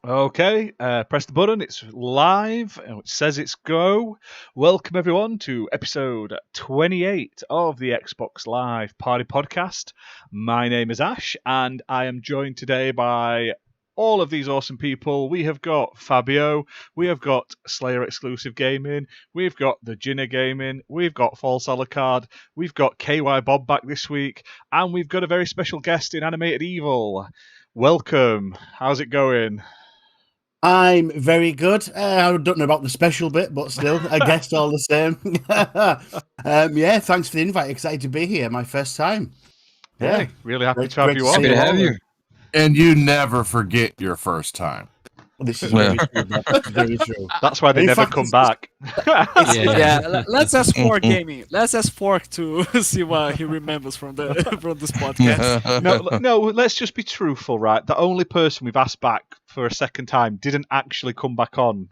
Okay, press the button. It's live. And it says it's go. Welcome everyone to episode 28 of the Xbox Live Party Podcast. My name is Ash, and I am joined today by all of these awesome people. We have got Fabio, we have got Slayer Exclusive Gaming, we've got the Jinner Gaming, we've got False Alucard, we've got KY Bob back this week, and we've got a very special guest in Animated Evil. Welcome. How's it going? I'm very good. I don't know about the special bit, but still, I guessed all the same. Yeah, thanks for the invite. Excited to be here. My first time. Yeah, really happy Great- to have great you to on. see Happy to have all. you. And you never forget your first time. This is very true. That's very true. That's why they In never fact, come it's- back. Let's ask Fork Gaming. Let's ask Fork to see what he remembers from this podcast. No, let's just be truthful, right? The only person we've asked back for a second time didn't actually come back on.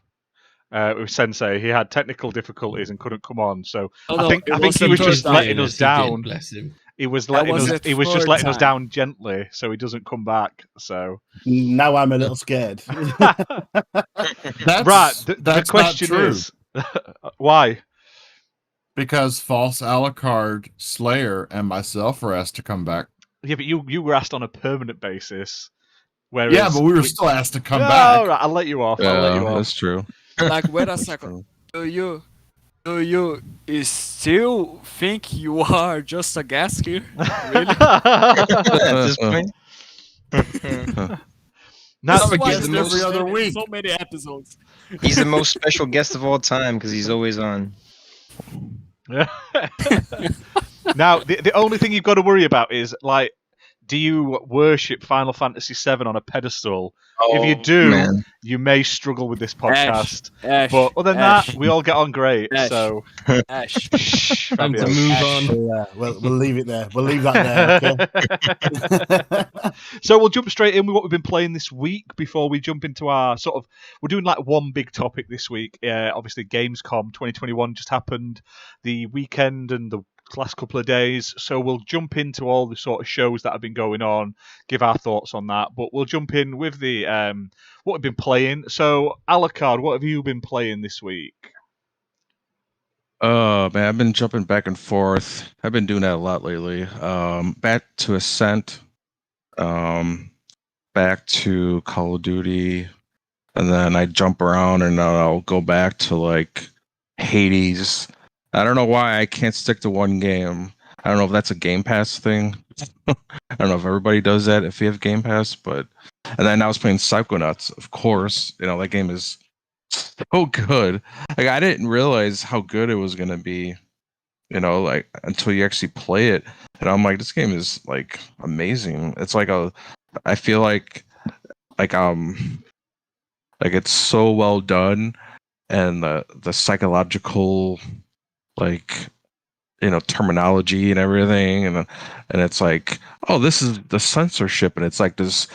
With Sensei, he had technical difficulties and couldn't come on. So I think he was just letting us down. Bless him. He was letting us. it He was just third letting us time. down gently, so he doesn't come back. So Now I'm a little scared. That's, right, the that's question not true, is why? because False Alucard, Slayer, and myself were asked to come back. Yeah, but you were asked on a permanent basis. Whereas Yeah, but we were still asked to come All back. right, I'll let you off. I'll let you off. That's true. Like, wait a second. Do you still think you are just a guest here? Really? At this point, Now, That's a why guest there's every other week. So many episodes. he's the most special guest of all time because he's always on. now, the only thing you've got to worry about is, like, do you worship Final Fantasy VII on a pedestal? If you do, man. you may struggle with this podcast. Ash, But other than Ash, that, we all get on great. Ash. So, Ash. shh, Time to Fabio. move on. Yeah, we'll leave it there. We'll leave that there. Okay? So we'll jump straight in with what we've been playing this week before we jump into our sort of. We're doing like one big topic this week. Obviously, Gamescom 2021 just happened the weekend and the last couple of days. So we'll jump into all the sort of shows that have been going on, give our thoughts on that. But we'll jump in with the what we've been playing. So Alucard, what have you been playing this week? Oh man, I've been jumping back and forth. I've been doing that a lot lately. Back to Ascent, back to Call of Duty, and then I jump around and I'll go back to like Hades. I don't know why I can't stick to one game. I don't know if that's a Game Pass thing. I don't know if everybody does that if you have Game Pass, but and then I was playing Psychonauts, of course. You know, that game is so good. Like I didn't realize how good it was gonna be, you know, like until you actually play it. And I'm like, this game is like amazing. It's like I feel like it's so well done, and the psychological, like, you know, terminology and everything, and it's like, oh, this is the censorship, and it's like this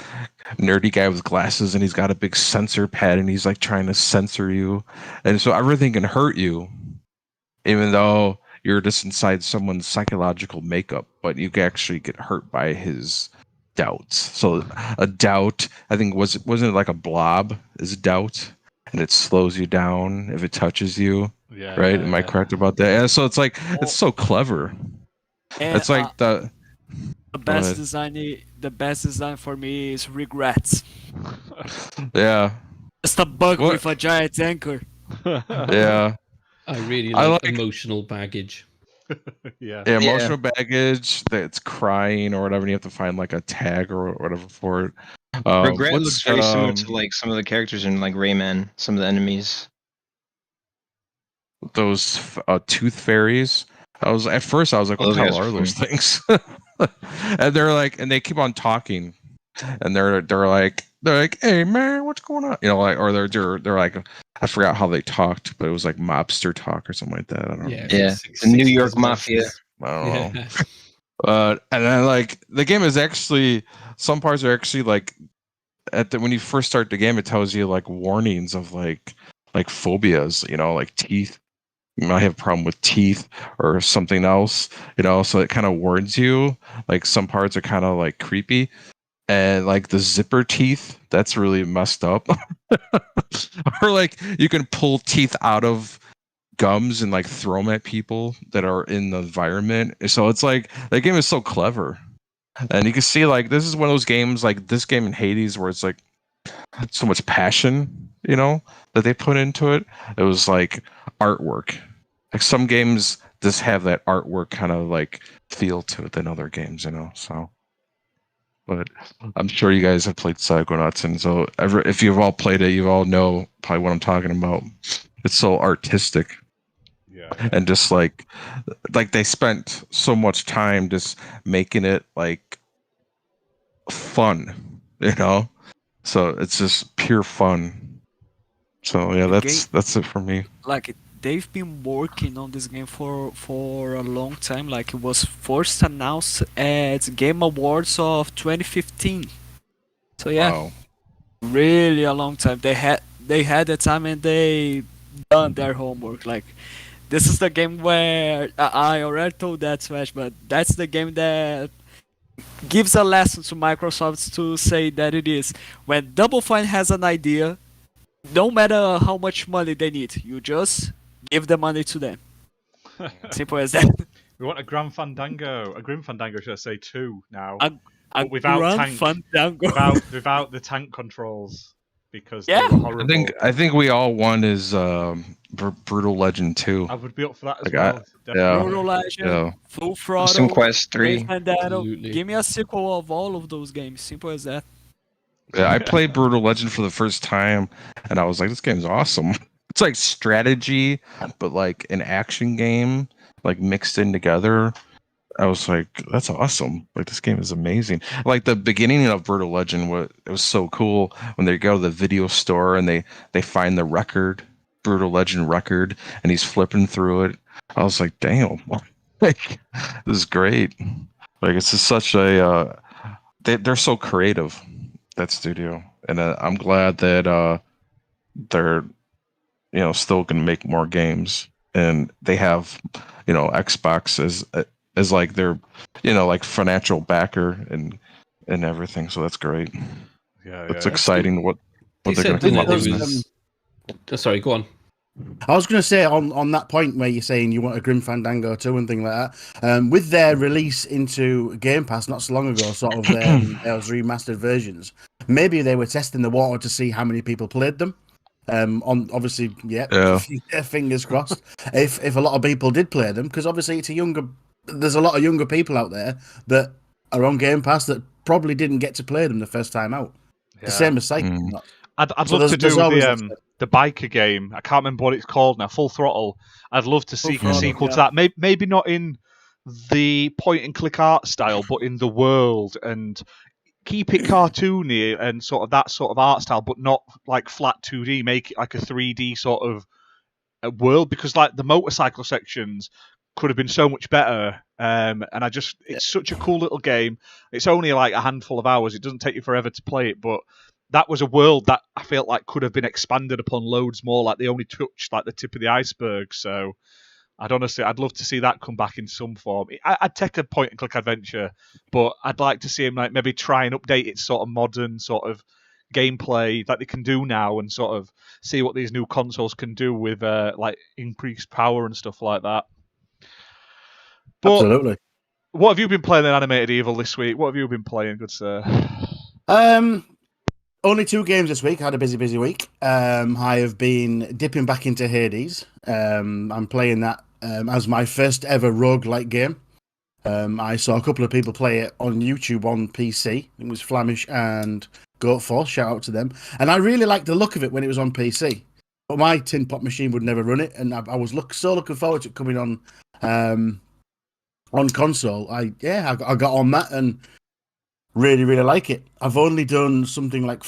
nerdy guy with glasses, and he's got a big censor pad, and he's like trying to censor you, and so everything can hurt you, even though you're just inside someone's psychological makeup, but you can actually get hurt by his doubts. So a doubt, I think, wasn't it like a blob is doubt, and it slows you down if it touches you. Yeah, Right? Am I correct about that? Yeah, so it's like it's so clever. And, It's like the best ahead. the best design for me is Regrets. yeah, Just a bug What? with a giant anchor. yeah, I really I like like- emotional baggage. yeah. yeah. Emotional baggage that's crying or whatever. And you have to find like a tag or whatever for it. Regret what's, looks very similar to like some of the characters in like Rayman, some of the enemies. those tooth fairies. I was like, what Oh, the those hell guys are are those things? And they're like, and they keep on talking, and they're like, hey man, what's going on? You know, like, or they're like, I forgot how they talked, but it was like mobster talk or something like that. I don't know. Yeah, the New York Mafia. I don't know. Yeah. And then like the game is actually, some parts are actually like when you first start the game, it tells you like warnings of like phobias, you know, like teeth. You might have a problem with teeth or something else, you know, so it kind of warns you. Like some parts are kind of like creepy, and like the zipper teeth, that's really messed up. Or like you can pull teeth out of gums and like throw them at people that are in the environment. So it's like that game is so clever. And you can see like this is one of those games like this game in Hades where it's like so much passion, that they put into it. It was like artwork. Like some games just have that artwork kind of like feel to it than other games, so. But I'm sure you guys have played Psychonauts, and so if you've all played it, you all know probably what I'm talking about. It's so artistic. Yeah. And just like they spent so much time just making it like fun, So it's just pure fun. So yeah, that's it for me. Like they've been working on this game for a long time. Like it was first announced at Game Awards of 2015. So yeah, Wow. really a long time. They had the time and they done their homework. Like this is the game where I already told that Smash, but that's the game that gives a lesson to Microsoft to say that it is when Double Fine has an idea, no matter how much money they need, you just give the money to them. Simple as that. We want a Grim Fandango, should I say, 2 now. A but without Grand tank, Fandango. without the tank controls, because Yeah. they were horrible. I think we all want is Brutal Legend 2. I would be up for that as Like, well. yeah. Brutal Legend, Yeah. Full Throttle, Some Quest 3. Great Fandango. Absolutely. Give me a sequel of all of those games. Simple as that. Yeah, I played Brutal Legend for the first time, and I was like, this game's awesome. It's like strategy, but like an action game, like mixed in together. I was like, that's awesome. Like, this game is amazing. Like, the beginning of Brutal Legend, it was so cool when they go to the video store and they find the record, Brutal Legend record, and he's flipping through it. I was like, damn, like, this is great. Like, it's just such a, they're so creative, that studio. And I'm glad that they're, still going to make more games. And they have, Xbox as like their, like financial backer and everything. So that's great. Yeah, it's exciting what They they're going said, to come didn't up it, with. it was... Sorry, go on. I was going to say on that point where you're saying you want a Grim Fandango 2 and thing like that, with their release into Game Pass not so long ago, sort of those remastered versions, maybe they were testing the water to see how many people played them. On obviously, fingers crossed. If a lot of people did play them, because obviously there's a lot of younger people out there that are on Game Pass that probably didn't get to play them the first time out. The same as Psychonauts. I'd love to do the biker game. I can't remember what it's called now. Full Throttle. I'd love to see a sequel to that. Maybe not in the point and click art style, but in the world, and keep it cartoony and sort of that sort of art style, but not like flat 2D. Make it like a 3D sort of world, because like the motorcycle sections could have been so much better. And it's such a cool little game. It's only like a handful of hours. It doesn't take you forever to play it, but that was a world that I felt like could have been expanded upon loads more. Like they only touched like the tip of the iceberg. So I'd love to see that come back in some form. I'd take a point and click adventure, but I'd like to see him like maybe try and update its sort of modern sort of gameplay that they can do now, and sort of see what these new consoles can do with like increased power and stuff like that. But Absolutely. What have you been playing in Animated Evil this week? What have you been playing, good sir? Only 2 games this week. I had a busy week. I have been dipping back into Hades. I'm playing that as my first ever roguelike game. I saw a couple of people play it on YouTube on PC. It was Flamish and Goatforce. Shout out to them. And I really liked the look of it when it was on PC. But my tin pot machine would never run it, and I was so looking forward to it coming on console. I got on that and really like it. I've only done something like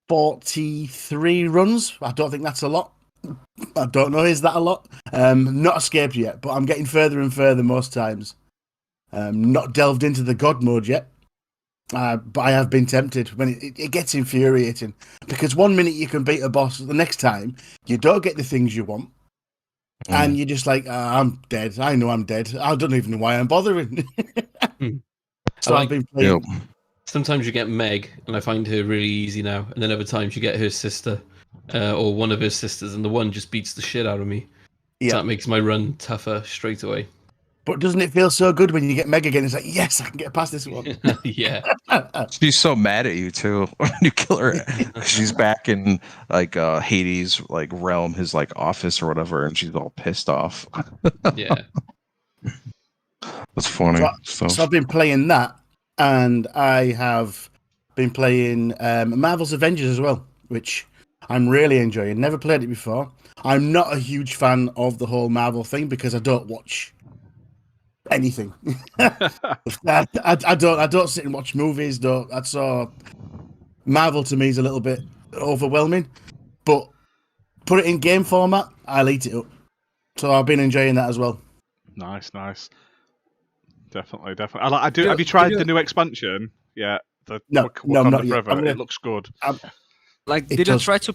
43 runs. I don't think that's a lot. I don't know, is that a lot? Not escaped yet, but I'm getting further and further most times. Not delved into the God mode yet, but I have been tempted. When it gets infuriating, because one minute you can beat a boss, the next time you don't get the things you want, and you're just like, I'm dead. I know I'm dead. I don't even know why I'm bothering. So I've been playing. sometimes you get Meg, and I find her really easy now, and then other times you get her sister, or one of her sisters, and the one just beats the shit out of me. Yeah. So that makes my run tougher straight away. But doesn't it feel so good when you get Meg again? It's like, yes, I can get past this one. Yeah. She's so mad at you too when you kill her. She's back in like Hades like realm, his like office or whatever, and she's all pissed off. Yeah. That's funny. So I've been playing that, and I have been playing Marvel's Avengers as well, which I'm really enjoying. Never played it before. I'm not a huge fan of the whole Marvel thing because I don't watch anything. I don't sit and watch movies. So Marvel to me is a little bit overwhelming. But put it in game format, I'll eat it up. So I've been enjoying that as well. Nice. Definitely. Have you tried the new expansion? Yeah. No, not yet. Forever. It looks good. Did you try to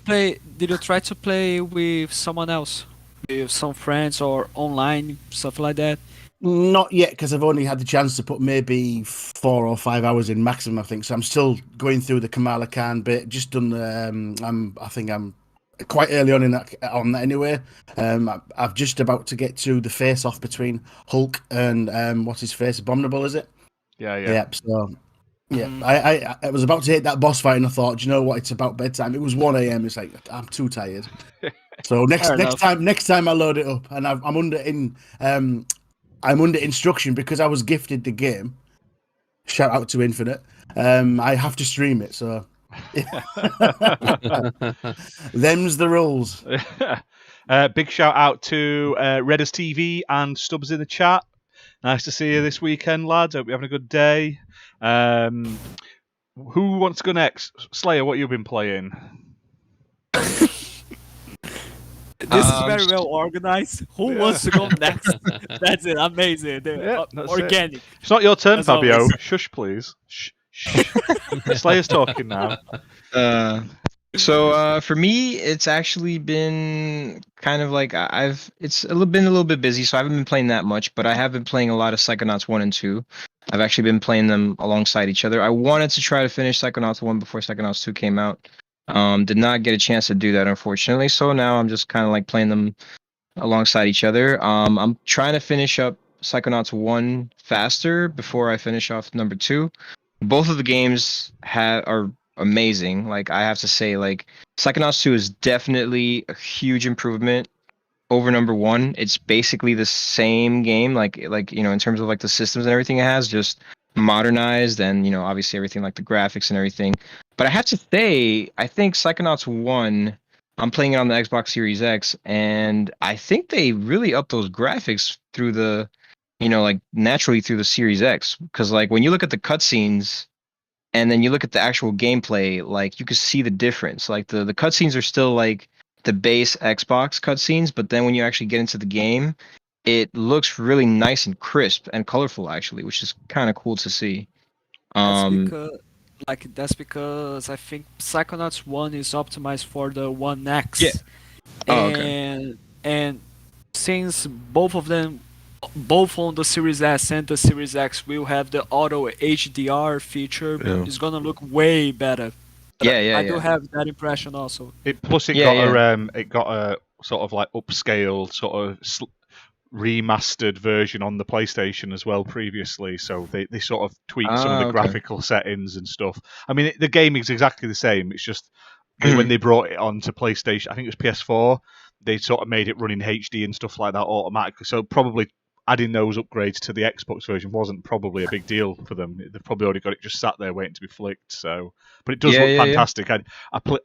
play with someone else, with some friends or online stuff like that? Not yet, because I've only had the chance to put maybe 4 or 5 hours in maximum, I think. So I'm still going through the Kamala Khan bit. Just done the. I think I'm quite early on that anyway. I've just about to get to the face off between Hulk and what's his face, Abominable, is it? Yeah. Yep. So yeah, I was about to hit that boss fight, and I thought, do you know what? It's about bedtime. It was 1 a.m. It's like I'm too tired. So next time I load it up, and I'm under instruction because I was gifted the game. Shout out to Infinite. I have to stream it, so them's the rules. Big shout out to Redders TV and Stubbs in the chat. Nice to see you this weekend, lads. Hope you're having a good day. Who wants to go next? Slayer, what you been playing? This is very well organized. Who wants to go next? That's it. Amazing. That's organic. it. It's not your turn, As Fabio. always. Shush, please. Shh. Slayer's talking now. So for me, it's actually been kind of like been a little bit busy, so I haven't been playing that much. But I have been playing a lot of Psychonauts 1 and 2. I've actually been playing them alongside each other. I wanted to try to finish Psychonauts 1 before Psychonauts 2 came out. Did not get a chance to do that, unfortunately. So now I'm just kind of like playing them alongside each other. I'm trying to finish up Psychonauts 1 faster before I finish off number 2. Both of the games are amazing. Like I have to say, like Psychonauts 2 is definitely a huge improvement over number 1. It's basically the same game, like in terms of like the systems and everything it has, just modernized, and obviously everything like the graphics and everything. But I have to say, I think Psychonauts 1, I'm playing it on the Xbox Series X, and I think they really upped those graphics through the, like naturally through the Series X. Because like when you look at the cutscenes and then you look at the actual gameplay, like you can see the difference. Like the cutscenes are still like the base Xbox cutscenes, but then when you actually get into the game, it looks really nice and crisp and colorful, actually, which is kind of cool to see. That's because I think Psychonauts 1 is optimized for the One X. Yeah. Oh, okay. And since both of them, both on the Series S and the Series X, will have the auto HDR feature, it's gonna look way better. I do have that impression also. It got a sort of like upscale sort of remastered version on the PlayStation as well previously, so they sort of tweaked some of the graphical settings and stuff. I mean, the game is exactly the same. It's just when they brought it onto PlayStation, I think it was PS4, they sort of made it run in HD and stuff like that automatically. So probably adding those upgrades to the Xbox version wasn't probably a big deal for them. They've probably already got it just sat there waiting to be flicked. So, but it does look fantastic. I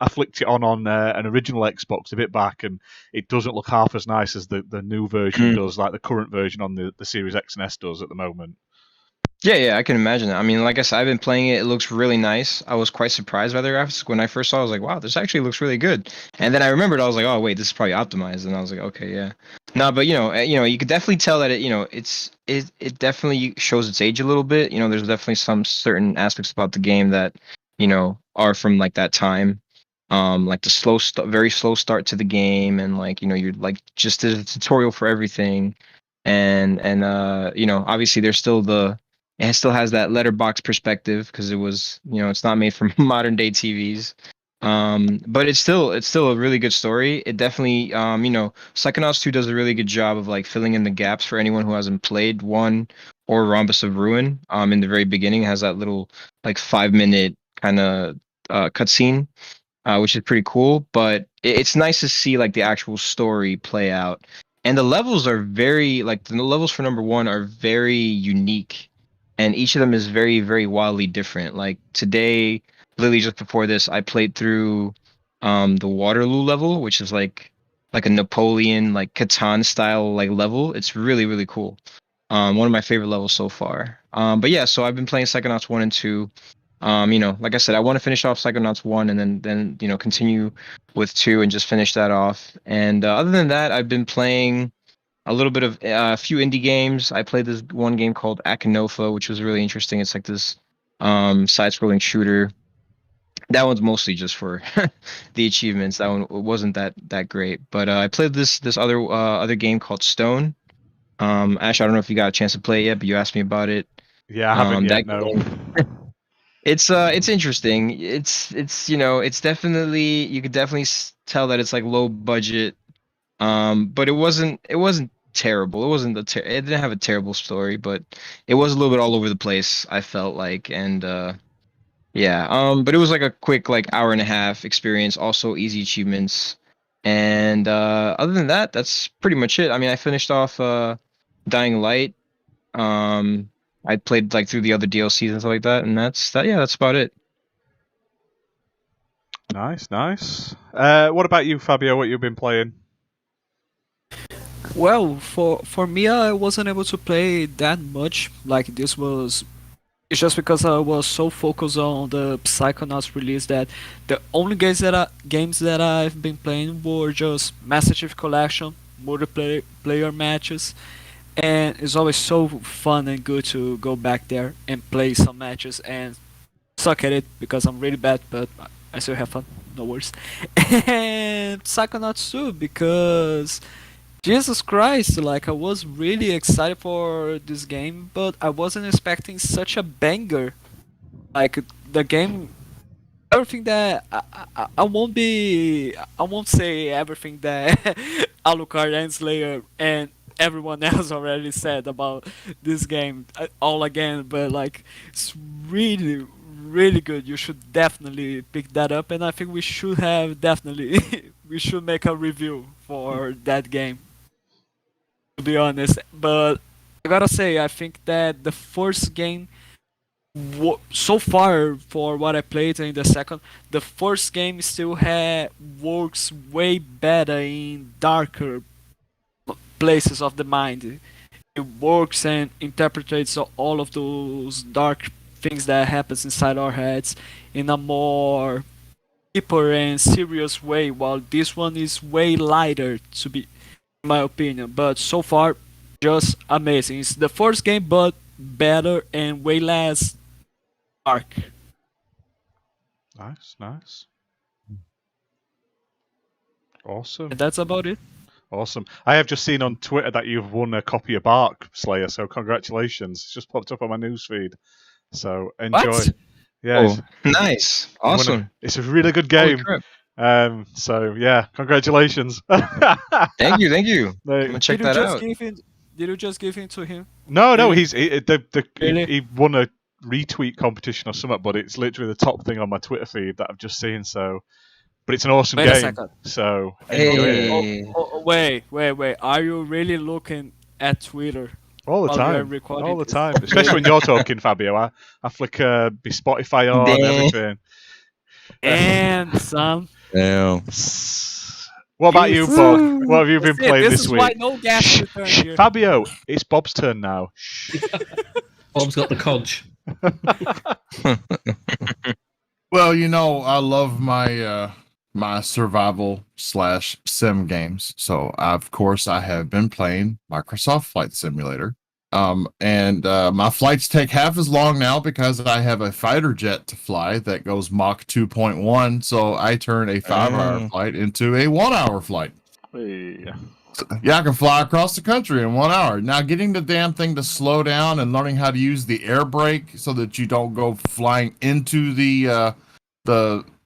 flicked it on an original Xbox a bit back, and it doesn't look half as nice as the new version does, like the current version on the Series X and S does at the moment. Yeah, I can imagine that. I mean, like I said, I've been playing it. It looks really nice. I was quite surprised by the graphics. When I first saw it, I was like, wow, this actually looks really good. And then I remembered, I was like, oh, wait, this is probably optimized. And I was like, okay, yeah. No, but, you could definitely tell that it definitely shows its age a little bit. There's definitely some certain aspects about the game that, are from, like, that time. Like the very slow start to the game. And, like, you're, like, just a tutorial for everything. And obviously there's still the It still has that letterbox perspective because it was, it's not made for modern day TVs. But it's still a really good story. It definitely, Psychonauts 2 does a really good job of like filling in the gaps for anyone who hasn't played 1 or Rhombus of Ruin. In the very beginning, it has that little like 5-minute kind of cutscene, which is pretty cool. But it's nice to see like the actual story play out. And the levels are very like the levels for number 1 are very unique, and each of them is very, very wildly different. Like today, literally just before this, I played through the Waterloo level, which is like a Napoleon like Catan style like level. It's really, really cool. One of my favorite levels so far. But yeah, so I've been playing Psychonauts 1 and 2. Like I said, I want to finish off Psychonauts 1 and then continue with 2 and just finish that off. And other than that, I've been playing a little bit of a few indie games. I played this one game called Akinofa, which was really interesting. It's like this side-scrolling shooter. That one's mostly just for the achievements. That one wasn't that great. But I played this other game called Stone. Ash, I don't know if you got a chance to play it yet, but you asked me about it. Yeah, I haven't yet. No. It's interesting. It's definitely, you could definitely tell that it's like low budget. But it wasn't terrible. It didn't have a terrible story, but it was a little bit all over the place, I felt like. And yeah, but it was like a quick like hour and a half experience, also easy achievements. And other than that, that's pretty much it. I mean, I finished off Dying Light. I played like through the other DLCs and stuff like that, and that's about it. Nice. What about you, Fabio? What you've been playing? Well, for me, I wasn't able to play that much. Like this was, it's just because I was so focused on the Psychonauts release that the only games that I've been playing were just Master Chief Collection, multiplayer matches, and it's always so fun and good to go back there and play some matches and suck at it because I'm really bad, but I still have fun. No worries. And Psychonauts 2 because Jesus Christ, like I was really excited for this game, but I wasn't expecting such a banger. Like the game, everything that I won't say everything that Alucard and Slayer and everyone else already said about this game all again, but like it's really, really good. You should definitely pick that up, and I think we should we should make a review for that game, to be honest. But I gotta say, I think that the first game, so far for what I played in the second, the first game still works way better in darker places of the mind. It works and interprets all of those dark things that happens inside our heads in a more deeper and serious way, while this one is way lighter, to be in my opinion. But so far, just amazing. It's the first game, but better and way less dark. Nice. Awesome. And that's about it. Awesome. I have just seen on Twitter that you've won a copy of Bark, Slayer, so congratulations. It's just popped up on my newsfeed. So enjoy. What? Yeah. Nice. Awesome. It's a really good game. So yeah, congratulations. Thank you. I'm gonna check that out. Did you just give it to him? No, Really? he won a retweet competition or something, but it's literally the top thing on my Twitter feed that I've just seen. So, but it's an awesome Wait a game. second. So enjoy it. Wait. Are you really looking at Twitter? All the while we are time. recording All the this? time. Especially when you're talking, Fabio. I flicker my Spotify on, Damn. everything. And son. Yeah. What about you, Bob? What have you been playing This this is week? why no gas return here. Fabio, it's Bob's turn now. Bob's got the conch. Well, I love my my survival / sim games. So of course I have been playing Microsoft Flight Simulator. And my flights take half as long now because I have a fighter jet to fly that goes Mach 2.1. So I turn a 5-hour flight into a 1-hour flight. Hey. Yeah, I can fly across the country in 1 hour. Now, getting the damn thing to slow down and learning how to use the air brake so that you don't go flying into the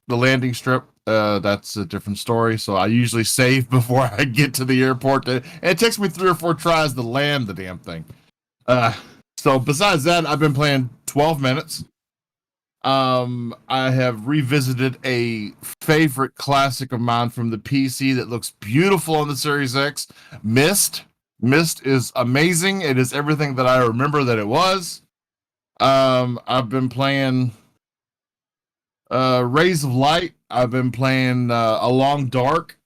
landing strip, that's a different story. So I usually save before I get to the airport. And it takes me 3 or 4 tries to land the damn thing. So besides that, I've been playing 12 minutes. I have revisited a favorite classic of mine from the PC that looks beautiful on the Series X, Myst. Myst is amazing. It is everything that I remember that it was. I've been playing Rays of Light. I've been playing Along Dark.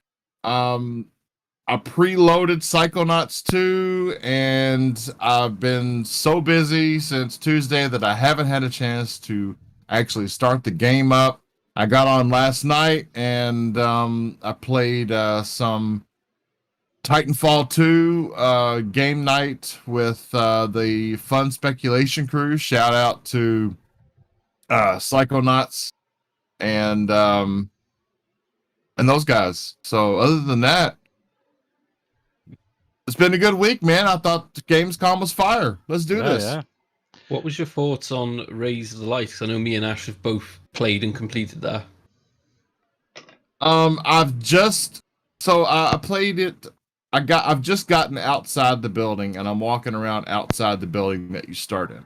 I preloaded Psychonauts 2, and I've been so busy since Tuesday that I haven't had a chance to actually start the game up. I got on last night, and I played some Titanfall 2 game night with the Fun Speculation crew. Shout out to Psychonauts and those guys. So other than that, it's been a good week, man. I thought Gamescom was fire. Let's do this. Yeah. What was your thoughts on Rays of the Light? 'Cause I know me and Ash have both played and completed that. I played it. I've just gotten outside the building, and I'm walking around outside the building that you start in.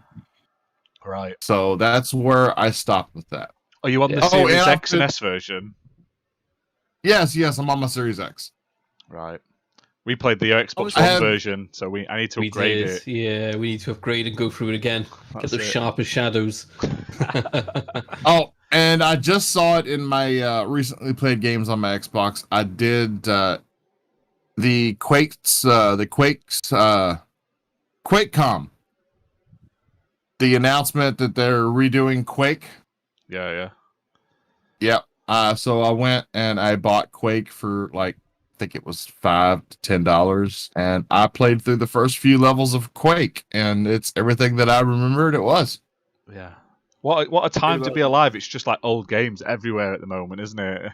Right. So that's where I stopped with that. Are you on the Oh, Series and X and S version? Yes, I'm on my Series X. Right. We played the Xbox I One have- version, so I need to We upgrade did. it. Yeah, we need to upgrade and go through it again. That's Get those it. sharp as shadows. Oh, and I just saw it in my recently played games on my Xbox. I did the QuakeCom. The announcement that they're redoing Quake. Yeah. Yep. So I went and I bought Quake for I think it was $5 to $10, and I played through the first few levels of Quake, and it's everything that I remembered it was. Yeah. What a time to be alive. It's just like old games everywhere at the moment, isn't it?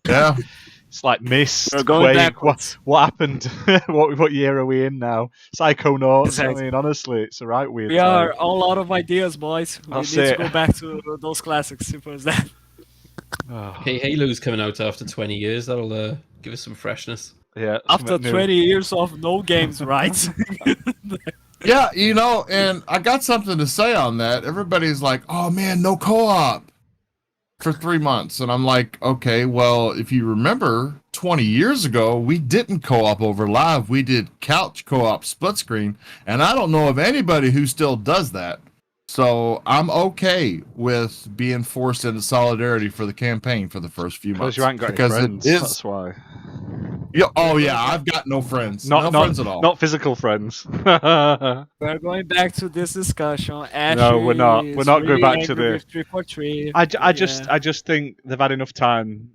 Yeah. It's like Myst, We're going Quake. backwards. What happened? what year are we in now? Psychonauts. Exactly. I mean, honestly, it's a right weird We time. are all out of ideas, boys. We That's need it. to go back to those classics. Simple as that. Oh, Hey, Halo's coming out after 20 years. That'll give us some freshness. yeah. After something new. 20 years of no games, right? Yeah, and I got something to say on that. Everybody's like, oh man, no co-op for 3 months. And I'm like, okay, well, if you remember 20 years ago, we didn't co-op over live. We did couch co-op split screen. And I don't know of anybody who still does that. So I'm okay with being forced into solidarity for the campaign for the first few months. Because you ain't got any Because friends. it is. That's why. Yeah, oh yeah, I've got no friends. No friends at all. Not physical friends. We're going back to this discussion. Ash No, we're not. We're not going really back to angry the- with 343. I just think they've had enough time.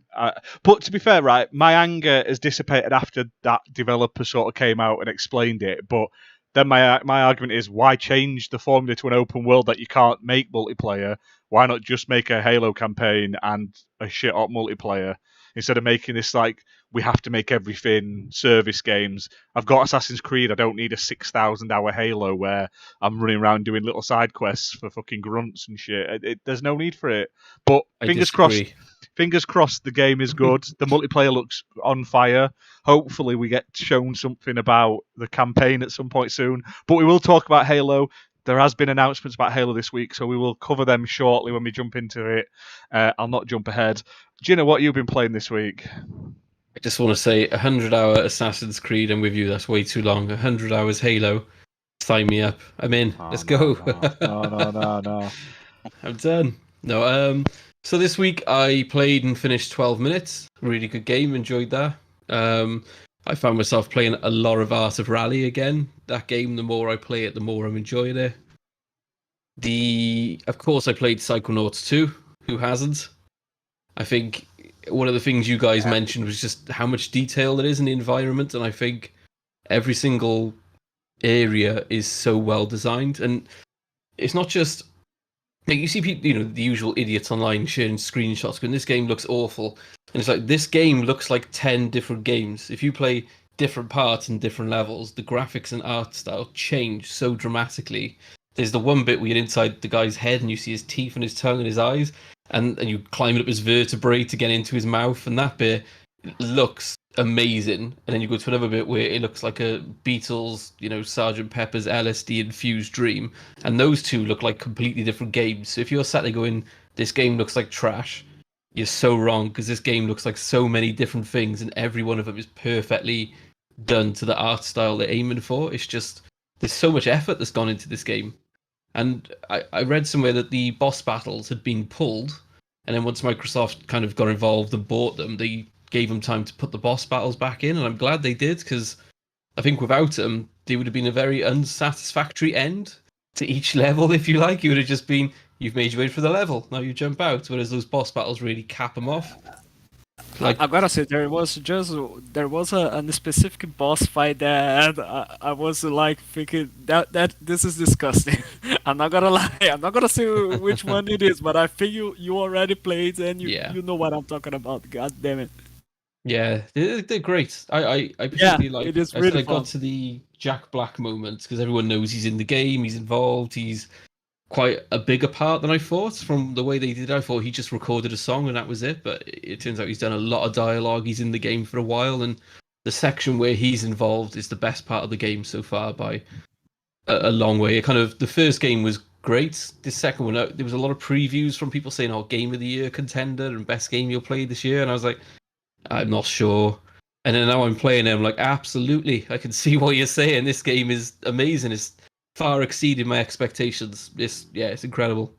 But to be fair, right, my anger has dissipated after that developer sort of came out and explained it. But then my argument is, why change the formula to an open world that you can't make multiplayer? Why not just make a Halo campaign and a shit hot multiplayer instead of making this like we have to make everything service games? I've got Assassin's Creed. I don't need a 6,000-hour Halo where I'm running around doing little side quests for fucking grunts and shit. There's no need for it. But I fingers disagree. crossed. Fingers crossed the game is good. The multiplayer looks on fire. Hopefully we get shown something about the campaign at some point soon. But we will talk about Halo. There has been announcements about Halo this week, so we will cover them shortly when we jump into it. I'll not jump ahead. Gina, what have you been playing this week? I just want to say 100-hour Assassin's Creed. I'm with you. That's way too long. 100 hours Halo. Sign me up. I'm in. Let's go. No. I'm done. No, so this week I played and finished 12 minutes. Really good game. Enjoyed that. I found myself playing a lot of Art of Rally again. That game, the more I play it, the more I'm enjoying it. Of course, I played Psychonauts 2. Who hasn't? I think one of the things you guys mentioned was just how much detail there is in the environment, and I think every single area is so well designed. And it's not just like you see people, the usual idiots online sharing screenshots, going, this game looks awful. And it's like, this game looks like 10 different games. If you play different parts and different levels, the graphics and art style change so dramatically. There's the one bit where you're inside the guy's head and you see his teeth and his tongue and his eyes, and you climb up his vertebrae to get into his mouth, and that bit looks amazing. And then you go to another bit where it looks like a Beatles, Sgt. Pepper's LSD infused dream, and those two look like completely different games. So if you're sat there going, this game looks like trash, you're so wrong, because this game looks like so many different things, and every one of them is perfectly done to the art style they're aiming for. It's just, there's so much effort that's gone into this game. And I read somewhere that the boss battles had been pulled, and then once Microsoft kind of got involved and bought them, they gave them time to put the boss battles back in, and I'm glad they did, because I think without them, they would have been a very unsatisfactory end to each level, if you like. It would have just been, you've made your way for the level, now you jump out, whereas those boss battles really cap them off. I gotta say, there was a specific boss fight that I was like thinking that this is disgusting. I'm not gonna lie. I'm not gonna say which one it is, but I think you already played and you know what I'm talking about. God damn it. Yeah, they're great. I particularly like. It is I really said I got to the Jack Black moment because everyone knows he's in the game, he's involved, he's quite a bigger part than I thought. From the way they did, I thought he just recorded a song and that was it. But it turns out he's done a lot of dialogue. He's in the game for a while, and the section where he's involved is the best part of the game so far by a long way. It kind of, the first game was great. The second one, there was a lot of previews from people saying, "Oh, Game of the Year contender and best game you'll play this year," and I was like, I'm not sure. And then now I'm playing it, I'm like, absolutely, I can see what you're saying. This game is amazing. It's far exceeded my expectations. It's incredible.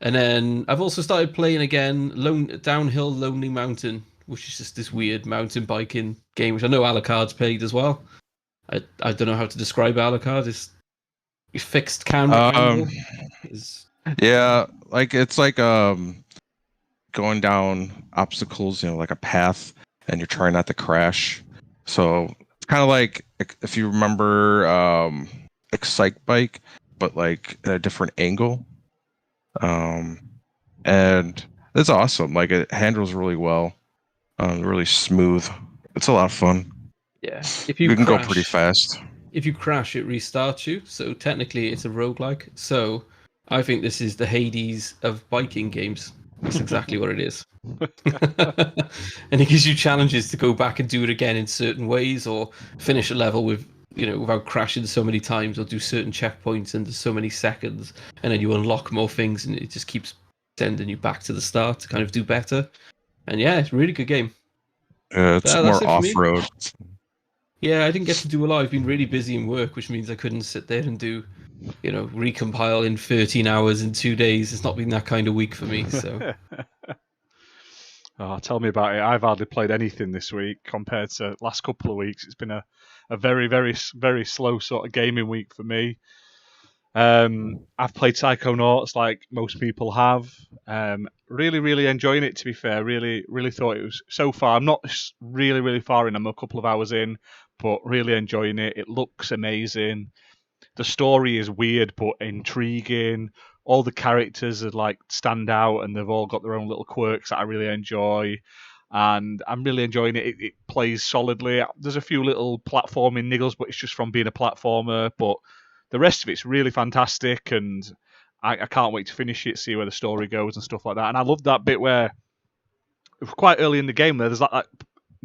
And then I've also started playing again Downhill Lonely Mountain, which is just this weird mountain biking game, which I know Alucard's played as well. I don't know how to describe Alucard. It's fixed camera angle. Yeah, like it's like going down obstacles, like a path, and you're trying not to crash. So it's kind of like, if you remember Excite Bike, but like at a different angle. And it's awesome. Like, it handles really well, really smooth. It's a lot of fun. Yeah, if you can go pretty fast. If you crash, it restarts you. So technically, it's a roguelike. So I think this is the Hades of biking games. That's exactly what it is. And it gives you challenges to go back and do it again in certain ways, or finish a level with, without crashing so many times, or do certain checkpoints under so many seconds, and then you unlock more things, and it just keeps sending you back to the start to kind of do better. And yeah, it's a really good game. It's more off-road. Yeah, I didn't get to do a lot. I've been really busy in work, which means I couldn't sit there and do, recompile in 13 hours in 2 days. It's not been that kind of week for me. So. Oh, tell me about it. I've hardly played anything this week compared to last couple of weeks. It's been a very, very, very slow sort of gaming week for me. I've played Psychonauts like most people have. Really, really enjoying it, to be fair. Really, really thought it was, so far, I'm not really, really far in. I'm a couple of hours in, but really enjoying it. It looks amazing. The story is weird but intriguing. All the characters are like stand out, and they've all got their own little quirks that I really enjoy. And I'm really enjoying it. It plays solidly. There's a few little platforming niggles, but it's just from being a platformer. But the rest of it's really fantastic, and I can't wait to finish it, see where the story goes and stuff like that. And I love that bit where, quite early in the game, there's like that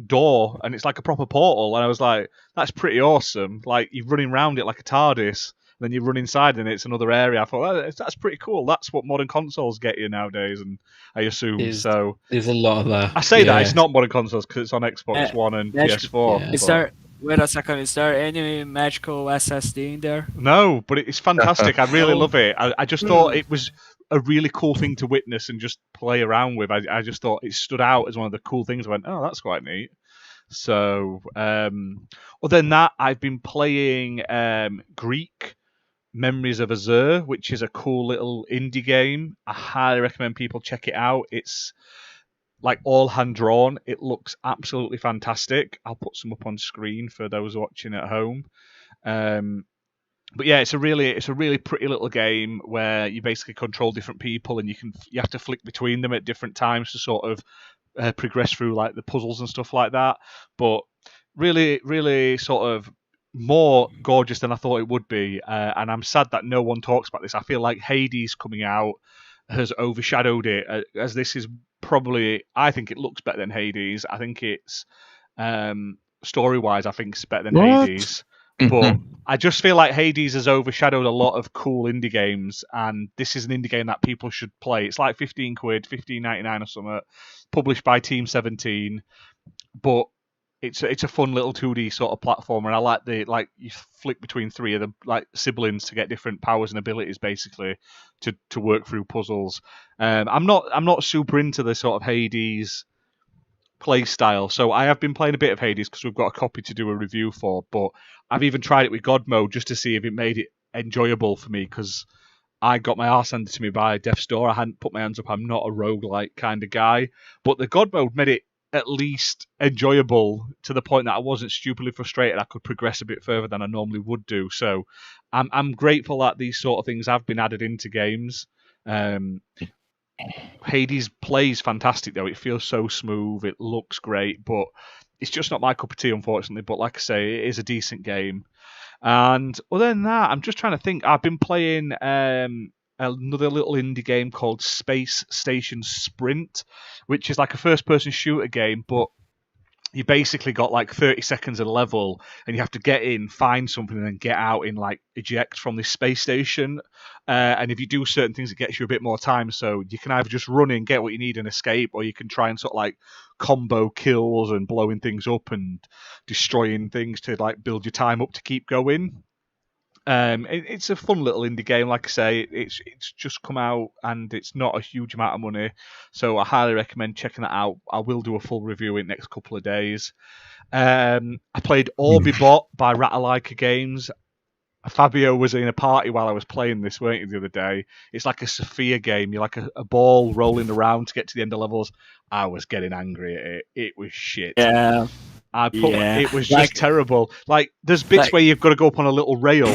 door, and it's like a proper portal, and I was like, that's pretty awesome. Like, you're running around it like a TARDIS, then you run inside and it's another area. I thought, that's pretty cool. That's what modern consoles get you nowadays, and I assume. There's a lot of that. I say that it's not modern consoles because it's on Xbox One and PS4. Yeah. Is there, wait a second, is there any magical SSD in there? No, but it's fantastic. I really love it. I just thought it was a really cool thing to witness and just play around with. I just thought it stood out as one of the cool things. I went, oh, that's quite neat. So, other than that, I've been playing Greek Memories of Azure, which is a cool little indie game. I highly recommend people check it out. It's like all hand drawn. It looks absolutely fantastic. I'll put some up on screen for those watching at home. But yeah, it's a really pretty little game where you basically control different people, and you have to flick between them at different times to sort of progress through like the puzzles and stuff like that. But really, really sort of more gorgeous than I thought it would be. And I'm sad that no one talks about this. I feel like Hades coming out has overshadowed it, as this is probably, I think it looks better than Hades. I think it's story-wise, I think it's better than Hades. But I just feel like Hades has overshadowed a lot of cool indie games, and this is an indie game that people should play. It's like 15 quid, 15.99 or something, published by Team 17, but it's a fun little 2D sort of platformer, and I like you flick between three of the like siblings to get different powers and abilities, basically, to work through puzzles. I'm not super into the sort of Hades play style, so I have been playing a bit of Hades because we've got a copy to do a review for, but I've even tried it with God mode just to see if it made it enjoyable for me, because I got my arse handed to me by Death's Door. I hadn't put my hands up. I'm not a roguelike kind of guy, but the God mode made it at least enjoyable to the point that I wasn't stupidly frustrated. I could progress a bit further than I normally would do. So I'm grateful that these sort of things have been added into games. Hades plays fantastic though. It feels so smooth. It looks great, but it's just not my cup of tea, unfortunately. But like I say, it is a decent game. And other than that, I'm just trying to think. I've been playing another little indie game called Space Station Sprint, which is like a first-person shooter game, but you basically got like 30 seconds a level, and you have to get in, find something, and then get out in like eject from this space station. And if you do certain things, it gets you a bit more time. So you can either just run in, get what you need, and escape, or you can try and sort of like combo kills and blowing things up and destroying things to like build your time up to keep going. It's a fun little indie game. Like I say, it's just come out and it's not a huge amount of money, so I highly recommend checking that out. I will do a full review in the next couple of days. I played Orbibot by Ratalaika Games. Fabio was in a party while I was playing this, weren't you, the other day? It's like a Sophia game. You're like a ball rolling around to get to the end of levels. I was getting angry at it. It was shit. Yeah. It was just terrible. Like, there's bits where you've got to go up on a little rail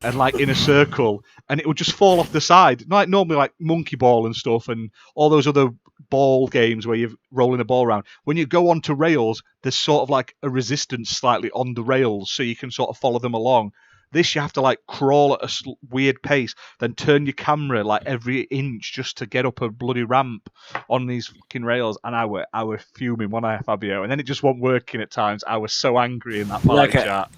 and like in a circle, and it would just fall off the side. Like normally, like Monkey Ball and stuff, and all those other ball games where you're rolling a ball around. When you go onto rails, there's sort of like a resistance slightly on the rails, so you can sort of follow them along. This, you have to like crawl at a weird pace, then turn your camera like every inch just to get up a bloody ramp on these fucking rails. And I were fuming, when I had Fabio, and then it just wasn't working at times. I was so angry in that party chat.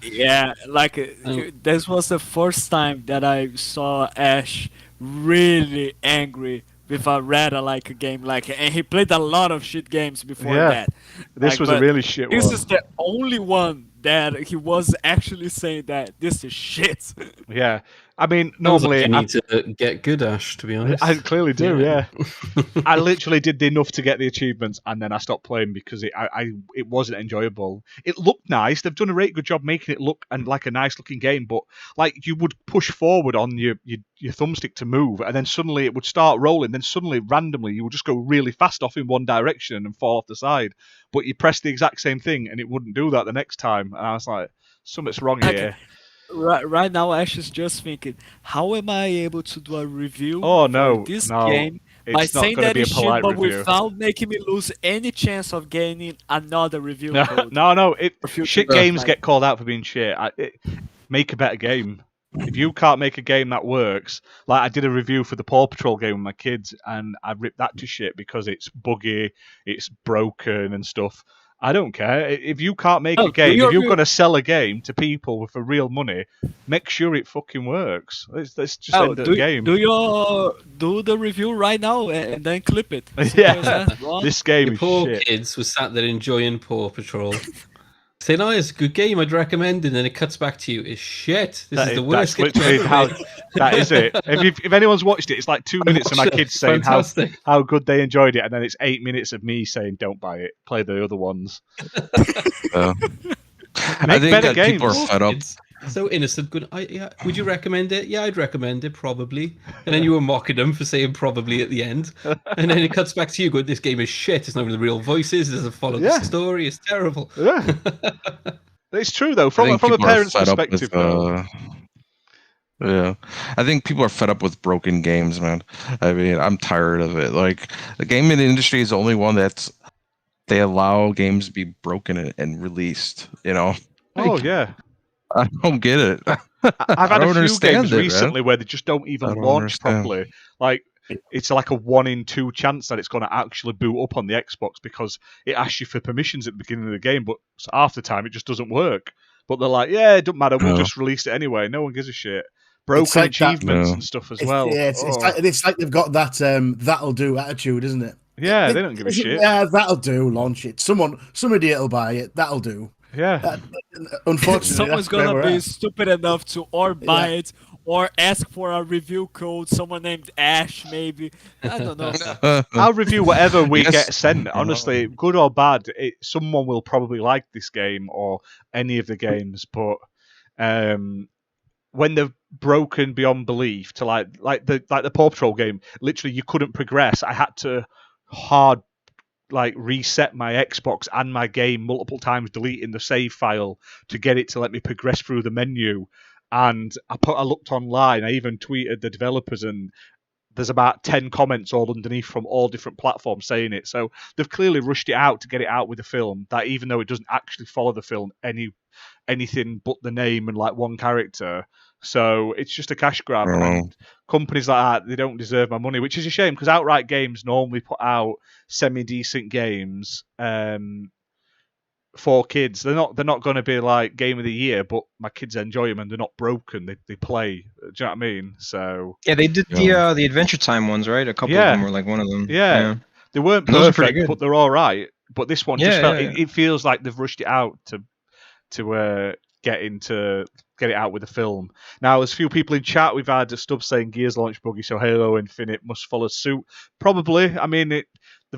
This was the first time that I saw Ash really angry with a Ratalaika game, and he played a lot of shit games before that. This was a really shit one. This is the only one that he was actually saying that this is shit. Yeah. I mean, normally you need to get good, Ash, to be honest. I clearly do, yeah. I literally did enough to get the achievements, and then I stopped playing because it wasn't enjoyable. It looked nice. They've done a really good job making it look and like a nice looking game, but like you would push forward on your thumbstick to move, and then suddenly it would start rolling. Then suddenly, randomly, you would just go really fast off in one direction and fall off the side. But you press the exact same thing, and it wouldn't do that the next time. And I was like, something's wrong here. Right now, Ash is just thinking, how am I able to do a review for this game by saying that it's shit, but without making me lose any chance of gaining another review code? No. Shit games get called out for being shit. Make a better game. If you can't make a game that works, like I did a review for the Paw Patrol game with my kids, and I ripped that to shit because it's buggy, it's broken and stuff. I don't care. If you can't make a game, if you're going to sell a game to people for real money, make sure it fucking works. Let's just end the game. Do the review right now and then clip it. Yeah, this game is poor shit. Kids were sat there enjoying Paw Patrol. Saying, "Oh, it's a good game. I'd recommend it." And then it cuts back to you. It's shit. This is the worst game ever. That is it. If anyone's watched it, it's like 2 minutes of my kids saying how good they enjoyed it, and then it's 8 minutes of me saying, "Don't buy it. Play the other ones." I think that people are fed up. So innocent. Good. Would you recommend it? Yeah, I'd recommend it, probably. And then you were mocking them for saying probably at the end. And then it cuts back to you going, this game is shit. It's not even the real voices. It doesn't follow the story. It's terrible. Yeah. It's true, though. From a parent's perspective, though. Yeah. I think people are fed up with broken games, man. I mean, I'm tired of it. Like, the gaming industry is the only one that's they allow games to be broken and released. You know, Oh Like, yeah. I don't get it. I've I had don't a few understand games it, man. recently where they just don't even I don't launch understand. properly. Like it's like a 1 in 2 chance that it's going to actually boot up on the Xbox because it asks you for permissions at the beginning of the game, but half the time it just doesn't work. But they're like, yeah, it doesn't matter, we'll No. just release it anyway. No one gives a shit. Broken like that- achievements No. and stuff as It's, well. yeah, it's like they've got that that'll do attitude, isn't it? Yeah, they don't give a shit. Yeah, that'll do. Launch it. Some idiot will buy it. That'll do. Yeah. Unfortunately, Someone's that's where gonna we're be at. stupid enough to or buy it or ask for a review code. Someone named Ash, maybe. I don't know. I'll review whatever we Yes. get sent. Honestly, good or bad, someone will probably like this game or any of the games. But when they're broken beyond belief, to like the Paw Patrol game, literally you couldn't progress. I had to hard reset my Xbox and my game multiple times, deleting the save file to get it to let me progress through the menu. And I looked online. I even tweeted the developers, and there's about 10 comments all underneath from all different platforms saying it. So they've clearly rushed it out to get it out with the film, that even though it doesn't actually follow the film anything but the name and like one character. So it's just a cash grab. And companies like that, they don't deserve my money, which is a shame because Outright Games normally put out semi-decent games for kids. They're not going to be like game of the year, but my kids enjoy them and they're not broken. They play. Do you know what I mean? So Yeah, they did the Adventure Time ones, right? A couple of them were like one of them. Yeah. They weren't And those are pretty perfect, good. but they're all right. But this one just felt Yeah. it feels like they've rushed it out to get it out with the film. Now, there's a few people in chat. We've had a stub saying Gears launch buggy, so Halo Infinite must follow suit. Probably. I mean, they've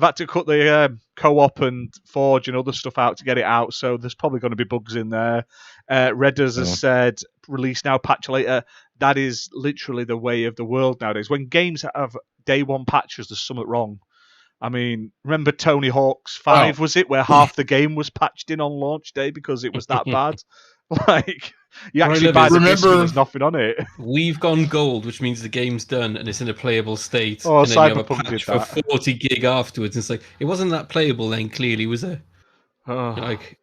had to cut the co-op and Forge and other stuff out to get it out, so there's probably going to be bugs in there. Redders has said, release now, patch later. That is literally the way of the world nowadays. When games have day one patches, there's something wrong. I mean, remember Tony Hawk's 5, was it, where half the game was patched in on launch day because it was that bad? Like, you actually buy the disc and there's nothing on it. We've gone gold, which means the game's done and it's in a playable state. Oh, and then you have a Cyberpunk did patch for that. 40 gig afterwards. And it's like, it wasn't that playable then, clearly, was it? Oh. Like,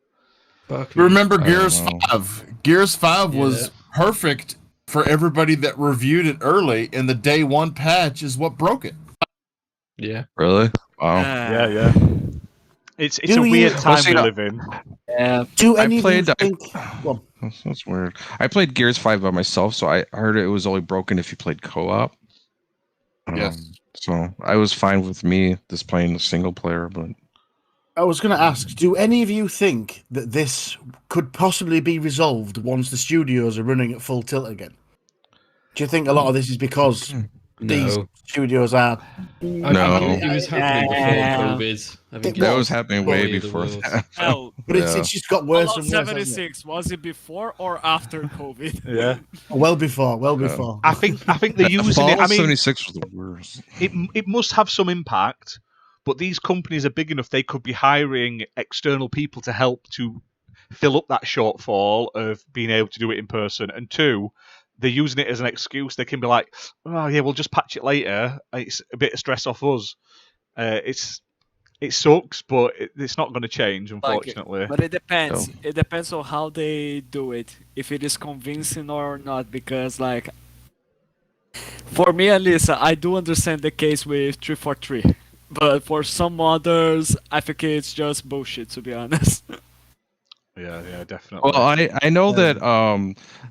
fuck me. Remember I Gears don't know. 5? Gears 5 was Yeah. perfect for everybody that reviewed it early, and the day one patch is what broke it. Yeah. Really? Wow. Yeah. It's Do a you- weird time see, we live in. Yeah. Do I any of you played. think? Well, That's weird. I played Gears 5 by myself, so I heard it was only broken if you played co-op. Yes. So I was fine with me just playing the single player, but I was going to ask, do any of you think that this could possibly be resolved once the studios are running at full tilt again? Do you think a lot of this is because these No. studios are? No. It was happening before COVID. I think that it was happening way way of the before world. that. Hell, But it's just got worse Fallout and worse. hasn't it? 76, was it before or after COVID? Yeah. Well before. I think they're using it. Fallout I mean, 76 was the worst. it must have some impact, but these companies are big enough they could be hiring external people to help to fill up that shortfall of being able to do it in person. And two, they're using it as an excuse. They can be like, oh yeah, we'll just patch it later. It's a bit of stress off us. It sucks, but it's not going to change, unfortunately. But it depends. It depends on how they do it. If it is convincing or not. Because, like, for me at least, I do understand the case with 343. But for some others, I think it's just bullshit, to be honest. Yeah, definitely. Well, I know that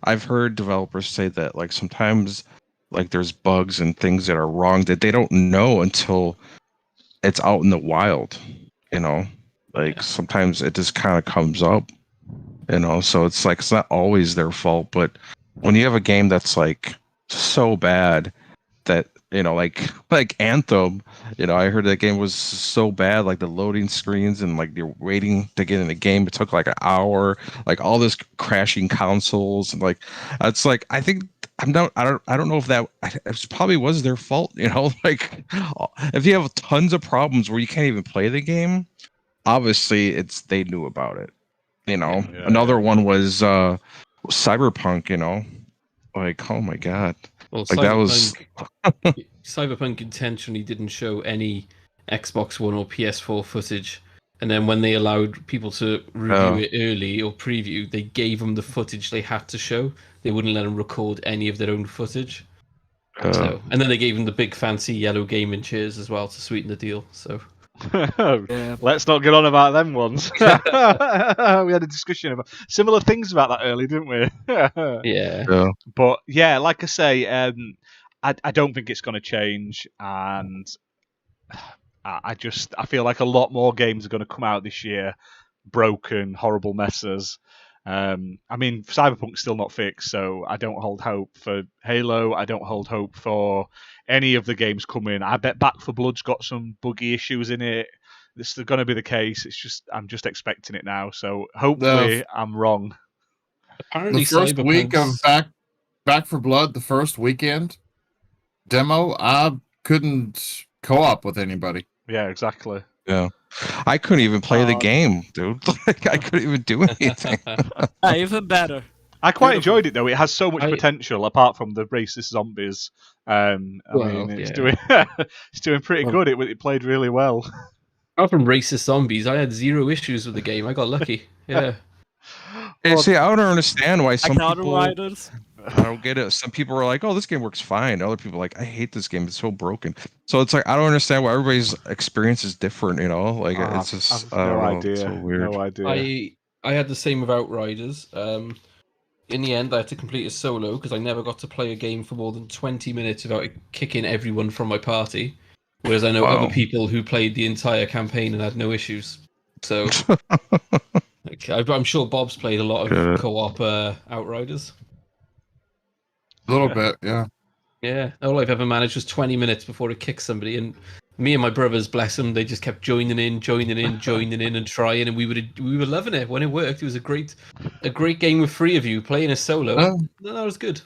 I've heard developers say that like sometimes like there's bugs and things that are wrong that they don't know until it's out in the wild, you know? Like sometimes it just kind of comes up, you know? So it's like it's not always their fault, but when you have a game that's like so bad that, you know, like Anthem, you know, I heard that game was so bad, like the loading screens and like you're waiting to get in the game. It took like an hour, like all this crashing consoles, and like it's like I don't know if that it probably was their fault, you know, like if you have tons of problems where you can't even play the game, obviously they knew about it, you know. Another one was Cyberpunk, you know, like oh my god. Well, Like that was Cyberpunk intentionally didn't show any Xbox One or PS4 footage And then when they allowed people to review it early or preview, they gave them the footage they had to show. They wouldn't let them record any of their own footage. So, and then they gave them the big fancy yellow gaming chairs as well to sweeten the deal. So, Yeah. Let's not get on about them ones. We had a discussion about similar things about that early, didn't we? yeah. But yeah, like I say, I don't think it's going to change, and I feel like a lot more games are going to come out this year, broken, horrible messes. I mean, Cyberpunk's still not fixed, so I don't hold hope for Halo. I don't hold hope for any of the games coming. I bet Back 4 Blood's got some buggy issues in it. This is going to be the case. I'm just expecting it now. So hopefully I'm wrong. Apparently, The first week of Cyberpunk's- Back for Blood, the first weekend demo, I couldn't co-op with anybody. Yeah, exactly. Yeah. I couldn't even play the game, dude. Like, I couldn't even do anything. Even better. I quite Beautiful. enjoyed it though. It has so much potential apart from the racist zombies. I mean, it's doing it's doing pretty good. It played really well. Apart from racist zombies, I had 0 issues with the game. I got lucky. Yeah. And see, I don't understand why some Like people. Riders. I don't get it. Some people are like, "Oh, this game works fine." Other people are like, "I hate this game. It's so broken." So it's like I don't understand why everybody's experience is different. You know, like it's just I've I don't no know, idea. it's so weird. No idea. I had the same with Outriders. In the end, I had to complete a solo because I never got to play a game for more than 20 minutes without it kicking everyone from my party. Whereas I know Wow. other people who played the entire campaign and had no issues. So like, I'm sure Bob's played a lot of co-op Outriders. A little bit, yeah. Yeah, all I've ever managed was 20 minutes before it kicked somebody, and me and my brothers, bless them, they just kept joining in, and trying, and we were loving it when it worked. It was a great game with 3 of you playing a solo. No, that was good.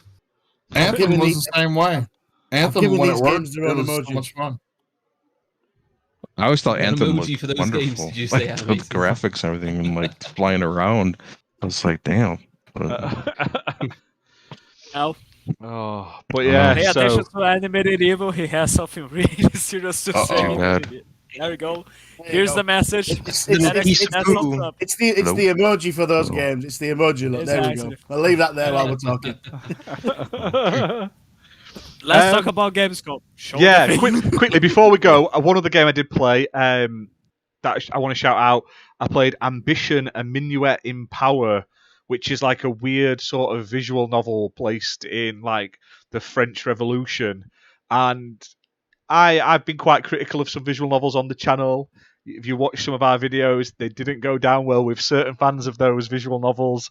Anthem was the same way. Anthem, given when it these worked, games their it own was so emoji. much fun. I always thought An Anthem emoji looked for those wonderful. games, did you say, Like, the animated? graphics and everything, and like flying around. I was like, damn. Now, But yeah. pay So attention to Animated Evil. He has something really serious to say. bad. There we go. Here's the message. It's That sums up. It's the emoji for those games. It's the emoji look. There we go. Exactly. I'll leave that there while we're talking. Let's talk about Gamescom. Show yeah, the thing. quickly before we go, one other game I did play that I want to shout out. I played Ambition: A Minuet in Power, which is like a weird sort of visual novel placed in like the French Revolution, and I've been quite critical of some visual novels on the channel. If you watch some of our videos, they didn't go down well with certain fans of those visual novels.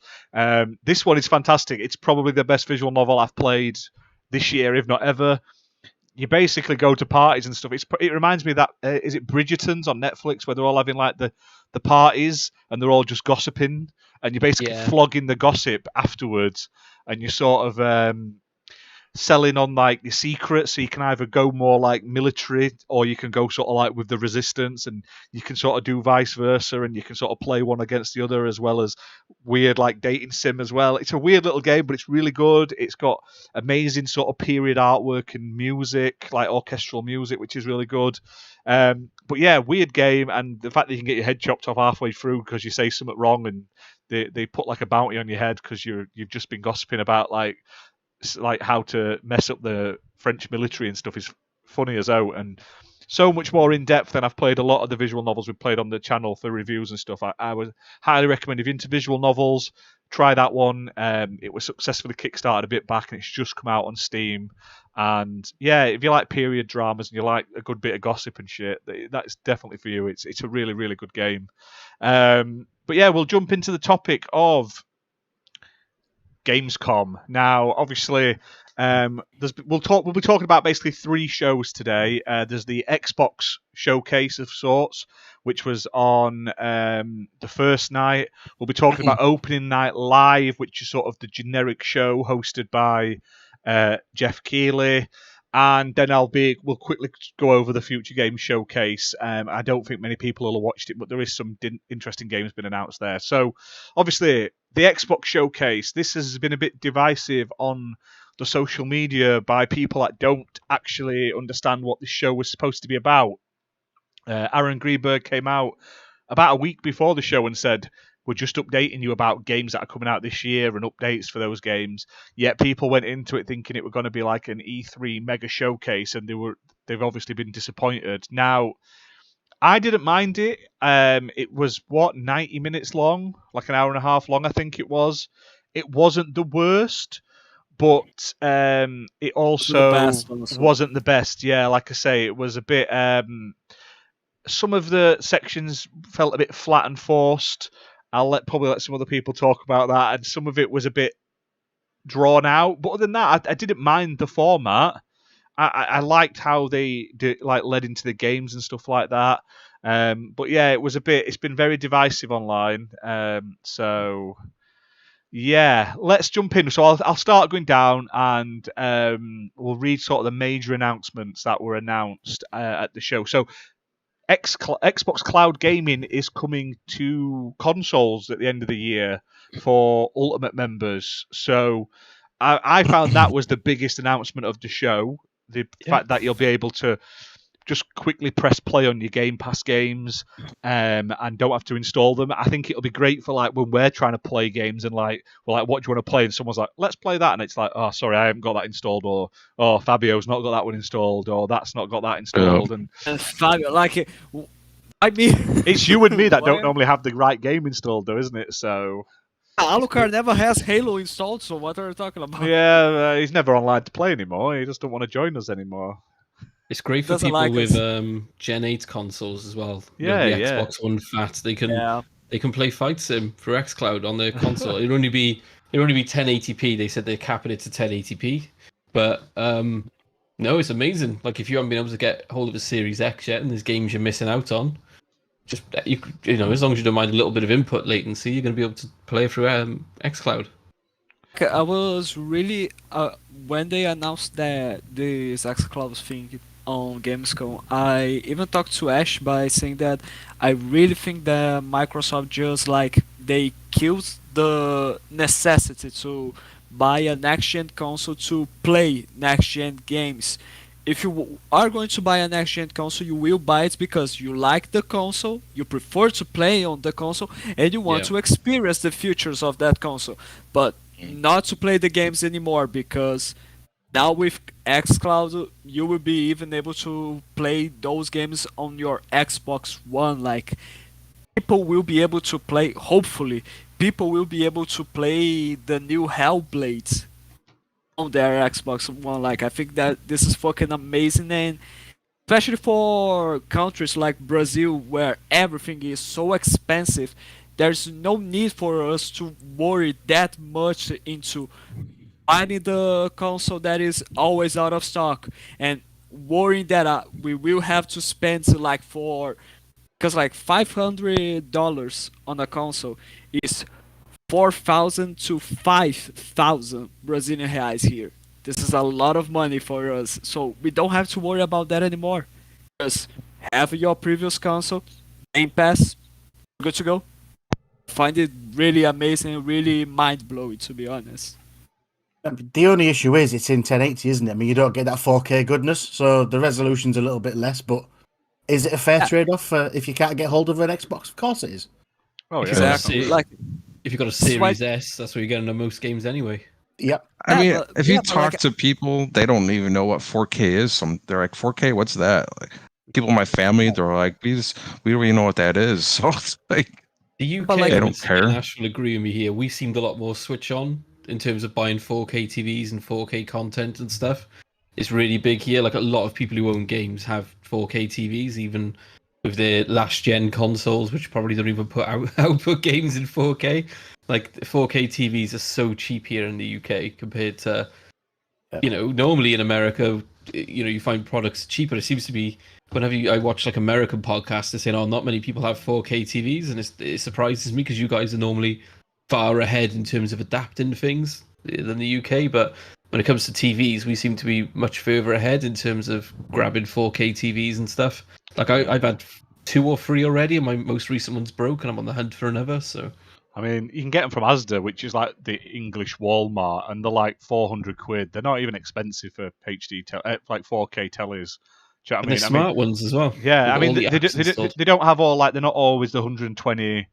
This one is fantastic. It's probably the best visual novel I've played this year, if not ever. You basically go to parties and stuff. It reminds me of that, is it Bridgerton's on Netflix, where they're all having like the parties and they're all just gossiping, and you're basically flogging the gossip afterwards, and you're sort of selling on like your secrets, so you can either go more like military or you can go sort of like with the resistance, and you can sort of do vice versa, and you can sort of play one against the other, as well as weird like dating sim as well. It's a weird little game, but it's really good. It's got amazing sort of period artwork and music, like orchestral music, which is really good. But yeah, weird game, and the fact that you can get your head chopped off halfway through because you say something wrong, and they put like a bounty on your head because you've just been gossiping about like how to mess up the French military and stuff is funny as out, and so much more in depth than I've played a lot of the visual novels we've played on the channel for reviews and stuff. I would highly recommend, if you're into visual novels, try that one. It was successfully kickstarted a bit back, and it's just come out on Steam. And yeah, if you like period dramas and you like a good bit of gossip and shit, that's definitely for you. It's a really, really good game. But yeah, we'll jump into the topic of Gamescom. Now, obviously, we'll be talking about basically 3 shows today. There's the Xbox showcase of sorts, which was on the first night. We'll be talking about Opening Night Live, which is sort of the generic show hosted by Jeff Keighley. And then we'll quickly go over the Future Games Showcase. I don't think many people will have watched it, but there is some interesting games been announced there. So, obviously, the Xbox Showcase, this has been a bit divisive on the social media by people that don't actually understand what this show was supposed to be about. Aaron Greenberg came out about a week before the show and said, we're just updating you about games that are coming out this year and updates for those games. Yet people went into it thinking it was going to be like an E3 mega showcase, and they've obviously been disappointed. Now, I didn't mind it. It was 90 minutes long, like an hour and a half long, I think it was. It wasn't the worst, but it also wasn't the best. Yeah, like I say, it was a bit. Some of the sections felt a bit flat and forced. I'll probably let some other people talk about that, and some of it was a bit drawn out. But other than that, I didn't mind the format. I liked how they led into the games and stuff like that. But yeah, it was a bit. It's been very divisive online. So yeah, let's jump in. So I'll start going down, and we'll read sort of the major announcements that were announced at the show. So Xbox Cloud Gaming is coming to consoles at the end of the year for Ultimate members. So I found that was the biggest announcement of the show. The fact that you'll be able to just quickly press play on your Game Pass games and don't have to install them. I think it'll be great for like when we're trying to play games and like, well, like, what do you want to play? And someone's like, let's play that. And it's like, oh, sorry, I haven't got that installed. Or, oh, Fabio's not got that one installed. Or that's not got that installed. And Fabio, like it. I mean, it's you and me that don't normally have the right game installed, though, isn't it? So Alucard never has Halo installed, so what are you talking about? Yeah, he's never online to play anymore. He just don't want to join us anymore. It's great for people with Gen 8 consoles as well. Yeah, the Xbox One Fat. They can play Fight Sim for xCloud on their console. It'll only be 1080p. They said they're capping it to 1080p. But no, it's amazing. Like if you haven't been able to get hold of a Series X yet, and there's games you're missing out on, just you know, as long as you don't mind a little bit of input latency, you're going to be able to play through xCloud. I was really when they announced that this xCloud thing on Gamescom, I even talked to Ash by saying that I really think that Microsoft just like they killed the necessity to buy a next-gen console to play next-gen games. If you are going to buy a next-gen console, you will buy it because you like the console, you prefer to play on the console, and you want to experience the features of that console. But not to play the games anymore, because now with xCloud, you will be even able to play those games on your Xbox One. Like, people will be able to play, hopefully, people will be able to play the new Hellblade on their Xbox One. Like, I think that this is fucking amazing, and especially for countries like Brazil, where everything is so expensive, there's no need for us to worry that much into finding the console that is always out of stock and worrying that we will have to spend like because like $500 on a console is 4,000 to 5,000 Brazilian reais here. This is a lot of money for us, so we don't have to worry about that anymore. Just have your previous console, Game Pass, good to go. Find it really amazing, really mind-blowing, to be honest. The only issue is it's in 1080, isn't it? I mean, you don't get that 4K goodness, so the resolution's a little bit less, but is it a fair trade-off if you can't get hold of an Xbox? Of course it is. Oh, yeah. Exactly. Like, if you've got a Series S, that's where you're getting on most games anyway. Yep. I mean, if you talk to people, they don't even know what 4K is. They're like, 4K, what's that? Like, people in my family, they're like, we don't even know what that is. So it's like, the UK, they don't care. Ash will agree with me here. We seemed a lot more switch on in terms of buying 4K TVs and 4K content and stuff. It's really big here. Like a lot of people who own games have 4K TVs, even with their last gen consoles, which probably don't even output games in 4K. Like 4K TVs are so cheap here in the UK compared to, you know, normally in America, you know, you find products cheaper. It seems to be whenever I watch like American podcasts, they're saying, "Oh, not many people have 4K TVs," and it surprises me because you guys are normally far ahead in terms of adapting things than the UK. But when it comes to TVs, we seem to be much further ahead in terms of grabbing 4K TVs and stuff. Like I've had 2 or 3 already, and my most recent one's broke, and I'm on the hunt for another. So, I mean, you can get them from Asda, which is like the English Walmart, and they're like £400. They're not even expensive for HD like 4K tellies. Do you know And what I the mean? smart ones as well. Yeah, with I mean, all the apps installed. they don't have all like they're not always the 120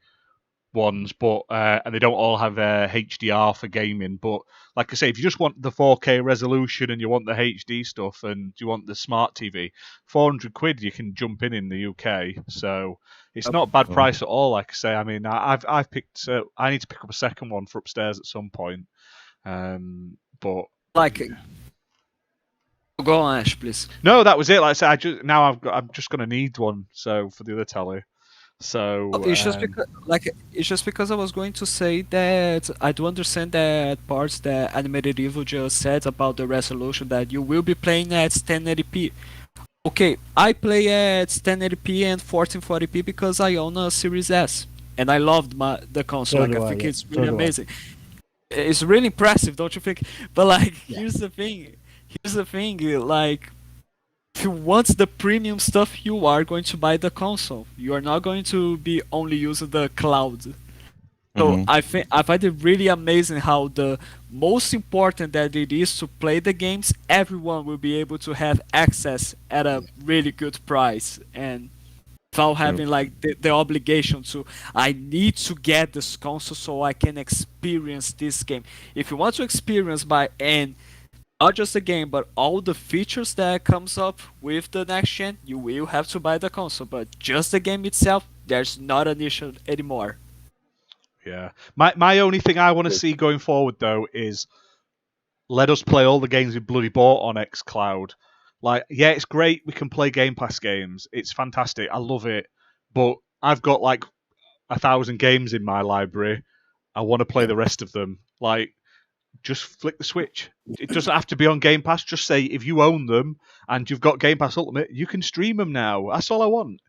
ones, but and they don't all have HDR for gaming. But like I say, if you just want the 4K resolution and you want the HD stuff and you want the smart TV, 400 quid you can jump in the UK. So it's not a bad price at all. Like I say, I mean, I've picked. I need to pick up a second one for upstairs at some point. But Like, go on, Ash, please. no, that was it. Like I say, I'm just gonna need one. So for the other telly. So It's just because I was going to say that I do understand that parts that Animated Evil just said about the resolution that you will be playing at 1080p. Okay, I play at 1080p and 1440p because I own a Series S and I loved the console. So Like do I I, think yeah. it's So really do I. amazing. It's really impressive, don't you think? But like, Yeah. here's the thing. Like, if you want the premium stuff, you are going to buy the console. You are not going to be only using the cloud. So Mhm. I find it really amazing how the most important that it is to play the games, everyone will be able to have access at a really good price and without having like the obligation to I need to get this console so I can experience this game. If you want to experience and not just the game, but all the features that comes up with the next gen, you will have to buy the console. But just the game itself, there's not an issue anymore. yeah, my only thing I want to see going forward though is let us play all the games we bloody bought on xCloud. Like, yeah, it's great we can play Game Pass games. It's fantastic. I love it. But I've got like 1,000 games in my library. I want to play the rest of them. Like, just flick the switch. It doesn't have to be on Game Pass. Just say if you own them and you've got Game Pass Ultimate, you can stream them now. That's all I want.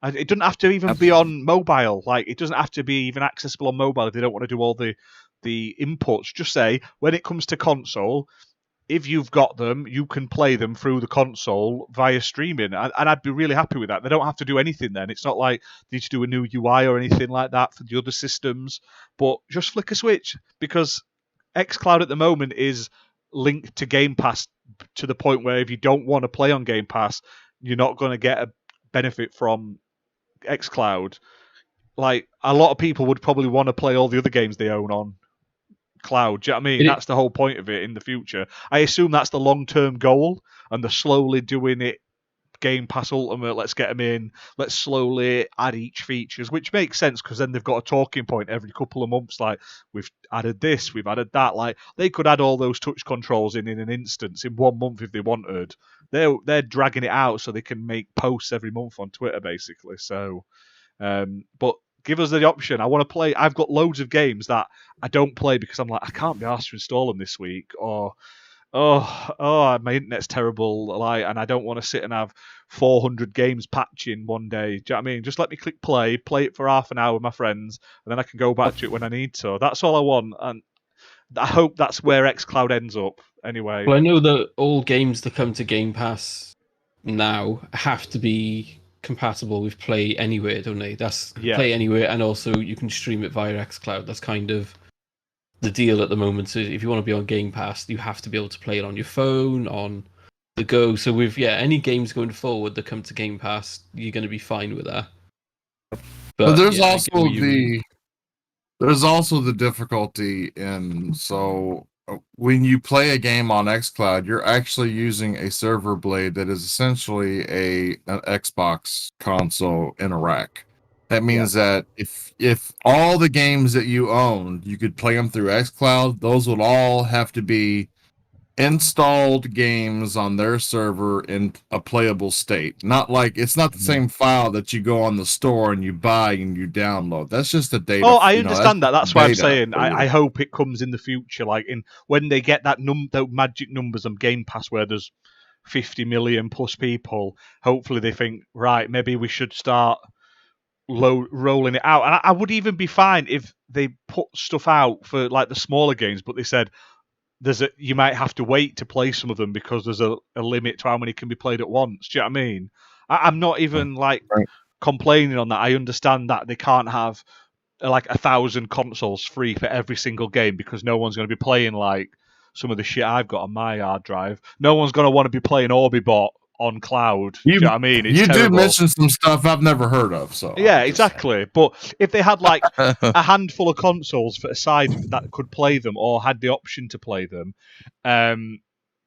And it doesn't have to even be on mobile. Like, it doesn't have to be even accessible on mobile if they don't want to do all the inputs. Just say when it comes to console, if you've got them, you can play them through the console via streaming, and I'd be really happy with that. They don't have to do anything then. It's not like they need to do a new UI or anything like that for the other systems, but just flick a switch, because xCloud at the moment is linked to Game Pass to the point where if you don't want to play on Game Pass, you're not going to get a benefit from xCloud. Like, a lot of people would probably want to play all the other games they own on cloud. Do you know what I mean? That's the whole point of it in the future. I assume that's the long-term goal, and they're slowly doing it. Game Pass Ultimate, let's get them in. Let's slowly add each features, which makes sense because then they've got a talking point every couple of months. Like, we've added this, we've added that. Like, they could add all those touch controls in an instance in 1 month if they wanted. They're dragging it out so they can make posts every month on Twitter, basically. So, but give us the option. I want to play. I've got loads of games that I don't play because I'm like, I can't be asked to install them this week, or my internet's terrible, like, and I don't want to sit and have 400 games patching one day. Do you know what I mean? Just let me click play it for half an hour with my friends, and then I can go back to it when I need to. That's all I want, and I hope that's where xCloud ends up. Anyway, Well, I know that all games that come to Game Pass now have to be compatible with Play Anywhere, don't they? That's Play Anywhere, and also you can stream it via xCloud. That's kind of the deal at the moment. So if you want to be on Game Pass, you have to be able to play it on your phone, on the go. So with any games going forward that come to Game Pass, you're going to be fine with that. But there's yeah, also the difficulty in, so when you play a game on xCloud, you're actually using a server blade that is essentially an Xbox console in a rack. That means that if all the games that you own, you could play them through xCloud, those would all have to be installed games on their server in a playable state. Not like, it's not the same file that you go on the store and you buy and you download. That's just the data. Oh, I understand that. That's why I'm data saying for you. I hope it comes in the future, like in when they get that those magic numbers on Game Pass where there's 50 million plus people. Hopefully they think, right, maybe we should start rolling it out. And I would even be fine if they put stuff out for like the smaller games, but they said you might have to wait to play some of them because there's a limit to how many can be played at once. Do you know what I mean? I'm not even complaining on that. I understand that they can't have like 1,000 consoles free for every single game because no one's going to be playing like some of the shit I've got on my hard drive. No one's going to want to be playing Orbibot on cloud. Do you know what I mean? It's you terrible. did mention some stuff I've never heard of. So yeah, exactly. But if they had like a handful of consoles for aside that could play them or had the option to play them,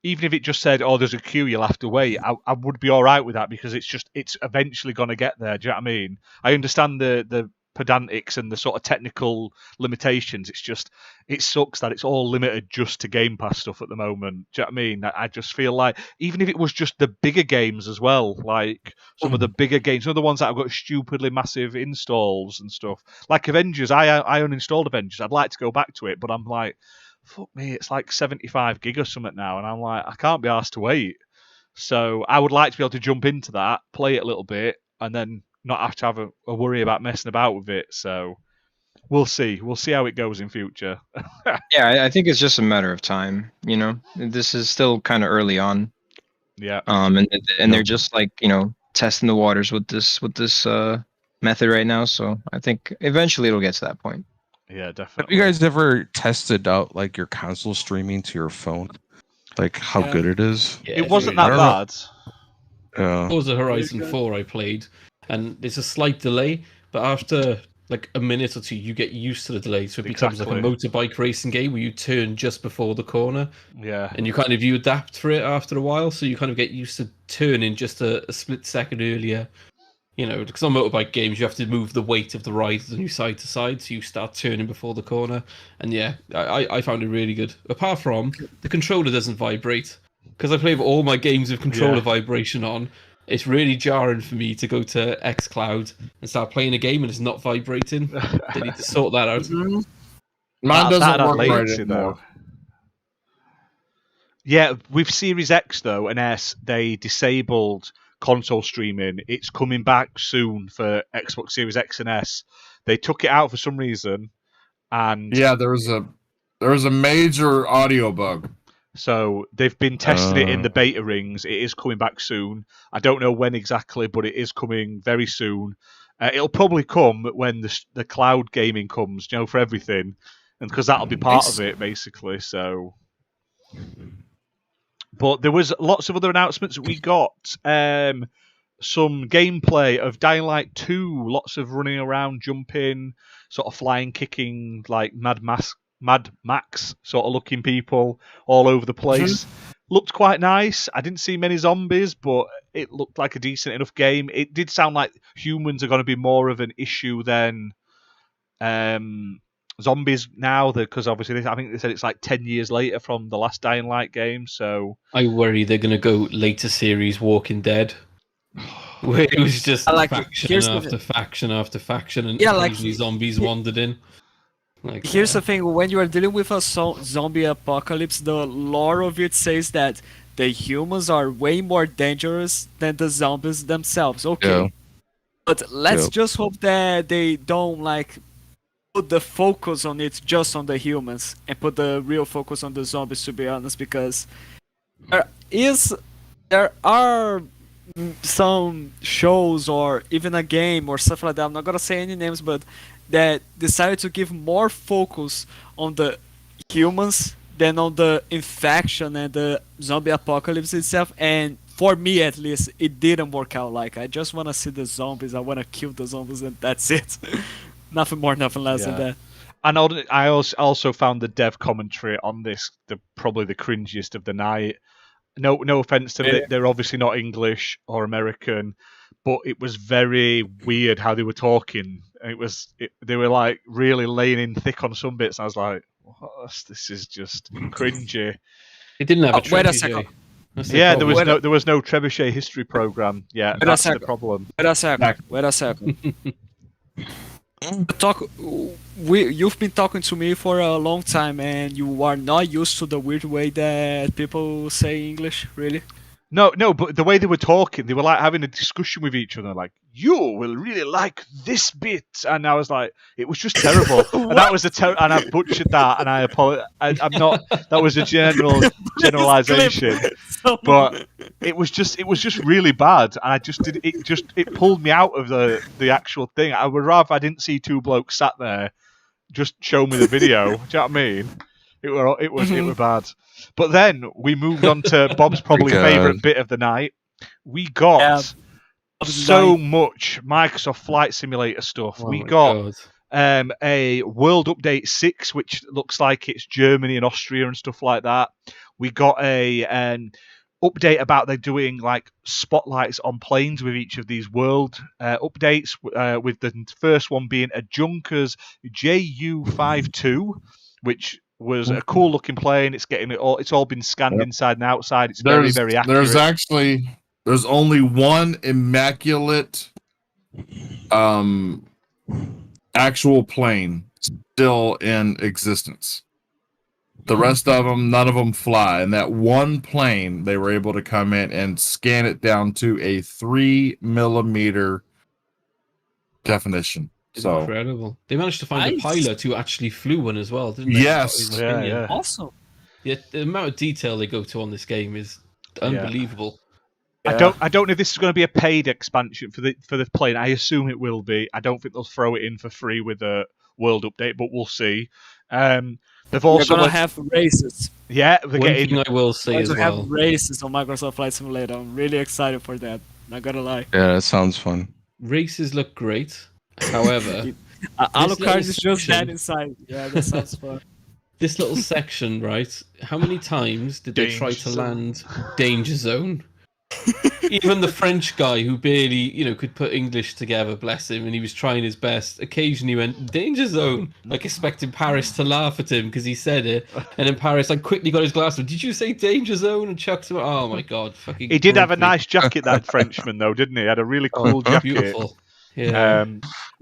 even if it just said, "Oh, there's a queue, you'll have to wait," I would be all right with that because it's eventually going to get there. Do you know what I mean? I understand the pedantics and the sort of technical limitations. It's just it sucks that it's all limited just to Game Pass stuff at the moment. Do you know what I mean? I just feel like even if it was just the bigger games as well, like some of the bigger games, some of the ones that have got stupidly massive installs and stuff, like Avengers. I uninstalled Avengers. I'd like to go back to it, but I'm like, fuck me, it's like 75 gig or something now, and I'm like, I can't be asked to wait. So I would like to be able to jump into that, play it a little bit, and then not have to have a worry about messing about with it. So we'll see. We'll see how it goes in future. Yeah, I think it's just a matter of time. You know, this is still kind of early on. Yeah. And they're just like testing the waters with this method right now. So I think eventually it'll get to that point. Yeah, Have definitely. you guys ever tested out like your console streaming to your phone? Like how Yeah. good it is? Yeah, It wasn't I that don't know. bad. Forza Horizon 4 I played, and there's a slight delay, but after like a minute or two, you get used to the delay, so it becomes like a motorbike racing game where you turn just before the corner, Yeah. and you adapt for it after a while, so you kind of get used to turning just a split second earlier. You know, because on motorbike games, you have to move the weight of the ride on you side to side, so you start turning before the corner. And yeah, I found it really good. Apart from the controller doesn't vibrate, because I play all my games with controller vibration on. It's really jarring for me to go to xCloud and start playing a game and it's not vibrating. They need to sort that out. Mine That doesn't had work right latency, anymore. Yeah, with Series X though and S, they disabled console streaming. It's coming back soon for Xbox Series X and S. They took it out for some reason, and Yeah, there was a major audio bug. so they've been testing it in the beta rings. It is coming back soon. I don't know when exactly, but it is coming very soon. It'll probably come when the cloud gaming comes, for everything, and because that'll be part of it basically. So. But there was lots of other announcements. We got some gameplay of Dying Light 2, lots of running around, jumping, sort of flying, kicking, like Mad Max sort of looking people all over the place. Looked quite nice. I didn't see many zombies, but it looked like a decent enough game. It did sound like humans are going to be more of an issue than zombies now, because obviously I think they said it's like 10 years later from the last Dying Light game, so I worry they're going to go later series Walking Dead, where it was just faction after faction after faction, and occasionally zombies wandered in. Here's the thing, when you are dealing with a zombie apocalypse, the lore of it says that the humans are way more dangerous than the zombies themselves. Okay. Yeah. But let's just hope that they don't put the focus on it just on the humans and put the real focus on the zombies, to be honest, because there are some shows or even a game or stuff like that, I'm not gonna say any names, but that decided to give more focus on the humans than on the infection and the zombie apocalypse itself, and for me at least it didn't work out. I just want to see the zombies, I want to kill the zombies, and that's it. Nothing more, nothing less than that. And I also found the dev commentary on this probably the cringiest of the night. No offense to them, they're obviously not English or American, but it was very weird how they were talking. They were like really laying in thick on some bits. And I was like, this is just cringy. It didn't have a trebuchet. Wait a second. Yeah, there was no trebuchet history program. Yeah, that's the problem. Wait a second. You've been talking to me for a long time, and you are not used to the weird way that people say English, really? No, but the way they were talking, they were like having a discussion with each other, like, you will really like this bit. And I was like, it was just terrible. And that was and I butchered that, and I apologize. I'm not, that was a generalization. But it was just really bad. And it pulled me out of the actual thing. I would rather I didn't see two blokes sat there, just show me the video. Do you know what I mean? It was bad. But then we moved on to Bob's probably favourite bit of the night. we got Yeah. so much Microsoft Flight Simulator stuff. Oh We my got God. a World Update 6, which looks like it's Germany and Austria and stuff like that. We got a update about they're doing like spotlights on planes with each of these world updates, with the first one being a Junkers JU-52, which was a cool looking plane. It's all been scanned inside and outside. It's very, very accurate. There's only one immaculate actual plane still in existence. The rest of them, none of them fly. And that one plane, they were able to come in and scan it down to a 3mm definition. So Incredible. They managed to find Nice. a pilot who actually flew one as well, didn't they? Yes. Yeah. Awesome. Yeah, the amount of detail they go to on this game is unbelievable. I don't know if this is going to be a paid expansion for the plane. I assume it will be. I don't think they'll throw it in for free with a world update, but we'll see. They've also We're gonna have races. yeah, they're One getting thing I will say We're as gonna well. have races on Microsoft Flight Simulator. I'm really excited for that. Not gonna lie. Yeah, that sounds fun. Races look great. However, Alucard is just section- that inside. Yeah, that sounds fun. this little section, right? How many times did they try Danger to zone. land danger zone? Even the French guy who barely, could put English together, bless him, and he was trying his best. Occasionally went danger zone, like expecting Paris to laugh at him because he said it, and then Paris quickly got his glasses. Did you say danger zone? And chucked him. Oh my god, fucking. He did have a broke me. nice jacket, that Frenchman, though, didn't he? He had a really cool jacket. Beautiful. Yeah.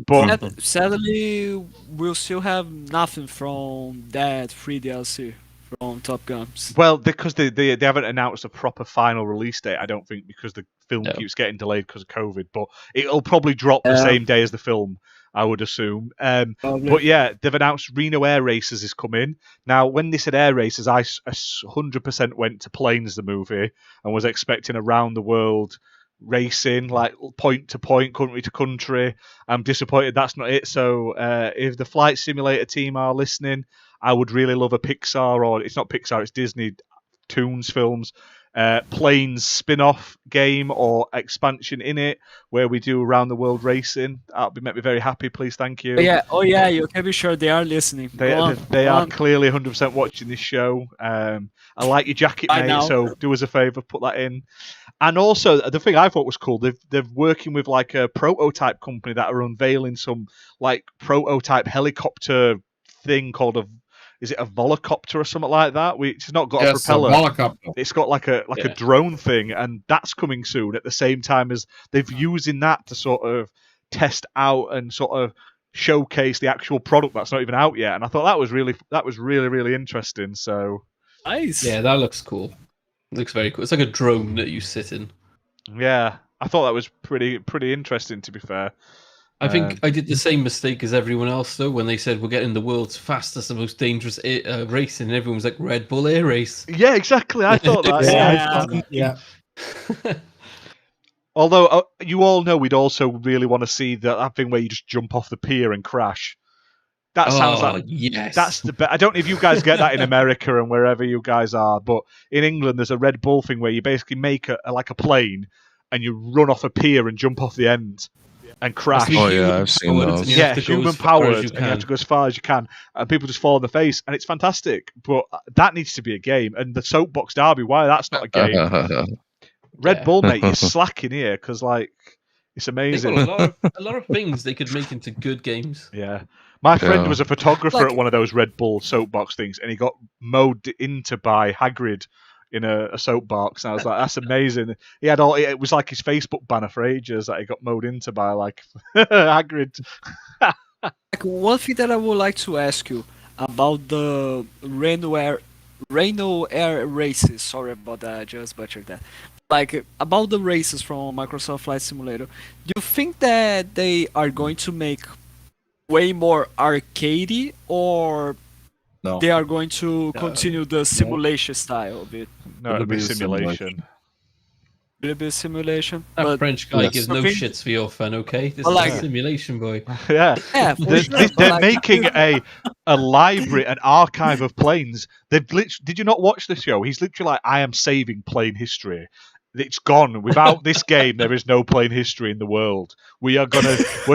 But Sadly, we'll still have nothing from that free DLC from Top Guns. well, because they haven't announced a proper final release date, I don't think, because the film No. keeps getting delayed because of COVID. But it'll probably drop the same day as the film, I would assume. But yeah, they've announced Reno Air Races is coming. Now, when they said Air Races, I 100% went to Planes, the movie, and was expecting around the world racing, like point to point, country to country. I'm disappointed that's not it. So if the Flight Simulator team are listening, I would really love a Pixar, or it's not Pixar, it's Disney Toons films, Planes spin-off game or expansion in it where we do around the world racing. That would make me very happy, please, thank you. Oh yeah, you can be sure they are listening. They Go are on. clearly 100% watching this show. I like your jacket, I mate, know. so do us a favour, put that in. And also, the thing I thought was cool, they're working with like a prototype company that are unveiling some like prototype helicopter thing called is it a volocopter or something like that? Which has not got a propeller. Helicopter. It's got like a drone thing, and that's coming soon at the same time as they've using that to sort of test out and sort of showcase the actual product that's not even out yet. And I thought that was really, really interesting. So Nice. Yeah, that looks cool. Looks very cool. It's like a drone that you sit in. yeah, I thought that was pretty interesting, to be fair. I think I did the same mistake as everyone else, though, when they said we're getting the world's fastest and most dangerous racing, and everyone was like, Red Bull Air Race. Yeah, exactly. I thought that. Yeah. Although you all know we'd also really want to see that thing where you just jump off the pier and crash. That sounds like yes. that's the best. I don't know if you guys get that in America and wherever you guys are, but in England there's a Red Bull thing where you basically make a plane and you run off a pier and jump off the end and crash. Oh yeah, I've seen those. Yeah, human powered, and you have to go as far as you can, and people just fall in the face, and it's fantastic. But that needs to be a game, and the Soapbox Derby, why that's not a game? Red Bull, mate, you're slacking here because it's They've amazing. got a lot of things they could make into good games. Yeah, my friend Yeah. was a photographer at one of those Red Bull Soapbox things, and he got mowed into by Hagrid in a soapbox. And I was like, that's amazing. He had it was like his Facebook banner for ages that he got mowed into by like Hagrid. Like, one thing that I would like to ask you about the Reno Air races. Sorry about that, I just butchered that. Like, about the races from Microsoft Flight Simulator, do you think that they are going to make way more arcadey, or No. they are going to continue the simulation style of it? No, it'll be simulation. Will it be a simulation? That But French guy gives no Okay. shits for your fun, okay? This Well, is like- a simulation, boy. Yeah. yeah, for They're, sure, but they're like, making a library, an archive of planes. Did you not watch the show? He's literally like, I am saving plane history. It's gone. Without this game, there is no plane history in the world. We're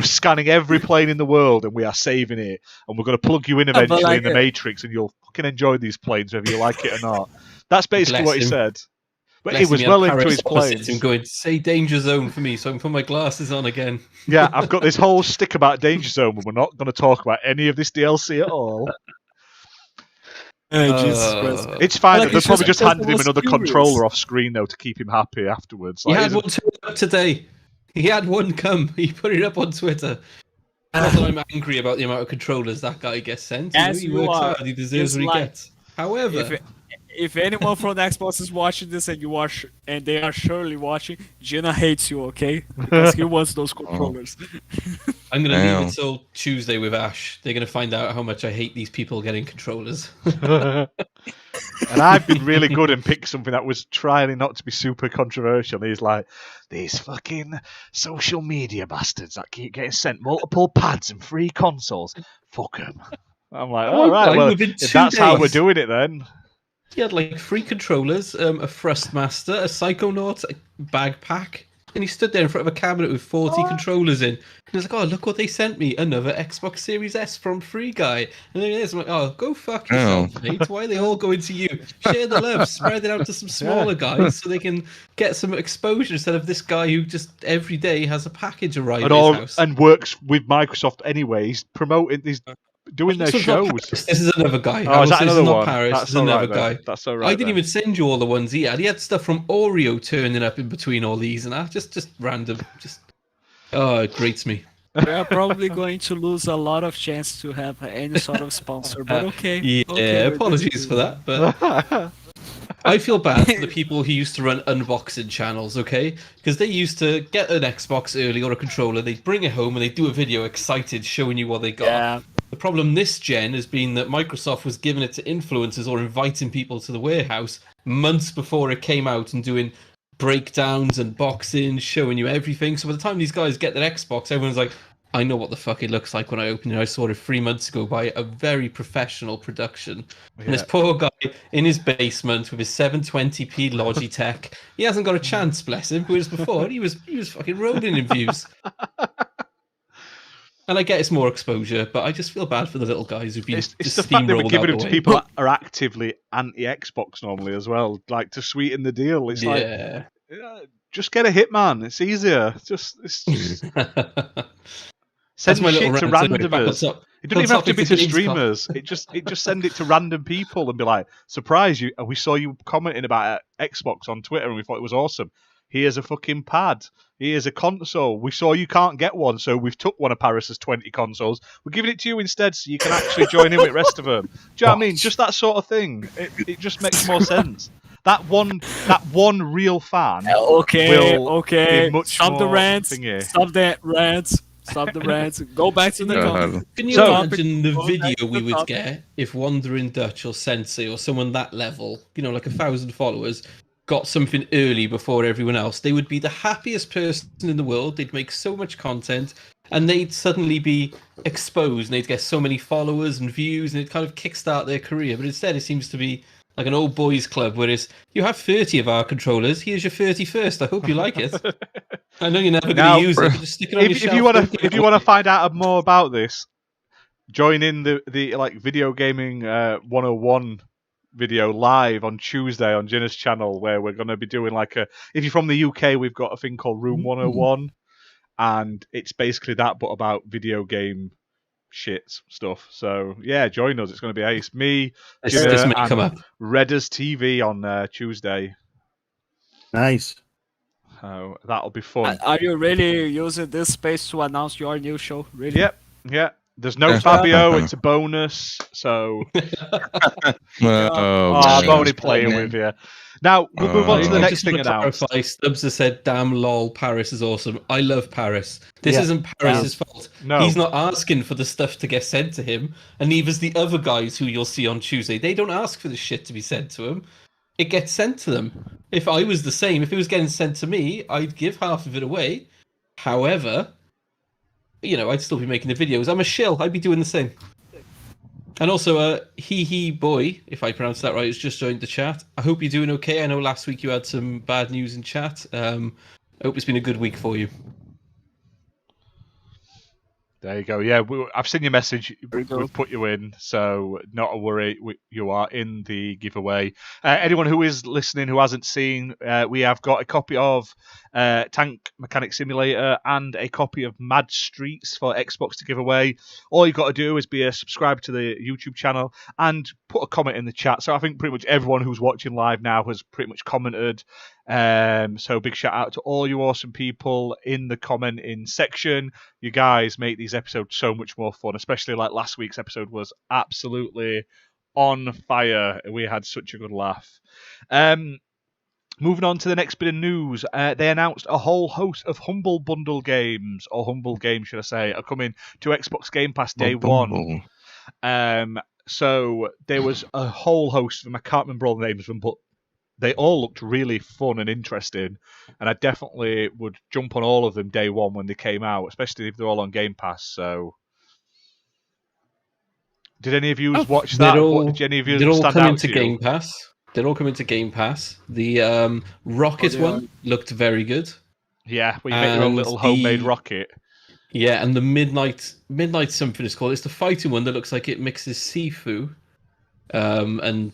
scanning every plane in the world and we are saving it. And we're gonna plug you in eventually in the Matrix, and you'll fucking enjoy these planes whether you like it or not. That's basically what he said. But he was well into his planes. I'm going, say Danger Zone for me so I can put my glasses on again. Yeah, I've got this whole stick about Danger Zone, but we're not going to talk about any of this DLC at all. Jesus Christ. It's fine. Like, They'll probably just hand him another curious. controller off screen, though, to keep him happy afterwards. He had one turn up today. He had one come. He put it up on Twitter. Not that I'm angry about the amount of controllers that guy gets sent. As he you works are, hard. He deserves what he gets. However... If anyone from the Xbox is watching this and and they are surely watching, Gina hates you, okay? Because he wants those controllers. I'm gonna leave it till Tuesday with Ash. They're gonna find out how much I hate these people getting controllers. And I've been really good and picked something that was trying not to be super controversial. He's like, these fucking social media bastards that keep getting sent multiple pads and free consoles. Fuck them. I'm like, all right, well, if that's how we're doing it, then. He had like 3 controllers, a Thrustmaster, a Psychonaut, a backpack, and he stood there in front of a cabinet with 40 controllers in. And he was like, oh, look what they sent me, another Xbox Series S from Free Guy. And then I'm like, oh, go fuck yourself, mate. Why are they all going to you? Share the love, spread it out to some smaller guys so they can get some exposure instead of this guy who just every day has a package arrive at his house. And works with Microsoft anyway. He's promoting these... doing their shows. This is another guy. Oh, is that another one? Paris. This is another guy. That's all right. I didn't even send you all the ones he had. He had stuff from Oreo turning up in between all these and that. Just random. It grates me. We are probably going to lose a lot of chance to have any sort of sponsor, but okay. Yeah, okay, apologies for that, but I feel bad for the people who used to run unboxing channels, okay? Because they used to get an Xbox early or a controller, they'd bring it home and they'd do a video excited showing you what they got. Yeah. The problem this gen has been that Microsoft was giving it to influencers or inviting people to the warehouse months before it came out and doing breakdowns and boxing, showing you everything. So by the time these guys get their Xbox, everyone's like, I know what the fuck it looks like when I open it. I saw it 3 months ago by a very professional production. Yeah. And this poor guy in his basement with his 720p Logitech, he hasn't got a chance, bless him. Whereas before, he was fucking rolling in views. And I get it's more exposure, but I just feel bad for the little guys who've been It's just the fact that we're giving them to people that are actively anti-Xbox normally as well, like to sweeten the deal. It's like, just get a Hitman. It's easier. It's just send shit to randomers. It doesn't even have to be to streamers. It just send it to random people and be like, surprise you. We saw you commenting about Xbox on Twitter and we thought it was awesome. Here's a fucking pad. Here's a console. We saw you can't get one, so we've took one of Paris's 20 consoles. We're giving it to you instead so you can actually join in with the rest of them. Do you know what I mean? Just that sort of thing. It just makes more sense. That one real fan. Okay. Stop the rants. Stop the rants. Stop the rants. Go back to the topic. Can you imagine the video we would get if Wandering Dutch or Sensei or someone that level, like 1,000 followers, got something early before everyone else? They would be the happiest person in the world. They'd make so much content and they'd suddenly be exposed and they'd get so many followers and views and it'd kind of kickstart their career. But instead, it seems to be like an old boys club, whereas you have 30 of our controllers. Here's your 31st. I hope you like it. I know you're never going to use it. Just stick it on your shelf. If you want to find out more about this, join in the like video gaming 101 video live on Tuesday on Ginna's channel, where we're going to be doing if you're from the UK, we've got a thing called Room 101, and it's basically that, but about video game shit stuff. So yeah, join us. It's going to be ace. Me, Ginna, and Redders TV on Tuesday. Nice. So that'll be fun. Are you really using this space to announce your new show? Really? Yep. Yeah. There's no Fabio, it's a bonus, so... I'm only playing with you. Now, we'll move on to the next thing announced. Stubbs has said, damn lol, Paris is awesome. I love Paris. This isn't Paris's fault. No. He's not asking for the stuff to get sent to him, and neither's the other guys who you'll see on Tuesday. They don't ask for the shit to be sent to them. It gets sent to them. If I was the same, if it was getting sent to me, I'd give half of it away. However... I'd still be making the videos. I'm a shill. I'd be doing the same. And also, he boy, if I pronounce that right, has just joined the chat. I hope you're doing okay. I know last week you had some bad news in chat. I hope it's been a good week for you. There you go. Yeah, I've seen your message. we go. We've put you in, so not a worry. You are in the giveaway. Anyone who is listening who hasn't seen, we have got a copy of Tank Mechanic Simulator and a copy of Mad Streets for Xbox to give away. All you've got to do is be a subscribe to the YouTube channel and put a comment in the chat. So I think pretty much everyone who's watching live now has pretty much commented. So big shout out to all you awesome people in the commenting section. You guys make these episodes so much more fun, especially like last week's episode was absolutely on fire. We had such a good laugh. Moving on to the next bit of news, they announced a whole host of Humble Bundle games, or Humble games, should I say, are coming to Xbox Game Pass day one. So there was a whole host of them. I can't remember all the names of them, but they all looked really fun and interesting, and I definitely would jump on all of them day one when they came out, especially if they're all on Game Pass. So, did any of you watch that? Did any of you stand out to you? Game Pass? They'd all come into Game Pass. The rocket one looked very good. Yeah, where you make your own little homemade rocket. Yeah, and the Midnight something is called. It's the fighting one that looks like it mixes Sifu, and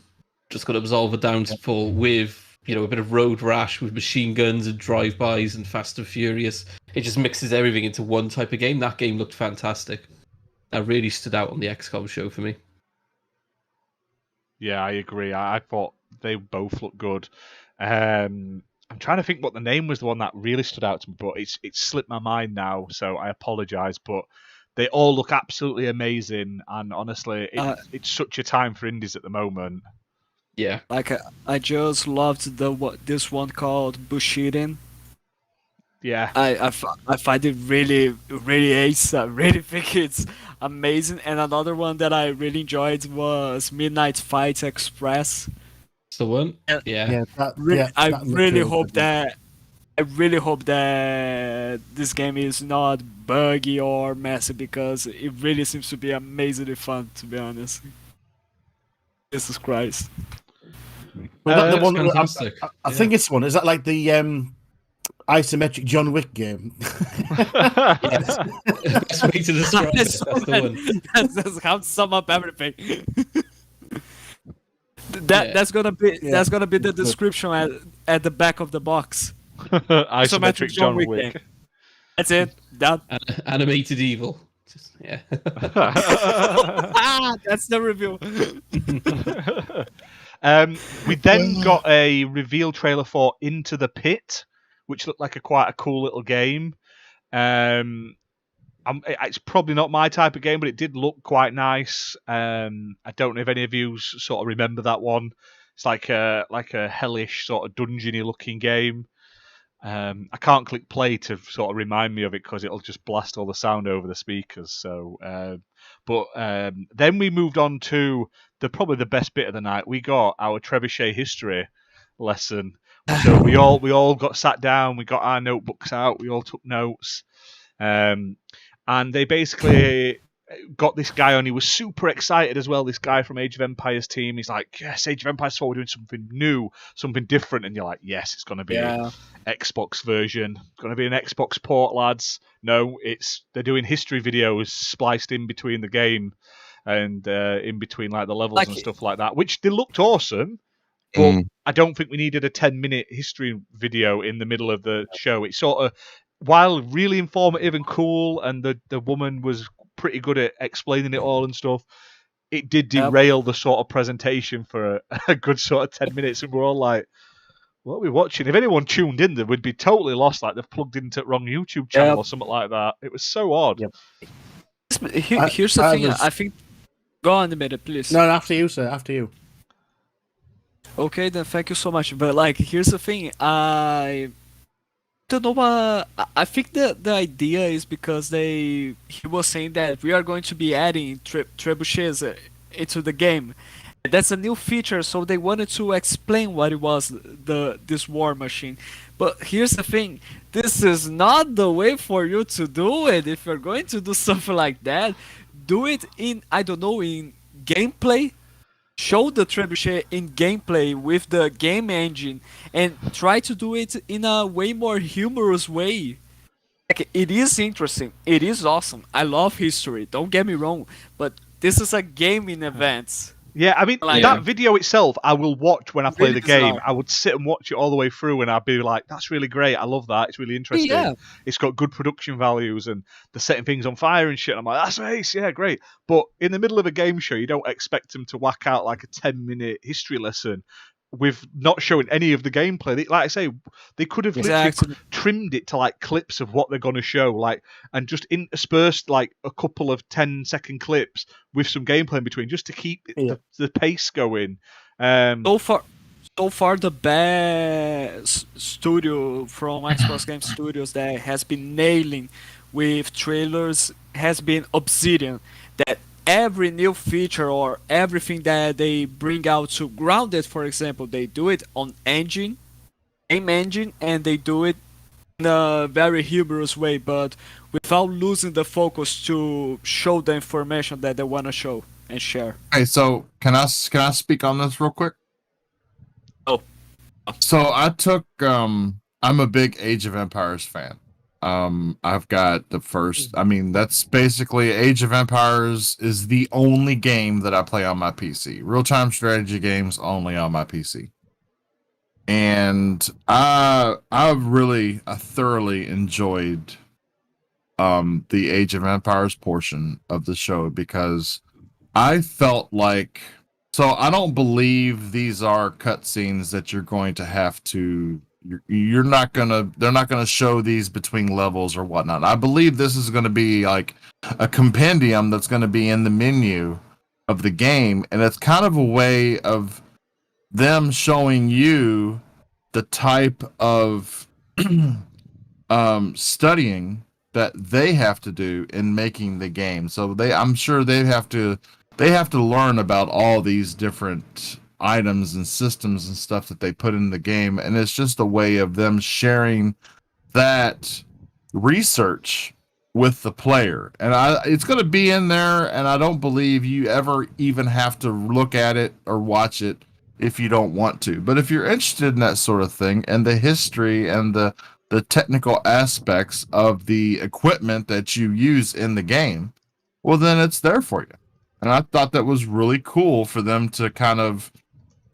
just got Absolver Downfall with, you know, a bit of Road Rash with machine guns and drive-bys and Fast and Furious. It just mixes everything into one type of game. That game looked fantastic. That really stood out on the XCOM show for me. Yeah, I agree. I thought they both looked good. I'm trying to think what the name was, the one that really stood out to me, but it's slipped my mind now, so I apologise. But they all look absolutely amazing, and honestly, it's such a time for indies at the moment. Yeah, like I just loved this one called Bushido. Yeah, I find it really ace. I really think it's amazing. And another one that I really enjoyed was Midnight Fight Express. That's the one. Yeah. I really hope that this game is not buggy or messy, because it really seems to be amazingly fun, to be honest. Jesus Christ. Well, the one, fantastic. I think it's one. Is that like the isometric John Wick game? Yes. Best way to describe it. That's the one. That's how to sum up everything. That's gonna be the description at the back of the box. Isometric John Wick. Game. That's it. Done. Animated evil. Yeah. That's the review. We then got a reveal trailer for Into the Pit, which looked like quite a cool little game. It's probably not my type of game, but it did look quite nice. I don't know if any of you sort of remember that one. It's like a hellish sort of dungeony looking game. I can't click play to sort of remind me of it because it'll just blast all the sound over the speakers. So, then we moved on to probably the best bit of the night. We got our Trebuchet history lesson. So we all got sat down. We got our notebooks out. We all took notes, and they basically got this guy on. He was super excited as well. This guy from Age of Empires team. He's like, "Yes, Age of Empires 4, we're doing something new, something different." And you're like, "Yes, it's going to be Xbox version. It's going to be an Xbox port, lads." No, they're doing history videos spliced in between the game and in between like the levels and stuff like that, which they looked awesome. But I don't think we needed a 10-minute history video in the middle of the show. It's sort of, while really informative and cool, and the woman was pretty good at explaining it all and stuff, it did derail the sort of presentation for a good sort of 10 minutes, and we're all like, what are we watching? If anyone tuned in, they would be totally lost, like they've plugged into the wrong YouTube channel or something like that. It was so odd. Here's the thing, I think... Go on a minute, please. No, after you, sir, after you. Okay, then thank you so much. But like, here's the thing, I don't know. I think the idea is because he was saying that we are going to be adding trebuchets into the game. That's a new feature, so they wanted to explain what it was, this war machine. But here's the thing, this is not the way for you to do it. If you're going to do something like that, do it in, I don't know, in gameplay, show the trebuchet in gameplay with the game engine, and try to do it in a way more humorous way. Like, it is interesting. It is awesome. I love history. Don't get me wrong, but this is a gaming event. Yeah, I mean, Like, that video itself, I will watch when I play Really the game. bizarre. I would sit and watch it all the way through, and I'd be like, that's really great. I love that. It's really interesting. Yeah. It's got good production values, and they're setting things on fire and shit. I'm like, that's ace. Yeah, great. But in the middle of a game show, you don't expect them to whack out like a 10-minute history lesson with not showing any of the gameplay. Like I say, they could have literally Exactly. trimmed it to like clips of what they're going to show, like, and just interspersed like a couple of 10-second clips with some gameplay in between, just to keep the pace going. So far, the best studio from Xbox Game Studios that has been nailing with trailers has been Obsidian. That every new feature or everything that they bring out to Grounded, for example, they do it on game engine, and they do it in a very humorous way, but without losing the focus to show the information that they want to show and share. Hey, so can I speak on this real quick? Oh. So I took I'm a big Age of Empires fan. I've got the first, I mean, that's basically Age of Empires is the only game that I play on my PC. Real-time strategy games only on my PC. And I thoroughly enjoyed the Age of Empires portion of the show, because I felt like, so I don't believe these are cutscenes that you're going to have to, they're not gonna show these between levels or whatnot. I believe this is going to be like a compendium that's going to be in the menu of the game, and it's kind of a way of them showing you the type of studying that they have to do in making the game. So I'm sure they have to learn about all these different items and systems and stuff that they put in the game, and it's just a way of them sharing that research with the player. And it's going to be in there, and I don't believe you ever even have to look at it or watch it if you don't want to. But if you're interested in that sort of thing, and the history and the technical aspects of the equipment that you use in the game, well, then it's there for you. And I thought that was really cool for them to kind of,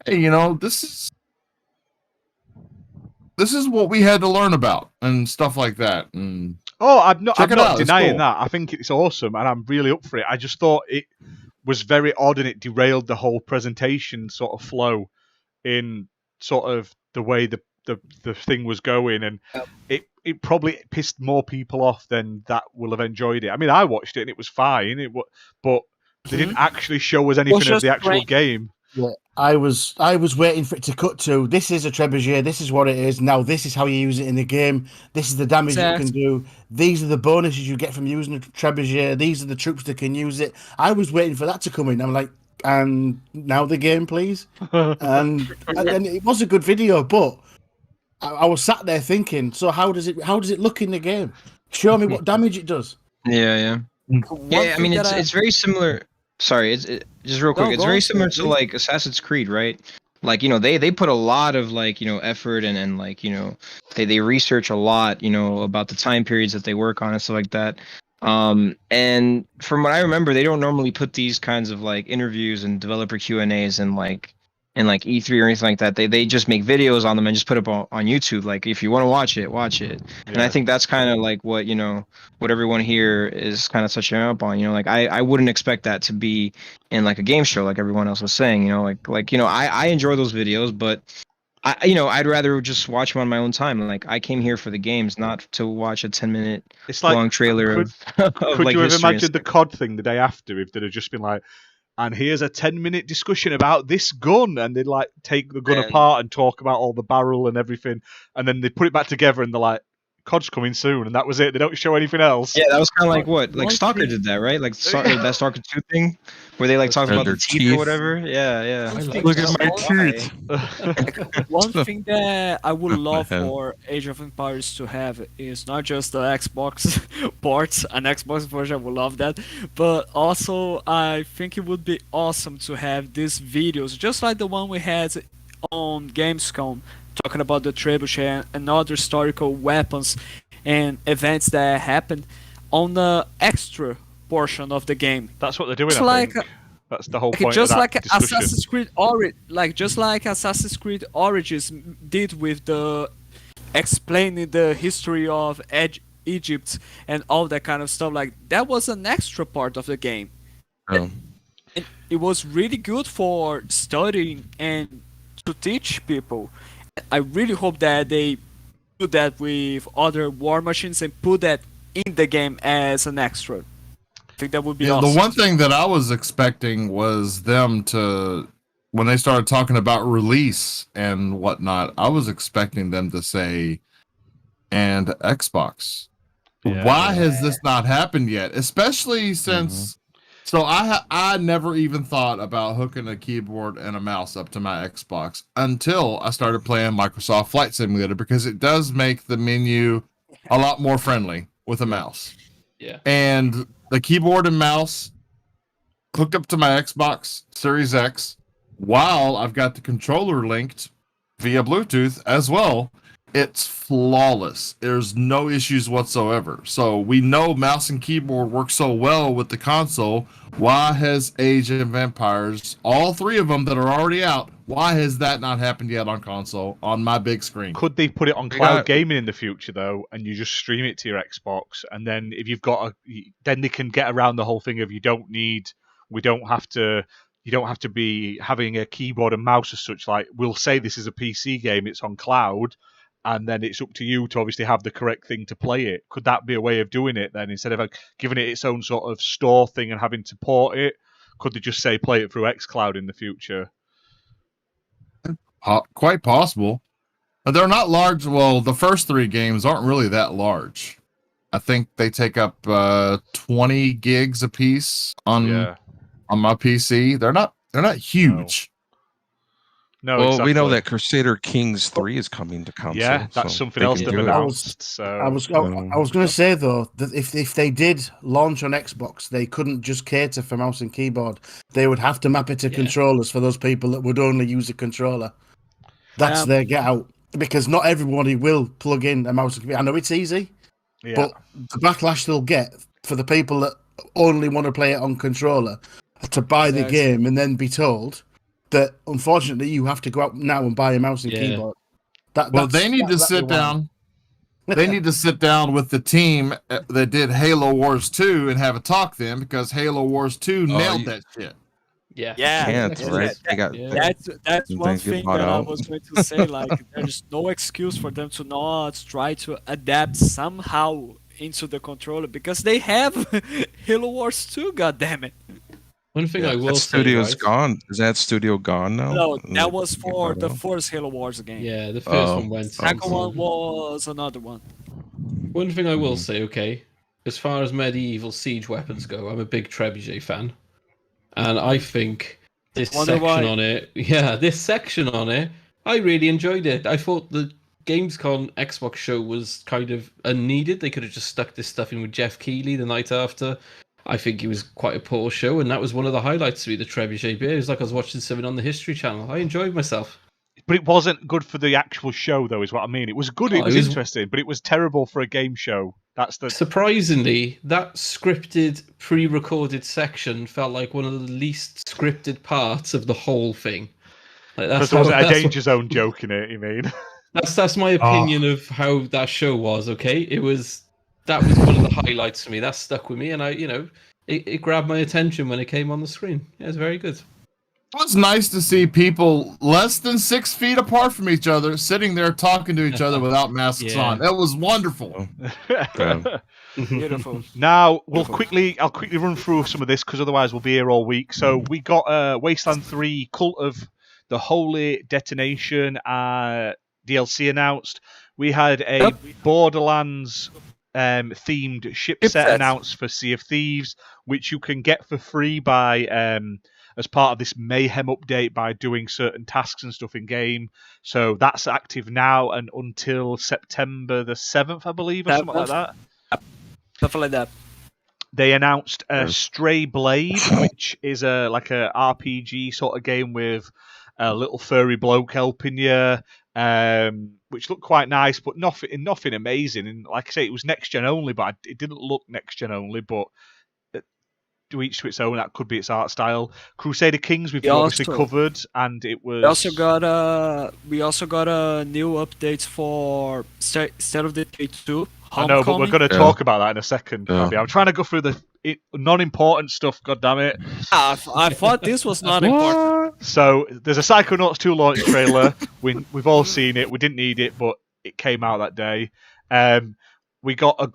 hey, you know, this is what we had to learn about and stuff like that. And I'm not Check it out, it's denying cool. that. I think it's awesome, and I'm really up for it. I just thought it was very odd, and it derailed the whole presentation sort of flow in sort of the way the thing was going, and it probably pissed more people off than that will have enjoyed it. I mean, I watched it and it was fine, but they didn't actually show us anything of just the actual great. game. Yeah, I was waiting for it to cut to, this is a trebuchet, this is what it is, now this is how you use it in the game, this is the damage it can do, these are the bonuses you get from using a trebuchet, these are the troops that can use it. I was waiting for that to come in. I'm like, and now the game, please. and it was a good video, but I was sat there thinking, so how does it look in the game? Show me what damage it does. Yeah. I mean, it's very similar. Sorry, just real quick. No, It's go very on, similar to please. like Assassin's Creed, right? Like, you know, they put a lot of like, you know, effort and like, you know, they research a lot, you know, about the time periods that they work on and stuff like that. And from what I remember, they don't normally put these kinds of like interviews and developer Q&As and like E3 or anything like that. They just make videos on them and just put up on YouTube. Like, if you want to watch it, watch it. And I think that's kind of like what, you know, what everyone here is kind of touching up on. You know, like I wouldn't expect that to be in like a game show, like everyone else was saying. You know, like you know, I enjoy those videos, but I'd rather just watch them on my own time. Like, I came here for the games, not to watch a 10-minute It's like, long trailer could, of could like you have history and imagined the stuff. COD thing the day after if they'd have just been like, and here's a 10-minute discussion about this gun, and they'd like take the gun Man. apart and talk about all the barrel and everything, and then they put it back together and they're like, COD's coming soon, and that was it. They don't show anything else. Yeah, that was kind of like what, like One Stalker thing- did that, right? Like that Stalker 2 thing, where they like talked And about the their teeth, teeth. or whatever. Yeah. One thing Look at that my I- teeth. One thing that I would love Yeah. for Age of Empires to have is not just the Xbox ports, an Xbox version, I would love that, but also I think it would be awesome to have these videos, just like the one we had on Gamescom, talking about the trebuchet and other historical weapons and events that happened on the extra portion of the game. That's what they're doing. It's I like think. That's the whole Like, point just of that like discussion. Assassin's Creed just like Assassin's Creed Origins did with the explaining the history of Egypt and all that kind of stuff. Like that was an extra part of the game. Um, And it was really good for studying and to teach people. I really hope that they do that with other war machines and put that in the game as an extra. I think that would be Yeah, awesome. the one thing that I was expecting was them to, when they started talking about release and whatnot, I was expecting them to say, and Xbox. Yeah. Why has this not happened yet? Especially since, so I never even thought about hooking a keyboard and a mouse up to my Xbox until I started playing Microsoft Flight Simulator, because it does make the menu a lot more friendly with a mouse. Yeah. And the keyboard and mouse hooked up to my Xbox Series X, while I've got the controller linked via Bluetooth as well. It's flawless. There's no issues whatsoever. So we know mouse and keyboard work so well with the console. Why has Age of Empires, all three of them that are already out, why has that not happened yet on console on my big screen? Could they put it on They cloud got- gaming in the future though, and you just stream it to your Xbox, and then if you've got then they can get around the whole thing of you don't have to be having a keyboard and mouse as such. Like we'll say this is a PC game, it's on cloud, and then it's up to you to obviously have the correct thing to play it. Could that be a way of doing it then, instead of giving it its own sort of store thing and having to port it? Could they just say play it through xCloud in the future? Quite possible. But they're not large. Well, the first three games aren't really that large. I think they take up 20 gigs a piece on my PC. They're not huge. No, well, exactly. we know that Crusader Kings 3 is coming to console. Yeah, that's so something they else can they've do it. announced. So I was going to say though that if they did launch on Xbox, they couldn't just cater for mouse and keyboard. They would have to map it to controllers for those people that would only use a controller. That's their get out, because not everybody will plug in a mouse and keyboard. I know it's easy, but the backlash they'll get for the people that only want to play it on controller to buy the game and then be told that unfortunately you have to go out now and buy a mouse and keyboard. They need to sit down. They need to sit down with the team that did Halo Wars 2 and have a talk then, because Halo Wars 2 nailed that shit. Yeah. Can't, right? They got That's one things get thing bought that I out. was going to say. Like, there's no excuse for them to not try to adapt somehow into the controller, because they have Halo Wars 2. God damn it! One thing I will that say, studio's right? gone. Is that studio gone now? No, And that they was get for bought the out? first Halo Wars game. Yeah, the first one went. Second one was another one. One thing I will say, okay, as far as medieval siege weapons go, I'm a big trebuchet fan, and I think this section on it, I really enjoyed it. I thought the Gamescom Xbox show was kind of unneeded. They could have just stuck this stuff in with Jeff Keighley the night after. I think it was quite a poor show, and that was one of the highlights to me, the trebuchet bit. It was like I was watching something on the History Channel. I enjoyed myself. But it wasn't good for the actual show, though, is what I mean. It was good, it was interesting, but it was terrible for a game show. That's the Surprisingly, that scripted, pre-recorded section felt like one of the least scripted parts of the whole thing. Like, because there wasn't a danger zone joke in it. You mean? That's my opinion of how that show was. Okay, that was one of the highlights for me. That stuck with me, and it grabbed my attention when it came on the screen. Yeah, it was very good. It was nice to see people less than 6 feet apart from each other sitting there talking to each other without masks on. That was wonderful. Beautiful. Now I'll quickly run through some of this, because otherwise we'll be here all week. So we got Wasteland 3 Cult of the Holy Detonation DLC announced. we had a Borderlands themed ship set announced for Sea of Thieves, which you can get for free by as part of this Mayhem update by doing certain tasks and stuff in game. So that's active now and until September the 7th, I believe, or something like that. Something like that. They announced Stray Blade, which is a RPG sort of game with a little furry bloke helping you, which looked quite nice, but nothing amazing. And like I say, it was next gen only, but it didn't look next gen only. But to each to its own, that could be its art style. Crusader Kings, we've obviously covered, and it was. We also got a new update for State of Decay 2. I know, but we're going to talk about that in a second. Yeah. I'm trying to go through the non-important stuff. God damn it! I thought this was not important. So there's a Psychonauts 2 launch trailer. We've all seen it. We didn't need it, but it came out that day. We got a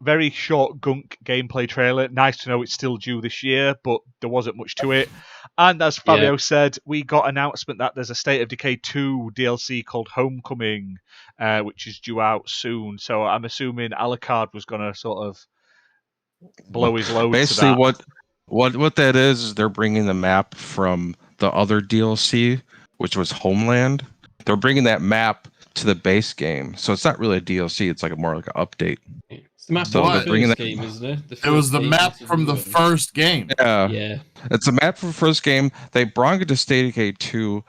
very short Gunk gameplay trailer. Nice to know it's still due this year, but there wasn't much to it. And as Fabio said, we got announcement that there's a State of Decay 2 DLC called Homecoming, which is due out soon. So I'm assuming Alucard was going to sort of blow his load. Basically, to that. what that is they're bringing the map from the other DLC, which was Homeland. They're bringing that map to the base game, so it's not really a DLC. It's more like an update. It's the map from the first game, isn't it? It was the map from the first game. Yeah. It's a map from the first game. They brought it to State of Decay 2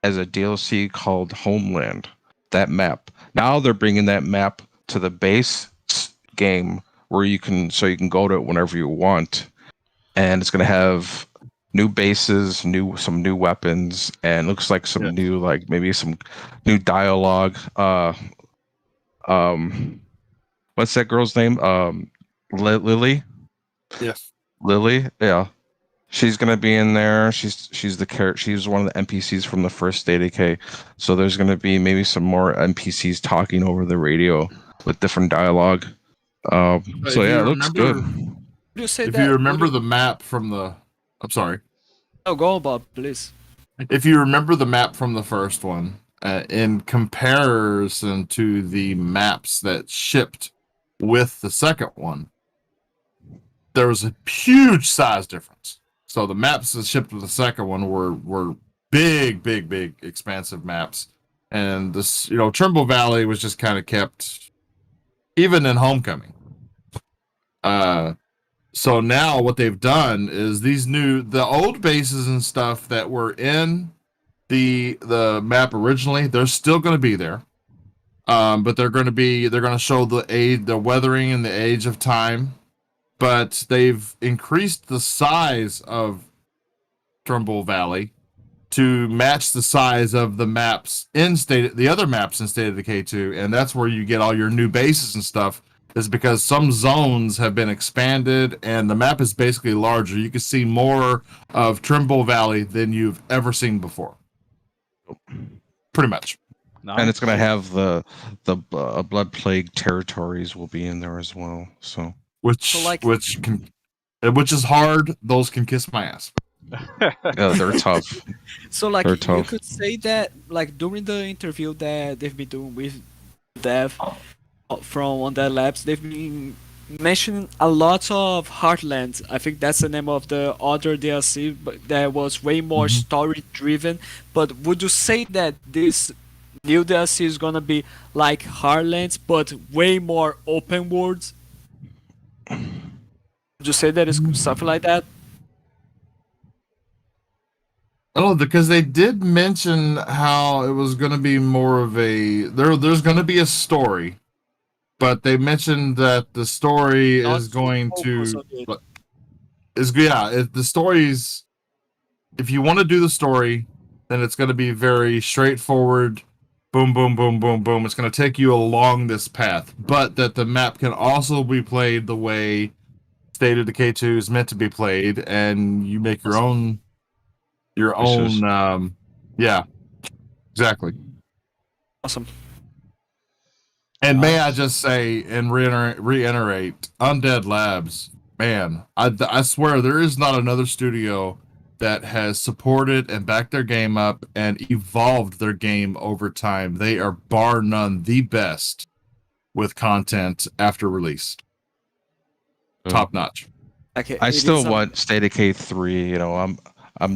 as a DLC called Homeland. That map. Now they're bringing that map to the base game where you can go to it whenever you want, and it's going to have new bases, some new weapons, and looks like some new, maybe some new dialogue. What's that girl's name? Lily. Yes. Lily. Yeah. She's gonna be in there. She's one of the NPCs from the first State of Decay. So there's gonna be maybe some more NPCs talking over the radio with different dialogue. So yeah, it looks good. If you remember the map from the, I'm sorry. Oh, go on, Bob, please. If you remember the map from the first one, in comparison to the maps that shipped with the second one, there was a huge size difference. So the maps that shipped with the second one were big, expansive maps, and this, Trimble Valley was just kind of kept, even in Homecoming. So now what they've done is the old bases and stuff that were in the map originally, they're still going to be there. But they're going to show the weathering and the age of time, but they've increased the size of Trimble Valley to match the size of the other maps in State of Decay 2, and that's where you get all your new bases and stuff. Is because some zones have been expanded and the map is basically larger. You can see more of Trimble Valley than you've ever seen before. Pretty much. Nice. And it's going to have the Blood Plague territories will be in there as well. So which is hard. Those can kiss my ass. Yeah, they're tough. So you could say that during the interview that they've been doing with Dev from Undead Labs, they've been mentioning a lot of Heartlands. I think that's the name of the other DLC, but that was way more story driven. But would you say that this new DLC is gonna be like Heartlands, but way more open world? Would you say that it's something like that? Oh, because they did mention how it was going to be more of there's going to be a story. But they mentioned that the story is going to the story's, if you want to do the story, then it's going to be very straightforward. Boom, boom, boom, boom, boom. It's going to take you along this path, but that the map can also be played the way State of Decay 2 is meant to be played, and you make your own. Yeah, exactly. Awesome. And may I just say and reiterate, Undead Labs, man, I swear there is not another studio that has supported and backed their game up and evolved their game over time. They are bar none the best with content after release. Top notch. Okay, I it still is want State of Decay 3. You know, I'm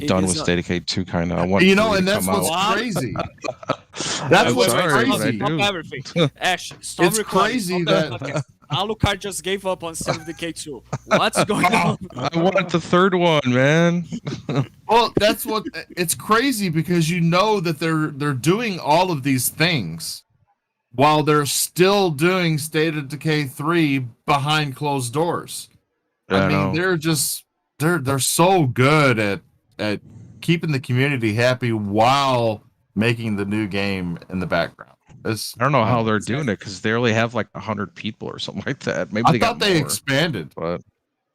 It done is with a- State of Decay 2 kind of. I want You know, 3 and to that's come what's out. crazy. I'm That's what's sorry, but I crazy. do. Stop everything. Ash, stop It's recording. crazy Stop that- the podcast. Alucard just gave up on State of Decay 2. What's going on? I want the third one, man. Well, that's what it's crazy because you know that they're doing all of these things while they're still doing State of Decay 3 behind closed doors. Yeah, I mean, they're just they're so good at keeping the community happy while making the new game in the background. I don't know how they're doing it because they only have like 100 people or something like that. Maybe I they thought got they more, expanded. but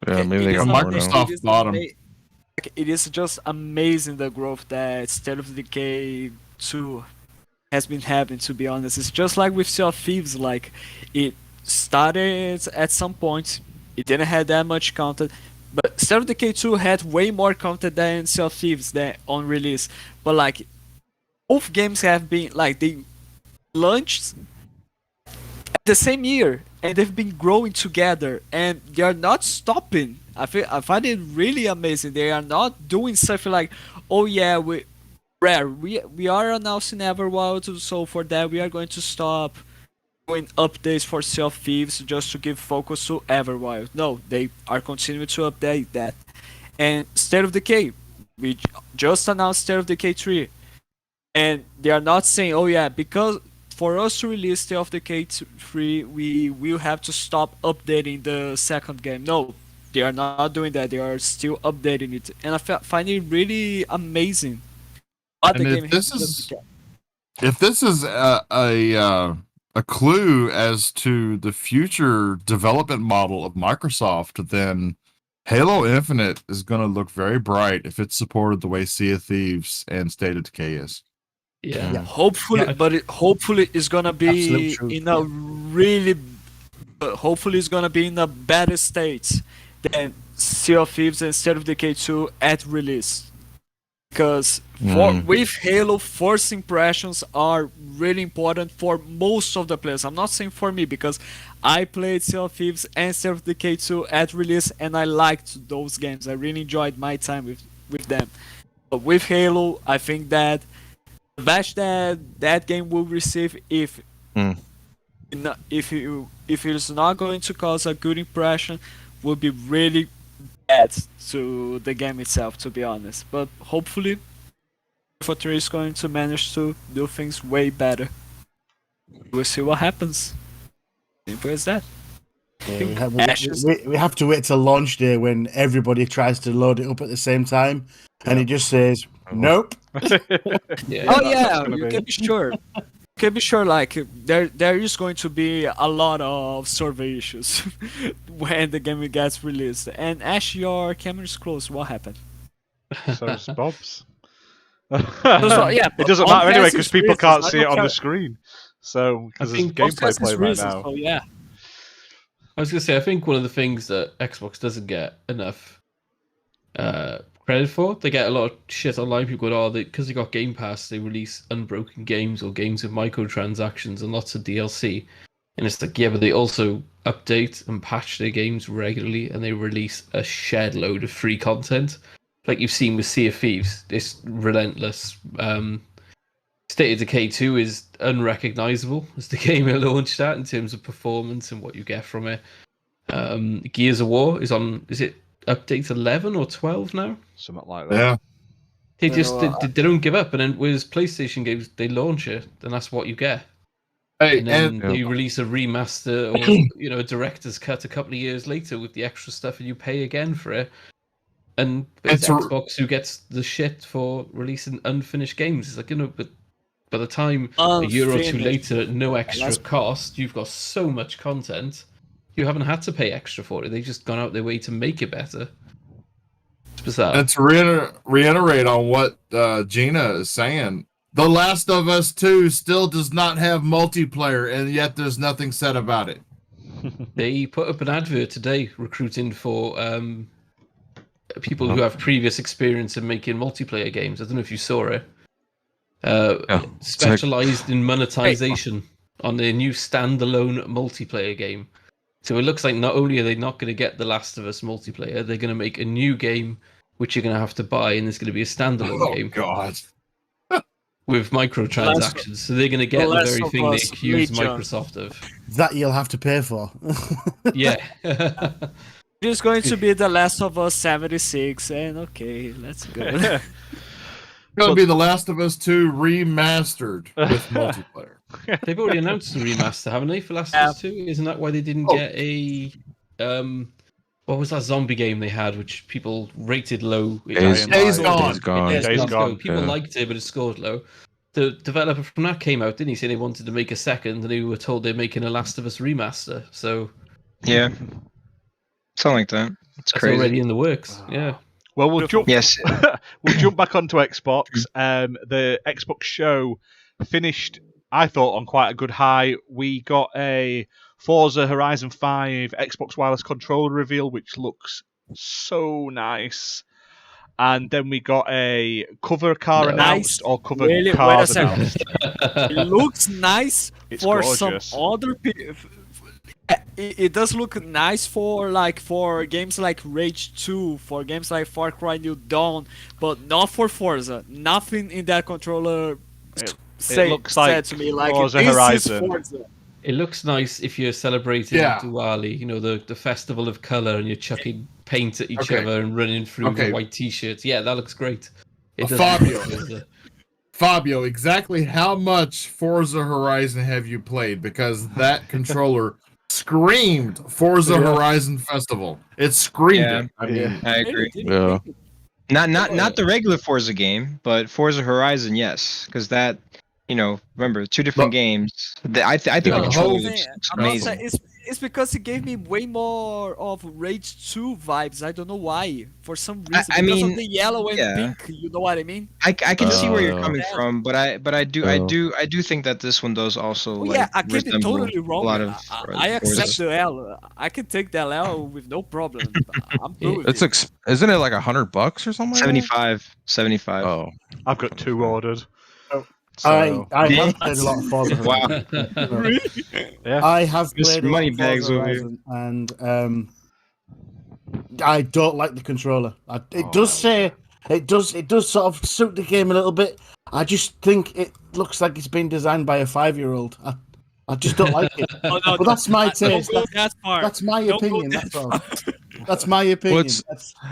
yeah, Okay, maybe it they is got more now. Microsoft it is bought 'em. It is just amazing the growth that State of Decay 2 has been having, to be honest. It's just like with Sea of Thieves, like it started at some point, it didn't have that much content, but State of Decay 2 had way more content than Sea of Thieves that on release. But like both games have been like they launched at the same year and they've been growing together and they are not stopping. I find it really amazing. They are not doing something like, oh yeah, we are announcing Everwild, so for that we are going to stop doing updates for Sea of Thieves just to give focus to Everwild. No, they are continuing to update that. And State of Decay, we just announced State of Decay 3, and they are not saying, oh yeah, because for us to release State of Decay 3, we will have to stop updating the second game. No, they are not doing that. They are still updating it, and I find it really amazing. What And the if game this has is- become. If this is a clue as to the future development model of Microsoft, then Halo Infinite is going to look very bright if it's supported the way Sea of Thieves and State of Decay is. Yeah. Hopefully, Yeah. but hopefully it's gonna be Absolute truth, in a really, hopefully it's gonna be in a better state than Sea of Thieves and State of Decay 2 at release. Because with Halo, first impressions are really important for most of the players. I'm not saying for me because I played Sea of Thieves and State of Decay 2 at release and I liked those games. I really enjoyed my time with them. But with Halo, I think that the best that game will receive if it is not going to cause a good impression will be really bad to the game itself, to be honest. But hopefully FIFA 3 is going to manage to do things way better. We'll see what happens. Simple as that. Yeah, Ashes. we have to wait till launch day when everybody tries to load it up at the same time, and it just says nope. Yeah. Oh that's yeah, gonna you be- can be sure. You can be sure, like there is going to be a lot of survey issues when the game gets released. And Ash, your camera is closed. What happened? So is Bob's. yeah, It doesn't on matter anyway Pat's because people reasons, can't I see it don't on the care. screen. So because there's think gameplay Podcast is playing right reasons, now. so yeah. I was gonna say, I think one of the things that Xbox doesn't get enough credit for, they get a lot of shit online. People go, "Oh, because they got Game Pass, they release unbroken games or games with microtransactions and lots of DLC." And it's like, yeah, but they also update and patch their games regularly, and they release a shed load of free content, like you've seen with Sea of Thieves. It's relentless. State of Decay 2 is unrecognizable as the game it launched at in terms of performance and what you get from it. Gears of War is on, is it update 11 or 12 now? Something like that. Yeah. They You just know, they don't give up, and then with PlayStation games, they launch it, and that's what you get. Hey, And then and they release a remaster or a director's cut a couple of years later with the extra stuff, and you pay again for it. And it's It's a- Xbox who gets the shit for releasing unfinished games. It's like, but by the time a year or two Unfinished. later, at no extra That's- cost, you've got so much content, you haven't had to pay extra for it. They've just gone out their way to make it better. It's bizarre. and to reiterate on what Gina is saying, The Last of Us 2 still does not have multiplayer, and yet there's nothing said about it. They put up an advert today recruiting for people who have previous experience in making multiplayer games. I don't know if you saw it. Specialized in monetization on their new standalone multiplayer game. So it looks like not only are they not going to get The Last of Us multiplayer, they're going to make a new game which you're going to have to buy, and it's going to be a standalone game. God. With microtransactions. So they're going to get the very thing they accuse Microsoft of. That you'll have to pay for. Yeah. It's going to be The Last of Us 76, and okay, let's go. It's going to be The Last of Us 2 remastered with multiplayer. They've already announced the remaster, haven't they, for Last of Us 2? Isn't that why they didn't get a... what was that zombie game they had, which people rated low? Days Gone. Days Gone. People liked it, but it scored low. The developer from that came out, didn't he? Say they wanted to make a second, and they were told they're making a Last of Us remaster. So Yeah. Something like that. It's that's crazy. already in the works. Yeah. Well, we'll jump. Yes. We'll jump back onto Xbox. The Xbox show finished, I thought, on quite a good high. We got a Forza Horizon 5 Xbox wireless controller reveal, which looks so nice. And then we got a cover car announced, or cover cars announced. It looks nice It's for gorgeous. some other people. It does look nice for games like Rage 2, for games like Far Cry New Dawn, but not for Forza. Nothing in that controller looks like said to me like Forza this Horizon. is Forza. It looks nice if you're celebrating Diwali, the festival of color, and you're chucking paint at each other and running through the white t-shirts. Yeah, that looks great. It does Fabio, exactly how much Forza Horizon have you played? Because that controller screamed Forza Horizon Festival. It screamed it. I mean, I agree. Yeah. Not the regular Forza game, but Forza Horizon, yes, because that, remember, two different games. I think the controller looks amazing. It's because it gave me way more of Rage 2 vibes. I don't know why. For some reason, because of the yellow and pink. You know what I mean? I can see where you're coming from, but I do think that this one does also. I could be totally wrong. A lot of I accept the L. I can take that L with no problem. I'm good with it. Isn't it like $100 or something? 75. Oh, I've got 2 ordered. I have played a lot of Forza. Wow. I have Just played a lot money of bags Forza over here. Horizon, and I don't like the controller. It does sort of suit the game a little bit. I just think it looks like it's been designed by a 5-year-old. I just don't like it. But that's my taste. That's my opinion. That's all. That's my opinion. Well,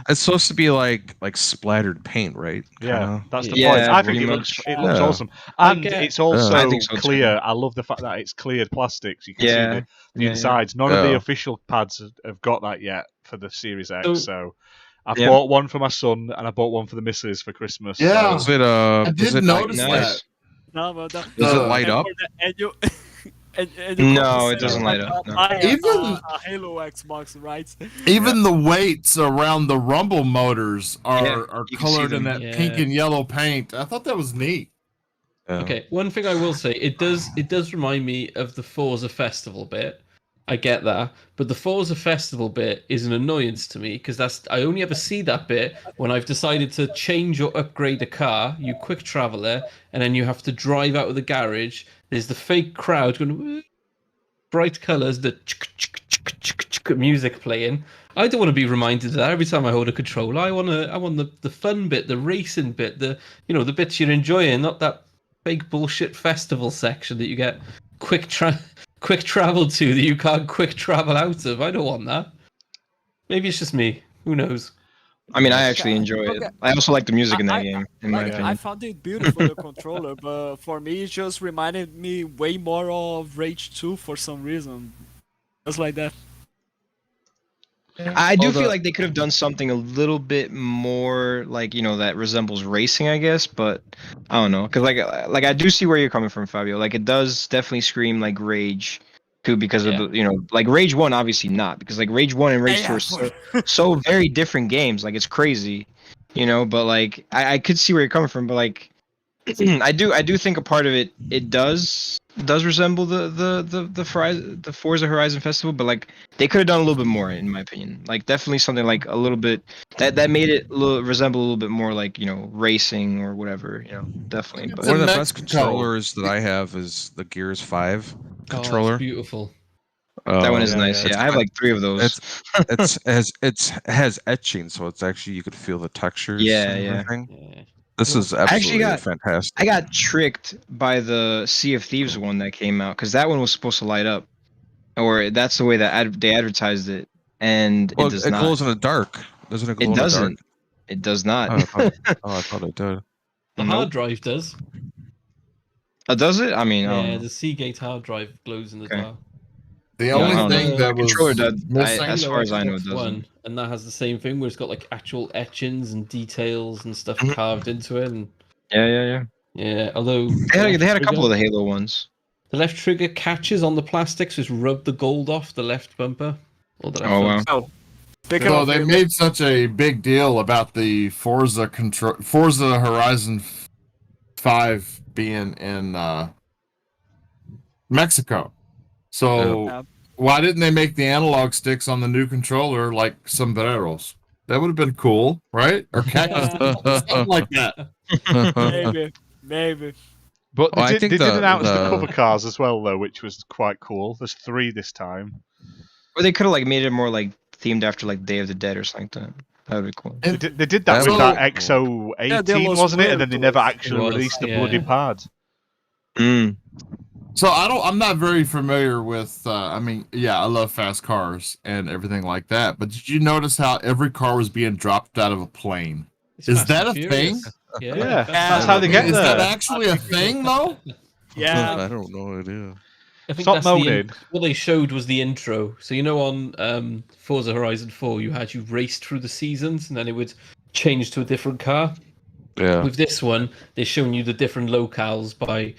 it's supposed to be like splattered paint, right? Yeah, that's the Yeah, point. I think pretty it much. looks awesome, and it's also I think so too. clear. I love the fact that it's cleared plastic, so you can see the Yeah. insides. None of the official pads have got that yet for the Series X. So I Yeah. bought one for my son, and I bought one for the missus for Christmas. Yeah. Is it I did notice Nice. that. No, but Does it light up? No, it doesn't light up, no. Even- a Halo Xbox, right? Even the weights around the rumble motors are you can see colored in them. that pink and yellow paint. I thought that was neat. Yeah. Okay, one thing I will say, it does remind me of the Forza Festival bit. I get that, but the Forza Festival bit is an annoyance to me because I only ever see that bit when I've decided to change or upgrade a car. You quick travel there, and then you have to drive out of the garage. There's the fake crowd going, bright colours, the music playing. I don't want to be reminded of that every time I hold a controller. I want the fun bit, the racing bit, the bits you're enjoying, not that fake bullshit festival section that you get quick travel to that you can't quick travel out of. I don't want that. Maybe it's just me. Who knows? I mean, I actually enjoy it. I also like the music in that I- game, in my I opinion. found it beautiful, the controller, but for me, it just reminded me way more of Rage 2 for some reason. Just like that. I do feel like they could have done something a little bit more, like, that resembles racing, I guess, but I don't know. Because, like I do see where you're coming from, Fabio. Like, it does definitely scream like Rage 2 because of the, like Rage 1, obviously not. Because, like, Rage 1 and Rage 2 are so very different games. Like, it's crazy, but, like, I could see where you're coming from, but, like, I do think a part of it does does resemble the Forza Horizon Festival, but like they could have done a little bit more, in my opinion. Like definitely something like a little bit that made it resemble a little bit more like racing or whatever. Definitely. It's But One in of the best Mexico. controllers that I have is the Gears 5 Oh, controller. it's beautiful. that one is yeah, nice. yeah. Yeah, I have like 3 of those. It has etching, so it's actually you could feel the textures Yeah, and yeah. everything. Yeah. This is actually absolutely got- fantastic. I got tricked by the Sea of Thieves one that came out because that one was supposed to light up, or that's the way that they advertised it, and Well, it does it not. glows in the dark. Doesn't it glow It in the dark? doesn't. It does not. I thought it did. The Nope. hard drive does. Does it? I mean, I don't Yeah, know. the Seagate hard drive glows in the Okay. dark. The Yeah, only I don't thing know. that The was controller does- missing. as far as I know, it Xbox doesn't. One, and that has the same thing where it's got like actual etchings and details and stuff Mhm. carved into it. And Yeah. yeah, although They had a couple of the Halo ones. the left trigger catches on the plastic, so it's rubbed the gold off the left bumper. Or the left Oh, wow. bumper. Speaking So of they Halo, made such a big deal about the Forza Horizon 5 being in Mexico. So Yeah. why didn't they make the analog sticks on the new controller like sombreros? That would have been cool, right? Or cactus, something like that. maybe. But Well, I they think did announce the the- cover cars as well, though, which was quite cool. There's 3 this time. Or they could have like made it more like themed after like Day of the Dead or something like that. That would be cool. They did that So- with that XO18, Yeah, they lost wasn't it? And then they never weight. actually It was, released the yeah. bloody pad. Mm. So I'm not very familiar with. I mean, yeah, I love fast cars and everything like that. But did you notice how every car was being dropped out of a plane? It's Is Fast that and a Furious. thing? Yeah, That's how they get Is that there. actually a thing though? Yeah. I don't know idea. I think Stop that's moaning. what they showed was the intro. So on Forza Horizon 4, you raced through the seasons, and then it would change to a different car. Yeah. With this one, they're showing you the different locales by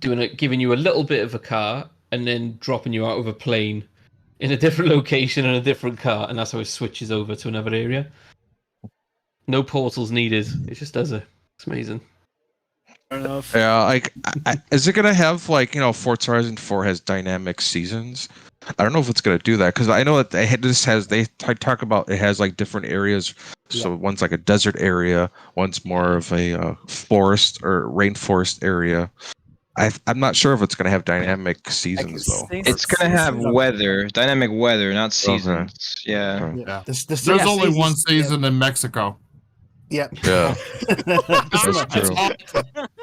giving you a little bit of a car, and then dropping you out of a plane in a different location in a different car, and that's how it switches over to another area. No portals needed. It just does it. It's amazing. Fair enough. Yeah, like, is it gonna have like Forza Horizon 4 has dynamic seasons? I don't know if it's gonna do that because I know that they talk about it has like different areas. So one's like a desert area, one's more of a forest or rainforest area. I'm not sure if it's gonna have dynamic seasons though. It's gonna have weather, dynamic weather, not seasons. Yeah. Okay. Yeah. There's There's only one season in Mexico. Yep. Yeah, that's true.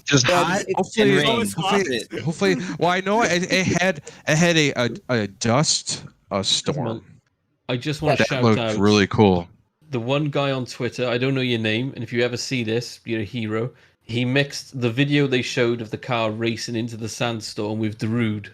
Just hot Hopefully, and rain. always hot. hopefully. Well, I know it had a dust storm. I just want to That shout looked out really cool. the one guy on Twitter. I don't know your name, and if you ever see this, you're a hero. He mixed the video they showed of the car racing into the sandstorm with the Rude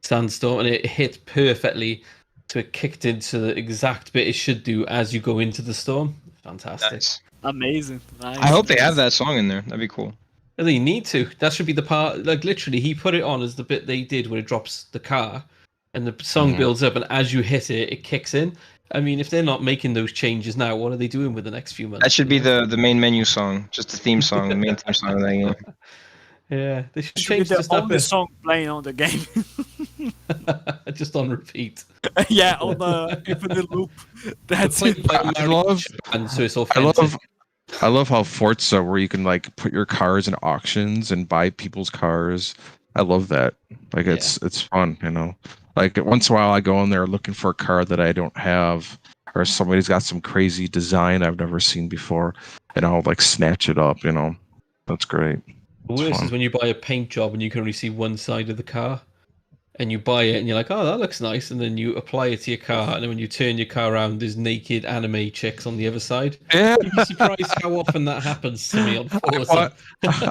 sandstorm, and it hit perfectly. So it kicked into the exact bit it should do as you go into the storm. Fantastic. Nice. Amazing. Nice. I hope they have that song in there. That'd be cool. They need to. That should be the part. Like literally, he put it on as the bit they did where it drops the car, and the song Mhm. builds up, and as you hit it, it kicks in. I mean, if they're not making those changes now, what are they doing with the next few months? That should be the main menu song, just the theme song, the main theme song of that game. Yeah, they should Should be change the the stuff only song playing on the game. just on repeat. Yeah, on the infinite loop. That's Play it. like I love- Japan, so it's I authentic. love how Forza, where you can like put your cars in auctions and buy people's cars. I love that. Like it's fun, you know. Like once in a while, I go in there looking for a car that I don't have, or somebody's got some crazy design I've never seen before, and I'll like snatch it up. You know, that's great. The It's worst fun. is when you buy a paint job and you can only see one side of the car, and you buy it and you're like, "Oh, that looks nice," and then you apply it to your car, and then when you turn your car around, there's naked anime chicks on the other side. Yeah. You'd be surprised how often that happens to me on Forza.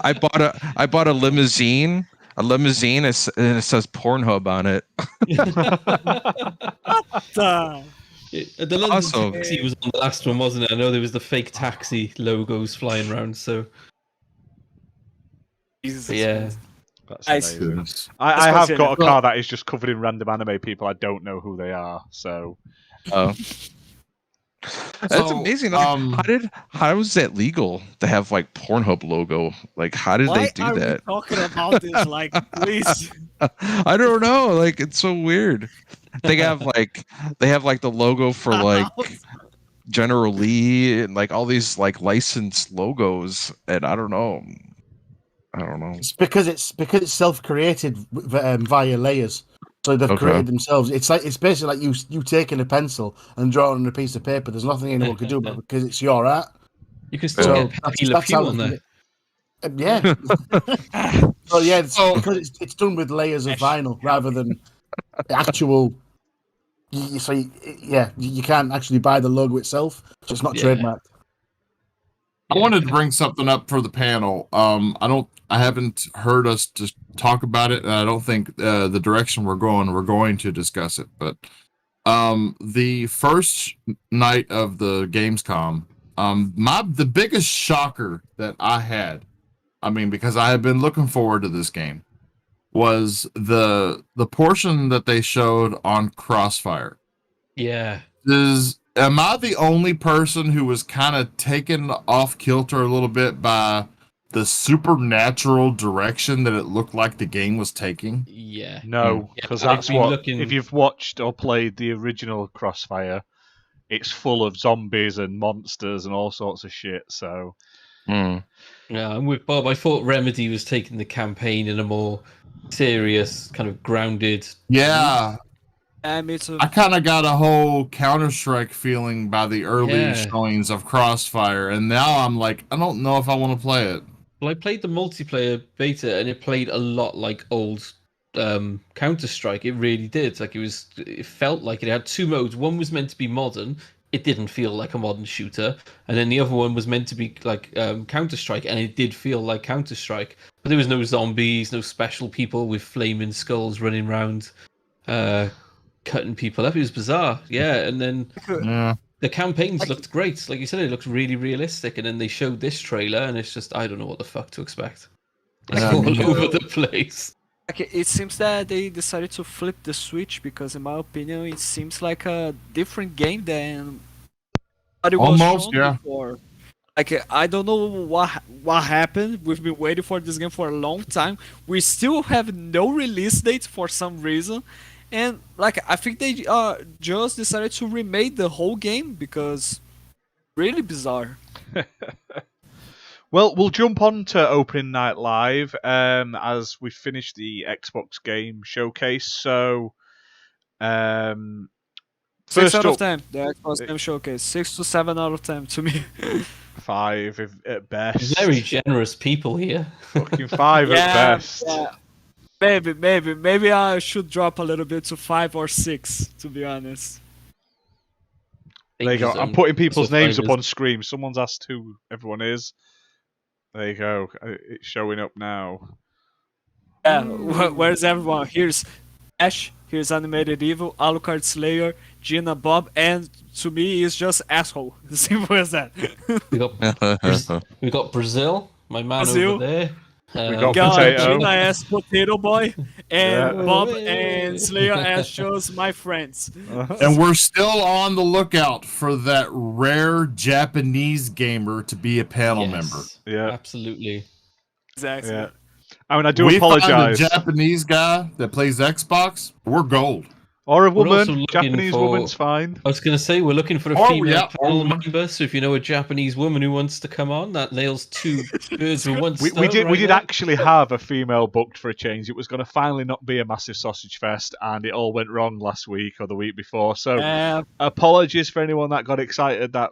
I bought a limousine. And it says Pornhub on it. The London Awesome. taxi was on the last one, wasn't it? I know there was the fake taxi logos flying around. So Jesus. yeah, That's Nice. amazing. Goodness. I have Especially- got a car that is just covered in random anime people. I don't know who they are, so Oh. That's So, amazing. How is that legal to have like Pornhub logo? Like, how did they Why do are we that? talking about this? Like, please. I don't know. Like, it's so weird. They have like the logo for like General Lee and like all these like licensed logos, and I don't know. It's because it's self-created via layers. So they've Okay. created themselves. It's basically like you taking a pencil and drawing on a piece of paper. There's nothing anyone can do about it because it's your art. You can still So get Pepe Le that's how Pew on they there. yeah. Well, yeah, it's So- because it's done with layers of vinyl rather than actual. You can't actually buy the logo itself, so it's not Yeah. trademarked. I wanted to bring something up for the panel. I haven't heard us just talk about it, and I don't think the direction we're going to discuss it. But the first night of the Gamescom, the biggest shocker that I had, I mean, because I have been looking forward to this game, was the portion that they showed on Crossfire. Yeah. Am I the only person who was kind of taken off kilter a little bit by the supernatural direction that it looked like the game was taking? Yeah. No, Yeah, because I've that's been what. looking- If you've watched or played the original Crossfire, it's full of zombies and monsters and all sorts of shit. So Hmm. Yeah, I'm with Bob. I thought Remedy was taking the campaign in a more serious, kind of grounded. Yeah, Me too. I kind of got a whole Counter-Strike feeling by the early Yeah. showings of Crossfire, and now I'm like, I don't know if I want to play it. Well, I played the multiplayer beta, and it played a lot like old Counter Strike. It really did. Like it felt like it had two modes. One was meant to be modern. It didn't feel like a modern shooter, and then the other one was meant to be like Counter Strike, and it did feel like Counter Strike. But there was no zombies, no special people with flaming skulls running around, cutting people up. It was bizarre. Yeah, and then Yeah. the campaigns looked great. Like you said, it looked really realistic. And then they showed this trailer, and it's just, I don't know what the fuck to expect. It's Yeah, all me too. over the place. Like, it seems that they decided to flip the switch because, in my opinion, it seems like a different game than what it was Almost, shown yeah. before. Like, I don't know what happened. We've been waiting for this game for a long time. We still have no release date for some reason. And, like, I think they just decided to remake the whole game because really bizarre. Well, we'll jump on to opening night live as we finish the Xbox game showcase. So, 6 first out up, of 10. The Xbox Game Showcase. 6 to 7 out of 10 to me. 5 at best. Very generous people here. Fucking 5 at best. Yeah. Maybe I should drop a little bit to 5 or 6, to be honest. There you go. I'm putting people's names up on screen. Someone's asked who everyone is. There you go. It's showing up now. Yeah, where's everyone? Here's Ash, here's Animated Evil, Alucard Slayer, Gina, Bob, and to me, it's just asshole. Simple as that. We got Brazil, my man Brazil. over there. We got Got Potato. Gina as Potato Boy, and Yeah. Bob and Slayer as just my friends. And we're still on the lookout for that rare Japanese gamer to be a panel member. Yeah. Absolutely. Exactly. Yeah. I mean, I do We find apologise. a Japanese guy that plays Xbox, we're gold. Or a We're also woman. looking Japanese for- woman's fine. I was going to say, we're looking for a Oh, female yeah, panel woman. member, so if you know a Japanese woman who wants to come on, that nails two birds with one We stone. did right there. actually have a female booked for a change. It was going to finally not be a massive sausage fest, and it all went wrong last week or the week before. So apologies for anyone that got excited that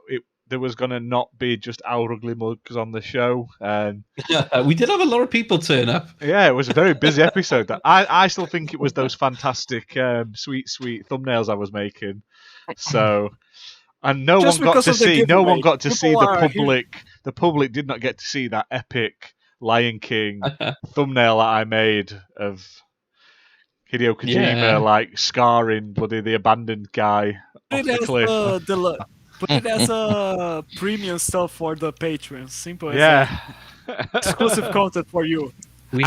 there was going to not be just our ugly mugs on the show. And We did have a lot of people turn up. yeah, it was a very busy episode. I still think it was those fantastic sweet thumbnails I was making. So, and no Just one got because to of the see. No one giveaway. got to see People the are public. The public did not get to see that epic Lion King thumbnail that I made of Hideo Kojima, Yeah. like scarring bloody the abandoned guy off the cliff. Put it as a premium stuff for the patrons. Simple as Yeah. that. Exclusive content for you. We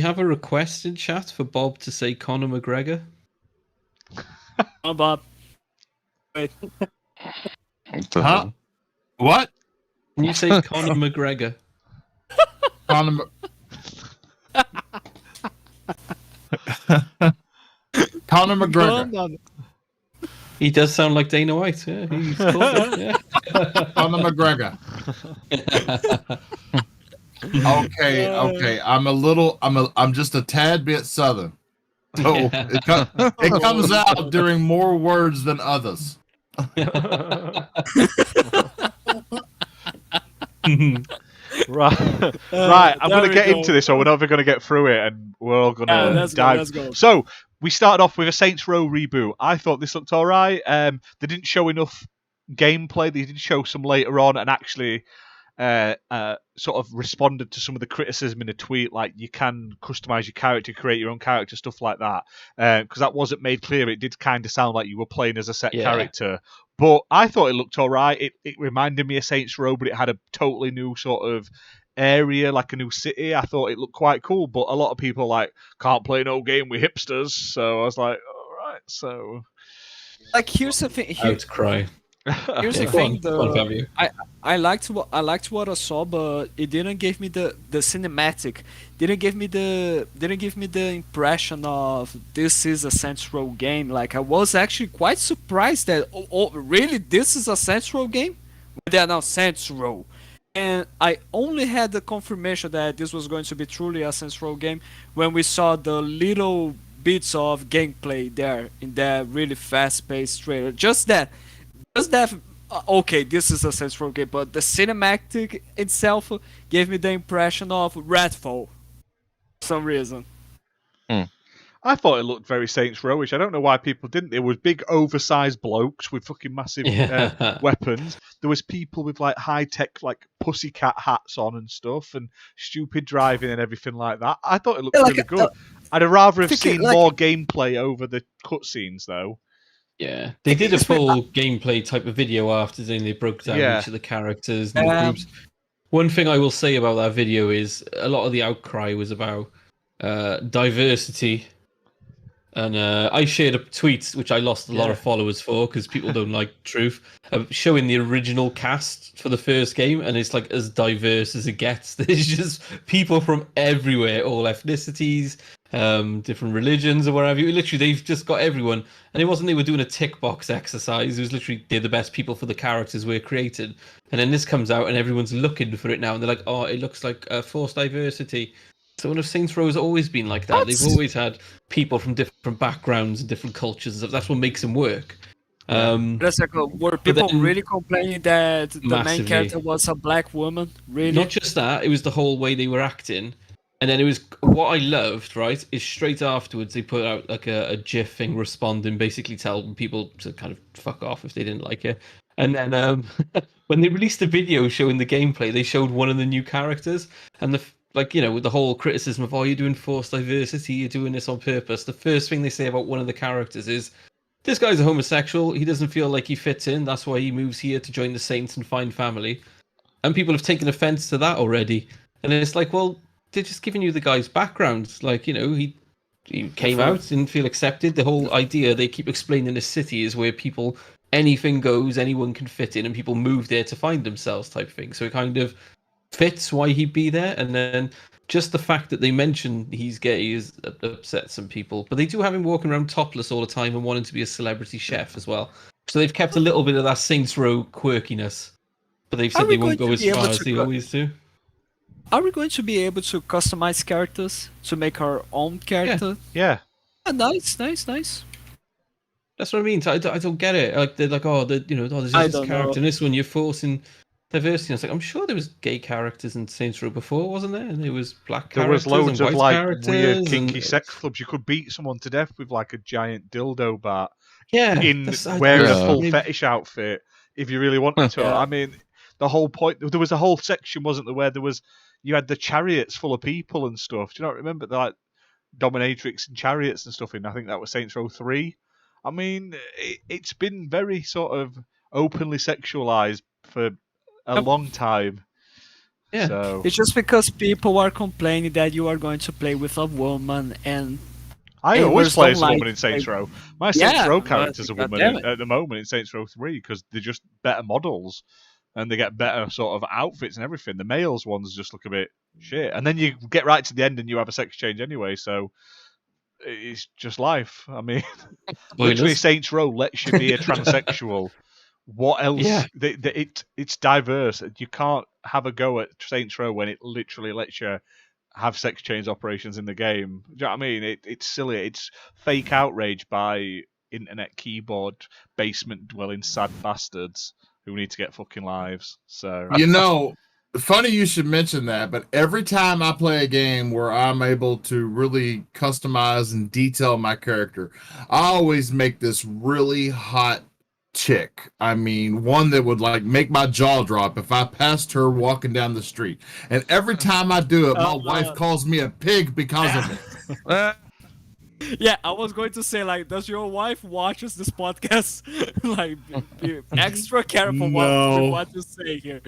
have a request in chat for Bob to say Conor McGregor. Oh, Bob. Wait. What the Huh? hell? What? Can you say Conor McGregor? Conor McGregor. No, no. He does sound like Dana White. Yeah, he's called it. Yeah. Conor McGregor. Okay. I'm just a tad bit southern. So it comes out during more words than others. Right, right. I'm going to get into this, or we're never going to get through it, and we're all going to Let's go. dive. Let's go. So we started off with a Saints Row reboot. I thought this looked all right. They didn't show enough gameplay. They did show some later on, and actually sort of responded to some of the criticism in a tweet, like you can customize your character, create your own character, stuff like that. Because that wasn't made clear. It did kind of sound like you were playing as a set character. But I thought it looked all right. It reminded me of Saints Row, but it had a totally new sort of area, like a new city. I thought it looked quite cool, but a lot of people like can't play no game with hipsters. So I was like, all right. So Like, here's the thing. Outcry. Here's Yeah, the go thing. on, go on, Fabio. I liked what I saw, but it didn't give me the cinematic. Didn't give me the impression of this is a Saints Row game. Like, I was actually quite surprised that really this is a Saints Row game when they announced Saints Row. And I only had the confirmation that this was going to be truly a Saints Row game when we saw the little bits of gameplay there in that really fast-paced trailer. Just that, okay, this is a Saints Row game, but the cinematic itself gave me the impression of Redfall for some reason. I thought it looked very Saints Row-ish. I don't know why people didn't. There was big, oversized blokes with fucking massive weapons. There was people with like high-tech, like pussycat hats on and stuff, and stupid driving and everything like that. I thought it looked really good. I'd have rather have seen more gameplay over the cutscenes, though. Yeah, they did a full gameplay type of video after, then they broke down each of the characters and the groups. One thing I will say about that video is a lot of the outcry was about diversity. And I shared a tweet, which I lost a lot of followers for because people don't like truth, showing the original cast for the first game, and it's like as diverse as it gets. There's just people from everywhere, all ethnicities, different religions or whatever. Literally, they've just got everyone. And it wasn't they were doing a tick box exercise. It was literally they're the best people for the characters we're created. And then this comes out, and everyone's looking for it now, and they're like, oh, it looks like forced diversity. So one of Saints Row has always been like that. They've always had people from different backgrounds and different cultures and stuff. That's what makes them work. Were people really complaining that the main character was a black woman? Really? Not just that, it was the whole way they were acting. And then it was what I loved, right, is straight afterwards they put out like a GIF thing responding, basically telling people to kind of fuck off if they didn't like it. And then when they released the video showing the gameplay, they showed one of the new characters, and with the whole criticism of, oh, you're doing forced diversity, you're doing this on purpose. The first thing they say about one of the characters is, this guy's a homosexual, he doesn't feel like he fits in, that's why he moves here to join the Saints and find family. And people have taken offense to that already. And it's like, well, they're just giving you the guy's background. Like, he came out, didn't feel accepted. The whole idea they keep explaining this city is where people, anything goes, anyone can fit in, and people move there to find themselves type thing. So it kind of fits why he'd be there. And then just the fact that they mention he's gay is upset some people. But they do have him walking around topless all the time and wanting to be a celebrity chef as well. So they've kept a little bit of that Saints Row quirkiness. But they've said they won't go as far as they always do. Are we going to be able to customize characters to make our own character? Yeah. Nice. That's what I mean. I don't get it. Like they're like, there's this character, and this one you're forcing diversity. And it's like, I'm sure there was gay characters in Saints Row before, wasn't there? And there was black characters. There was loads and of white like weird characters kinky sex clubs. You could beat someone to death with like a giant dildo bat. Yeah, wearing a full fetish outfit if you really wanted to. I mean, the whole point. There was a whole section, wasn't there, where you had the chariots full of people and stuff. Do you not remember the like dominatrix and chariots and stuff in? I think that was Saints Row 3. I mean, it's been very sort of openly sexualized for a long time. Yeah, so. It's just because people are complaining that you are going to play with a woman and I always gamers play don't as a like woman in Saints like- Row. My Saints Yeah, Row but character's a God woman damn it. at the moment in Saints Row 3 because they're just better models and they get better sort of outfits and everything. The males ones just look a bit shit. And then you get right to the end and you have a sex change anyway, so it's just life. I mean, literally Spoilers. Saints Row lets you be a transsexual. What else? Yeah. It's diverse. You can't have a go at Saints Row when it literally lets you have sex change operations in the game. Do you know what I mean? It's silly. It's fake outrage by internet keyboard basement dwelling sad bastards who need to get fucking lives. So You know, funny you should mention that, but every time I play a game where I'm able to really customize and detail my character, I always make this really hot chick. I mean, one that would like make my jaw drop if I passed her walking down the street. And every time I do it, my wife calls me a pig because of it. Yeah, I was going to say, like, does your wife watches this podcast? Like, be extra careful No. with what you say here.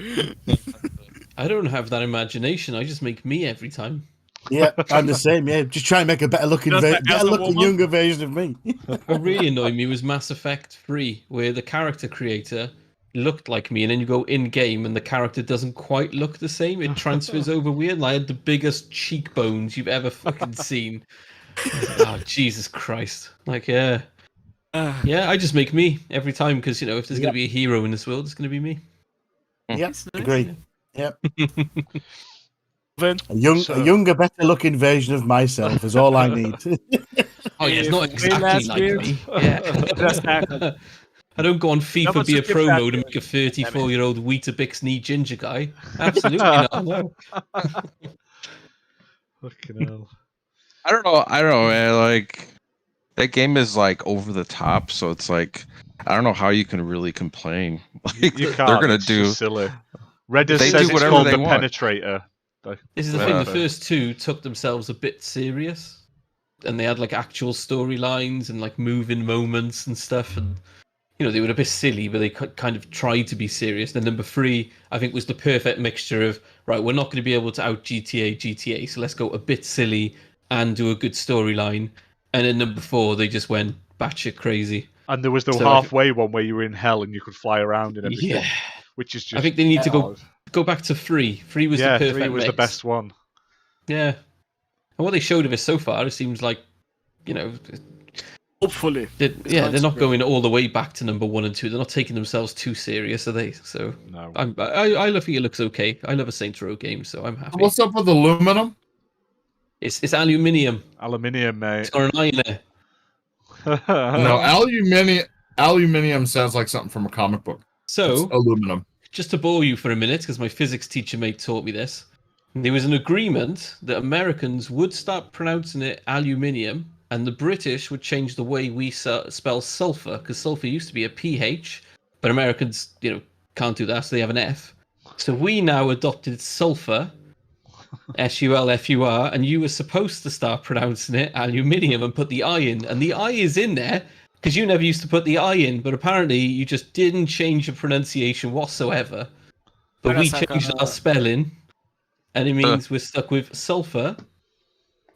I don't have that imagination. I just make me every time. Yeah, I'm the same. Yeah, just try and make a better looking, Just like as a woman? younger version of me. What really annoyed me was Mass Effect 3, where the character creator looked like me, and then you go in game and the character doesn't quite look the same. It transfers over weird. And I had the biggest cheekbones you've ever fucking seen. Oh, Jesus Christ. Like, yeah. Yeah, I just make me every time because, you know, if there's going to be a hero in this world, it's going to be me. Yep, agree. Yep. Then, A younger, better looking version of myself is all I need. Oh, yeah, it's not If exactly last like year- me. Yeah. Just happened. I don't go on FIFA but be a you give pro that- mode and make a 34-year-old Weetabix ginger guy. Absolutely not. No. fucking hell. I don't know, man. Like that game is like over the top, so it's like I don't know how you can really complain. Like You can't. they're gonna it's do just silly. Reddit They says do it's whatever called they the want. Penetrator. This is the thing. The first two took themselves a bit serious, and they had like actual storylines and like moving moments and stuff. And you know they were a bit silly, but they kind of tried to be serious. Then number 3, I think, was the perfect mixture of right. We're not going to be able to out GTA, so let's go a bit silly and do a good storyline. And then number 4, they just went batshit crazy. And there was the So halfway one where you were in hell and you could fly around and everything. Yeah, Which is just. I think they need to odd. go back to 3. 3 was yeah, the perfect 3 was the mix. best one. Yeah, and what they showed of it so far, it seems like, you know, Hopefully. they're not going all the way back to number 1 and 2. They're not taking themselves too serious, are they? So No. I think it looks okay. I love a Saints Row game, so I'm happy. What's up with aluminum? It's aluminium. Aluminium, mate. It's got an eye in there. No, aluminium sounds like something from a comic book. So It's aluminum. just to bore you for a minute, because my physics teacher mate taught me this. There was an agreement that Americans would start pronouncing it aluminium, and the British would change the way we spell sulfur, because sulfur used to be a PH, but Americans, you know, can't do that, so they have an F. So we now adopted sulfur, SULFUR, and you were supposed to start pronouncing it aluminium and put the I in, and the I is in there because you never used to put the I in, but apparently you just didn't change your pronunciation whatsoever. But we changed our spelling, and it means we're stuck with sulfur,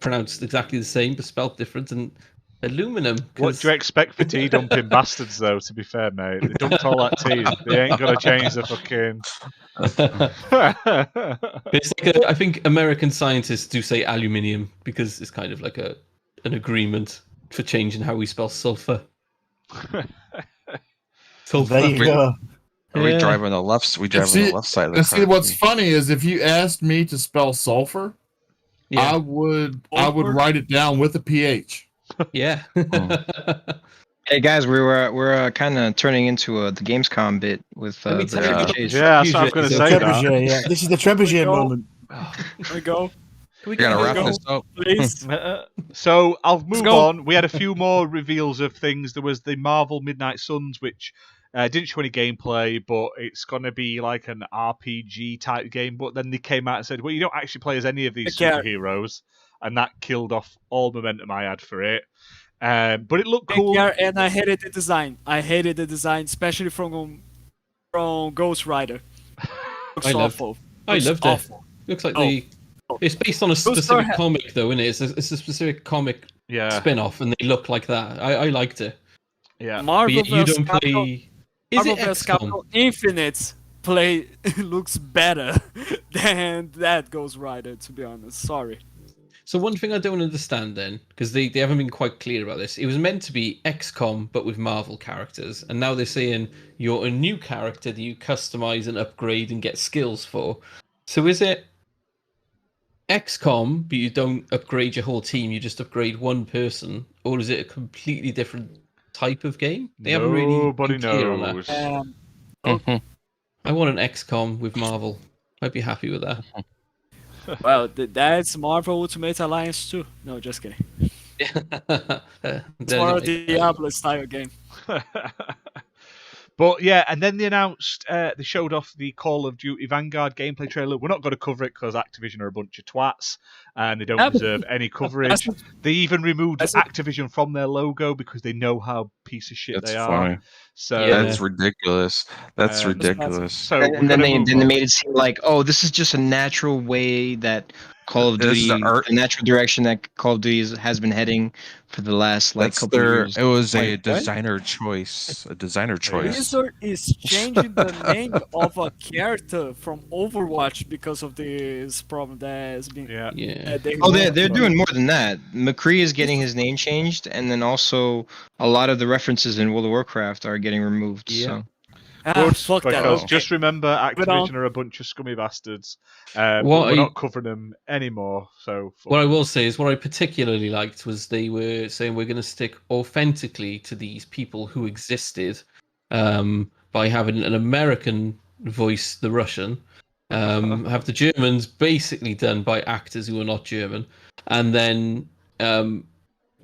pronounced exactly the same but spelled different, and aluminum. What do you expect for tea dumping bastards, though, to be fair, mate? They dumped all that tea. They ain't going to change the fucking... It's like I think American scientists do say aluminium because it's kind of like an agreement for changing how we spell sulfur. There you go. we drive on the left. We drive on the left side of the And car. see, what's funny is if you asked me to spell sulfur, I would write it down with a PH. Yeah. Hey guys, we're kind of turning into the Gamescom bit with the trebuchets. Yeah, that's what I was going to say. That. Trebuchet, yeah. This is the trebuchet go. moment. Here we go. We're gonna wrap this up. Please. So I'll move go. on. We had a few more reveals of things. There was the Marvel Midnight Suns, which didn't show any gameplay, but it's going to be like an RPG type game. But then they came out and said, well, you don't actually play as any of these superheroes. And that killed off all momentum I had for it. But it looked cool. And I hated the design. Especially from Ghost Rider. Looks awful. I loved it. Looks like it's based on a specific Star comic, though, isn't it? It's a specific comic Yeah, spin-off, and they look like that. I liked it. yeah. But Marvel yet you vs. don't Capcom, play. Is Marvel it vs. XCOM? Capcom Infinite play looks better than that Ghost Rider. To be honest, sorry. So one thing I don't understand then, because they haven't been quite clear about this. It was meant to be XCOM, but with Marvel characters, and now they're saying you're a new character that you customize and upgrade and get skills for. So is it XCOM, but you don't upgrade your whole team, you just upgrade one person, or is it a completely different type of game? They haven't really Nobody been clear on that. knows. Okay. I want an XCOM with Marvel. I'd be happy with that. Well, that's Marvel Ultimate Alliance too. No, just kidding. It's more a Diablo style game. But yeah, and then they announced, they showed off the Call of Duty Vanguard gameplay trailer. We're not going to cover it because Activision are a bunch of twats and they don't Yeah, but deserve any coverage. They even removed Activision from their logo because they know how piece of shit That's they funny. are. So Yeah. That's ridiculous. That's ridiculous. So And then they made it seem like, oh, this is just a natural way that Call of This is Duty, the art- the natural direction that Call of Duty has been heading for the last That's couple of their. years. It was a Like, what? designer choice. A designer choice. Blizzard is changing the name of a character from Overwatch because of this problem that has been. yeah. Yeah. Oh, they're doing more than that. McCree is getting his name changed, and then also a lot of the references in World of Warcraft are getting removed. Yeah. So Good, Fuck that. because Okay. just remember, But, Activision are a bunch of scummy bastards. What We're I- not covering them anymore. So What I will say is what I particularly liked was they were saying we're going to stick authentically to these people who existed by having an American voice the Russian, have the Germans basically done by actors who are not German, and then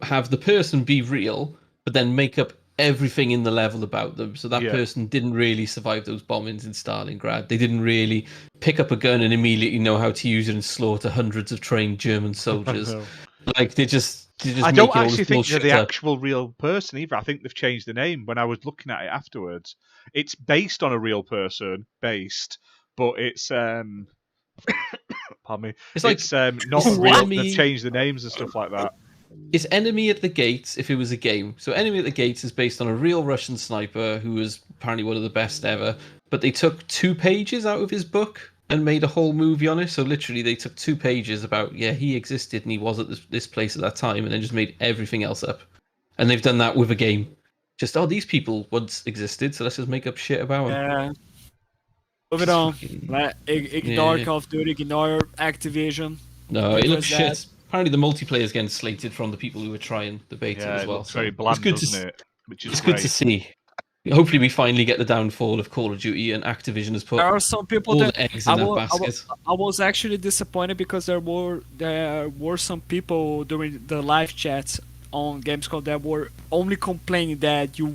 have the person be real, but then make up everything in the level about them. So that Yeah. person didn't really survive those bombings in Stalingrad. They didn't really pick up a gun and immediately know how to use it and slaughter hundreds of trained German soldiers. No. Like they just I don't making all actually this think they're bullshit the up. actual real person either. I think they've changed the name. When I was looking at it afterwards, it's based on a real person, but it's pardon me. It's like not it's real. enemy- They've changed the names and stuff like that. It's Enemy at the Gates if it was a game. So Enemy at the Gates is based on a real Russian sniper who was apparently one of the best ever. But they took 2 pages out of his book and made a whole movie on it. So literally they took 2 pages about, yeah, he existed and he was at this place at that time, and then just made everything else up. And they've done that with a game. Just, oh, these people once existed, so let's just make up shit about them. Yeah. Move it on. Like, ignore Yeah. Call of Duty, ignore Activision. No, it looks Because shit. Apparently the multiplayer is getting slated from the people who were trying the beta Yeah, as it well. looks so very bland, it's good doesn't it? Which is It's great. good to see. Hopefully we finally get the downfall of Call of Duty and Activision has put There are some people all that the eggs in that basket. I was actually disappointed because there were some people during the live chats on Gamescom that were only complaining that you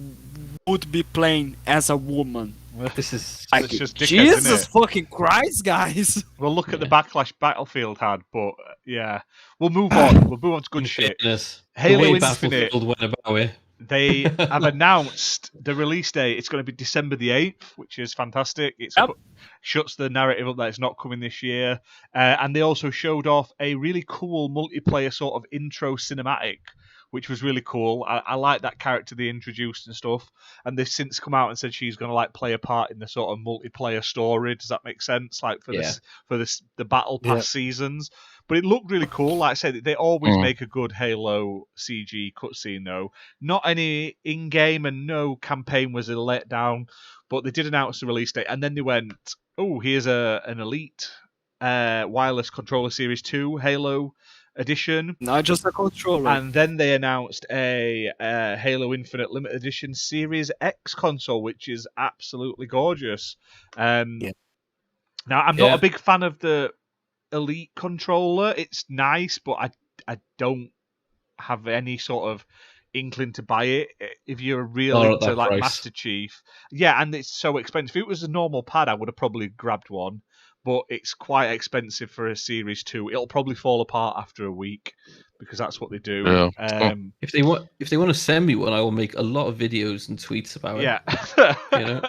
would be playing as a woman. This is Like, It's just dickheads, isn't Jesus it? fucking Christ, guys! We'll look at the Yeah. backlash Battlefield had, but yeah, we'll move on. We'll move on to good in shit. fairness, Halo the way Infinite. Battlefield went about it. They have announced the release date. It's going to be December the 8th, which is fantastic. It Yep. shuts the narrative up that it's not coming this year. And they also showed off a really cool multiplayer sort of intro cinematic, which was really cool. I like that character they introduced and stuff. And they've since come out and said she's going to like play a part in the sort of multiplayer story. Does that make sense? Like for the Battle Pass seasons. But it looked really cool. Like I said, they always make a good Halo CG cutscene, though. Not any in-game, and no campaign was a letdown. But they did announce the release date, and then they went, "Oh, here's an Elite wireless controller Series 2 Halo edition." Not just a controller. And then they announced a Halo Infinite Limited Edition Series X console, which is absolutely gorgeous. Now, I'm not a big fan of the Elite controller. It's nice, but I don't have any sort of inkling to buy it. If you're real Not at into that like price. Master Chief, yeah, and it's so expensive. If it was a normal pad, I would have probably grabbed one, but it's quite expensive for a Series 2. It'll probably fall apart after a week because that's what they do. Yeah. If they want to send me one, I will make a lot of videos and tweets about it. Yeah. You know?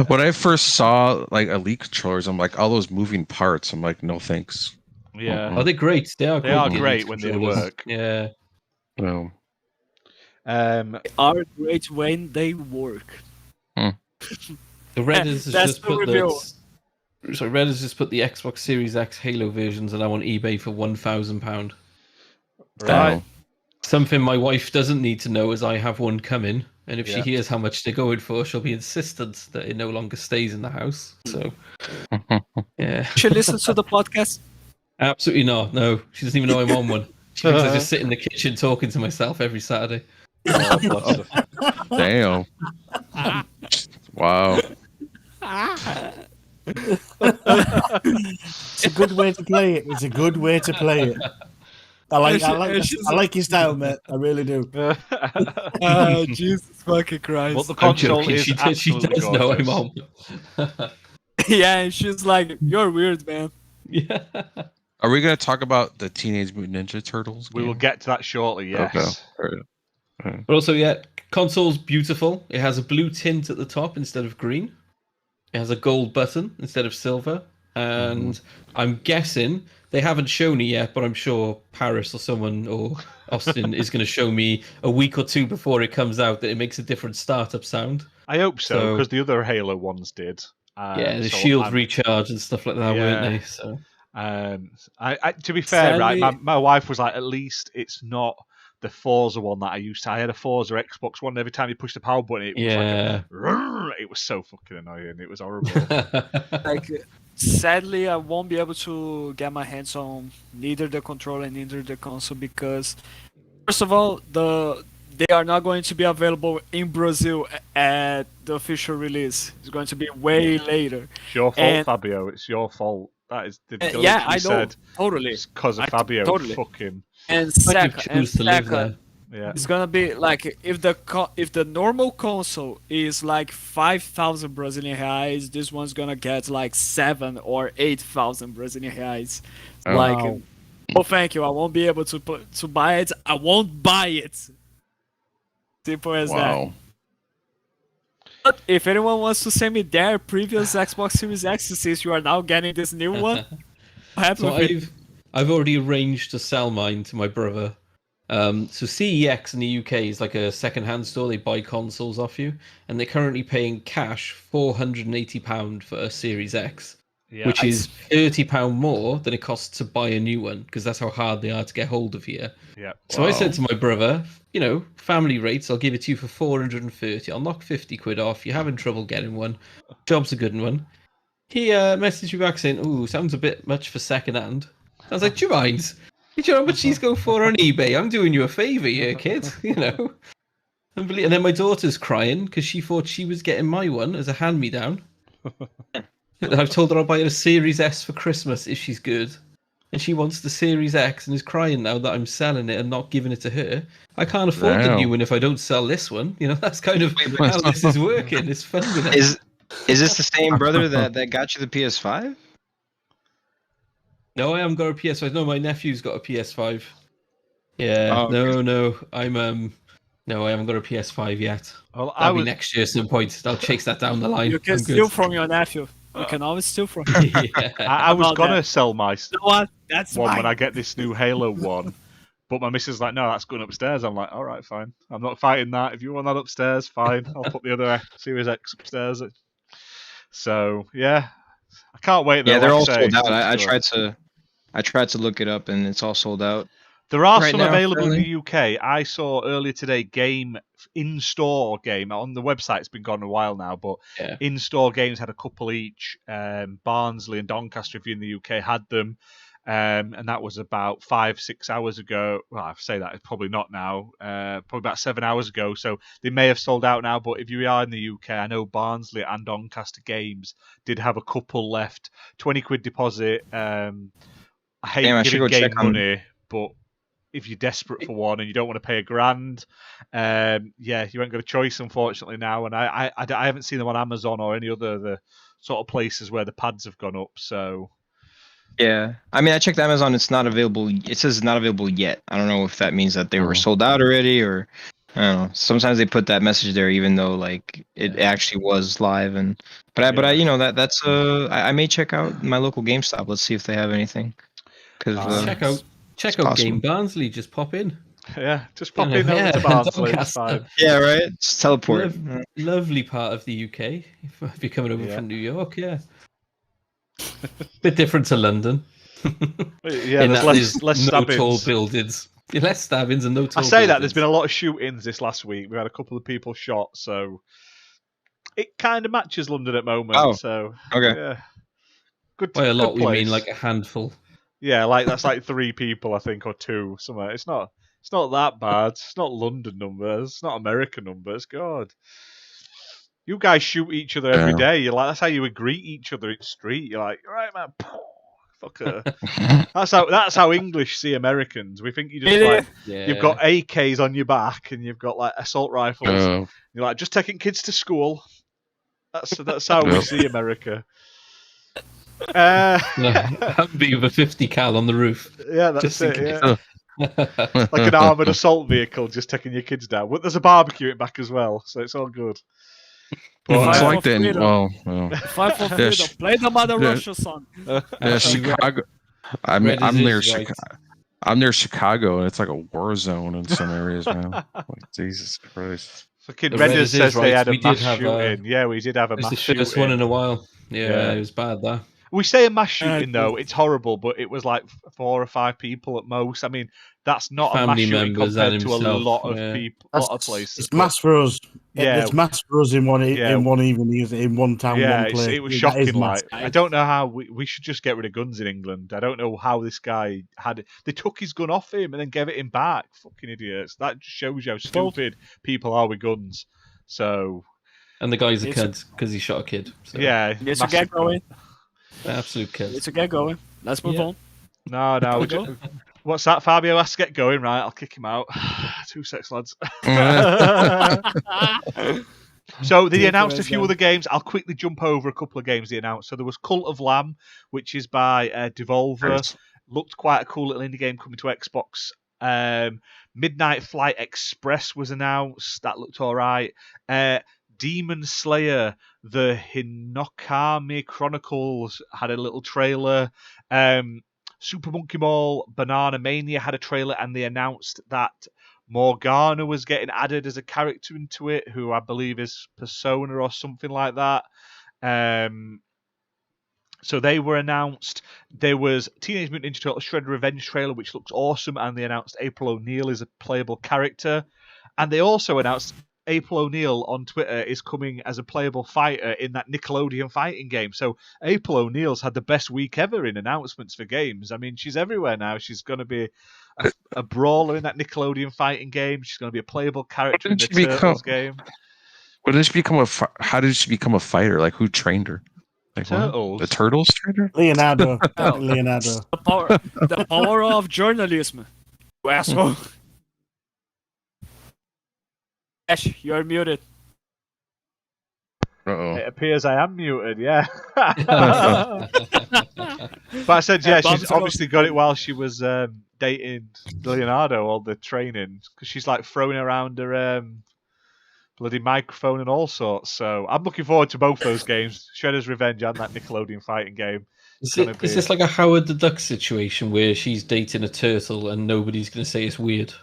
When I first saw like Elite controllers, I'm like, all those moving parts. I'm like, no thanks. Yeah. Oh, they're great. They are. They are the great Elite when they controllers. work. Yeah. No. Are great when they work. The Reddit has That's just the put review. So Reddit has just put the Xbox Series X Halo versions are now on eBay for £1,000. Right. Something my wife doesn't need to know is I have one coming, and if she Yeah. hears how much they're going for, she'll be insistent that it no longer stays in the house. So, yeah, She listens to the podcast. absolutely not. No, she doesn't even know I'm on one. She thinks I just sit in the kitchen talking to myself every Saturday. Oh, bless her. Damn. Wow. It's a good way to play it. It's a good way to play it. I like your style, mate. I really do. Jesus fucking Christ. But the I'm console joking. is She absolutely does know I'm gorgeous. on. Yeah, and she's like, "You're weird, man." Yeah. Are we gonna talk about the Teenage Mutant Ninja Turtles? We will game? get to that shortly, yes. Okay. All right. But also, yeah, console's beautiful. It has a blue tint at the top instead of green. It has a gold button instead of silver. And I'm guessing they haven't shown it yet, but I'm sure Paris or someone or Austin is going to show me a week or two before it comes out that it makes a different startup sound. I hope so, So- because the other Halo ones did. Yeah, the so shields I'm- recharge and stuff like that, weren't they? So I to be fair, right, Sadly- my wife was like, at least it's not the Forza one that I used to. I had a Forza Xbox One. Every time you push the power button, it was yeah. like it was so fucking annoying. It was horrible. Like, sadly, I won't be able to get my hands on neither the controller and neither the console because, first of all, they are not going to be available in Brazil at the official release. It's going to be way later. It's your fault, And- Fabio. It's your fault. That is the glitch Yeah, you I know, said. totally. It's because of I Fabio. totally. Fucking And Like you second, choose to live there. yeah. it's gonna be like if the normal console is like 5,000 Brazilian reais, this one's gonna get like 7 or 8,000 Brazilian reais. Oh. Like, Wow. oh, thank you. I won't be able to buy it. I won't buy it. Simple as that. Wow. But if anyone wants to send me their previous Xbox Series X, since you are now getting this new one, I'm happy So with it. I've already arranged to sell mine to my brother. So CEX in the UK is like a second-hand store. They buy consoles off you, and they're currently paying cash £480 for a Series X, Yeah. which is £30 more than it costs to buy a new one because that's how hard they are to get hold of here. Yeah. So I said to my brother, you know, family rates, I'll give it to you for 430. I'll knock 50 quid off. You're having trouble getting one. Job's a good one. He messaged me back saying, "Ooh, sounds a bit much for second hand." I was like, "Do you mind? Do you know how much these go for on eBay? I'm doing you a favour here, kid." You know. And then my daughter's crying because she thought she was getting my one as a hand-me-down. I've told her I'll buy her a Series S for Christmas if she's good. And she wants the Series X and is crying now that I'm selling it and not giving it to her. I can't afford the Wow. new one if I don't sell this one. You know, that's kind of how this is working. It's fun with it. Is this the same brother that got you the PS5? No, I haven't got a PS5. No, my nephew's got a PS5. Yeah, Oh, okay. no, no, I haven't got a PS5 yet. Well, That'll be next year at some point. I'll chase that down the line. You can I'm steal good. from your nephew. You can always steal from him. Yeah. I was about gonna that. sell my You know what? That's one mine. when I get this new Halo one, but my missus is like, no, that's going upstairs. I'm like, all right, fine. I'm not fighting that. If you want that upstairs, fine. I'll put the other Series X upstairs. So yeah, I can't wait. Though, Yeah, they're like all I say, sold out. I it's good. tried to look it up and it's all sold out. There are right some now, available in apparently. the UK. I saw earlier today in-store game on the website. It's been gone a while now, but Yeah. in-store games had a couple each. Barnsley and Doncaster, if you're in the UK, had them, and that was about 5-6 hours ago. Well, I say that it's probably not now. Probably about 7 hours ago. So they may have sold out now. But if you are in the UK, I know Barnsley and Doncaster games did have a couple left. 20 quid deposit. I hate Damn, I should giving go check game on- money, but if you're desperate for one and you don't want to pay £1,000, yeah, you ain't got a choice, unfortunately, now. And I haven't seen them on Amazon or any other the sort of places where the pads have gone up. So Yeah, I mean, I checked Amazon. It's not available. It says it's not available yet. I don't know if that means that they were sold out already, or I don't know. Sometimes they put that message there, even though like it actually was live. And but I, you know, that's I may check out my local GameStop. Let's see if they have anything. Because Check out possible. Game Barnsley. Just pop in. Yeah, just pop in over Yeah, to Barnsley. It's Doncaster. fine. Yeah, right. Just teleport. Lovely part of the UK. If you're coming over Yeah. from New York, yeah. Bit different to London. Yeah, In there's that less there's no tall stabbings. buildings. Less stabbings and no tall I say that there's buildings. been a lot of shootings this last week. We had a couple of people shot, so it kind of matches London at the moment. Oh, so okay. yeah, good. By a lot, good we mean place. like a handful. Yeah, like that's like 3 people, I think, or 2 somewhere. It's not that bad. It's not London numbers. It's not American numbers. God, you guys shoot each other every day. You're like, that's how you would greet each other in the street. You're like, right, man, fucker. That's how English see Americans. We think you just like you've got AKs on your back and you've got like assault rifles. You're like just taking kids to school. That's how we see America. Humvee with a 50 cal on the roof. Yeah, that's Just in it. case. Yeah. Like an armoured assault vehicle just taking your kids down. But there's a barbecue in back as well, so it's all good. But, It's Fight like for that. freedom. Well, Fight for freedom. Play the Mother Russia song. yeah, Chicago. I mean, Red I'm is near right. Chicago. I'm near Chicago, and it's like a war zone in some areas, man. Like, Jesus Christ. fucking The Reddit Reddit says is they right. had a We did mass have, shooting. Yeah, we did have a It's mass the shooting. first one in a while. Yeah, Yeah. it was bad, that. We say a mass shooting though, it's horrible, but it was like 4 or 5 people at most. I mean, that's not a mass Family shooting members compared and to a himself, lot of yeah. people, a lot of places. It's but- mass for us. Yeah. It's mass for us in one Yeah. in one evening, in one town, Yeah, one place. it was That is shocking. mass. Like, I don't know how we should just get rid of guns in England. I don't know how this guy had it. They took his gun off him and then gave it him back. Fucking idiots. That just shows you how stupid people are with guns. So And the guy's a It's a- kid because he shot a kid. So. yeah, Let's massive get going. Absolute kid. Let's get going. Let's move Yeah. on. No, Go. what's that? Fabio has to get going. Right, I'll kick him out. 2 secs, lads. So they Take announced it a as few done. other games. I'll quickly jump over a couple of games they announced. So there was Cult of Lamb, which is by Devolver. Looked quite a cool little indie game coming to Xbox. Midnight Flight Express was announced. That looked all right. Demon Slayer, the Hinokami Chronicles had a little trailer. Super Monkey Ball Banana Mania had a trailer, and they announced that Morgana was getting added as a character into it, who I believe is Persona or something like that. So they were announced. There was Teenage Mutant Ninja Turtles Shredder Revenge trailer, which looks awesome, and they announced April O'Neil is a playable character. And they also announced April O'Neil on Twitter is coming as a playable fighter in that Nickelodeon fighting game. So April O'Neil's had the best week ever in announcements for games. I mean, she's everywhere now. She's going to be a brawler in that Nickelodeon fighting game. She's going to be a playable character in the Turtles game. How did she become a fighter? Like, who trained her? Like, what? Turtles. The Turtles trained her? Leonardo. Oh. Leonardo. The power of journalism. You asshole. Ash, you're muted. Uh-oh. It appears I am muted, yeah. But I said, yeah, Bob's she's got- obviously got it while she was dating Leonardo, all the training, because she's like throwing around her bloody microphone and all sorts. So I'm looking forward to both those games, Shredder's Revenge and that Nickelodeon fighting game. Is gonna is be- this like a Howard the Duck situation where she's dating a turtle and nobody's going to say it's weird?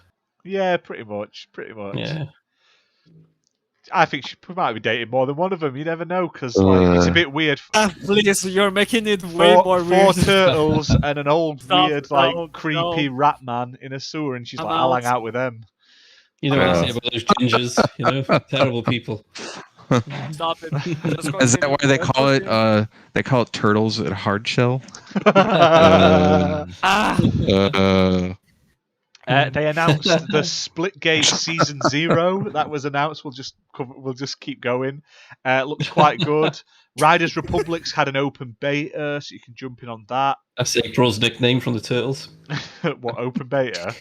Yeah, pretty much. Yeah. I think she might be dating more than one of them. You never know, because like, it's a bit weird. Please, you're making it way more Four weird. turtles and an old Stop, weird, like no, creepy no. rat man in a sewer, and she's I'm like, "I'll hang out. out with them." You know what Yeah. they say about those gingers, you know? Terrible people. Stop it. Just Is that continue. why they Let's call it? continue. They call it turtles at hard shell. Ah, They announced the Splitgate Season 0. That was announced. We'll just keep going. Looks quite good. Riders Republics had an open beta, so you can jump in on that. That's April's nickname from the Turtles. What, open beta?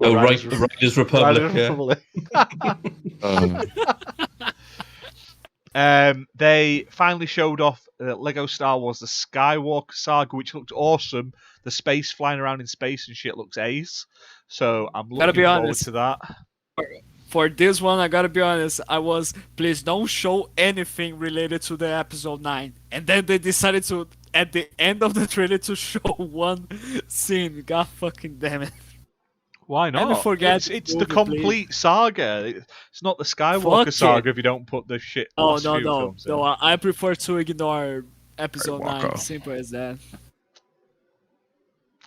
Oh, Well, right, the Riders Republic. Riders Yeah. Republic. They finally showed off Lego Star Wars: The Skywalker Saga, which looked awesome. The space flying around in space and shit looks ace. So I'm Gotta looking be forward honest. to that. for this one, I gotta be honest. Please don't show anything related to the episode 9. And then they decided to, at the end of the trailer, to show one scene. God fucking damn it. Why not? forget It's this the movie, please. complete saga. It's not the Skywalker Fuck saga it. if you don't put the shit Oh last no few no films in. no! I prefer to ignore episode Skywalker. 9. Simple as that.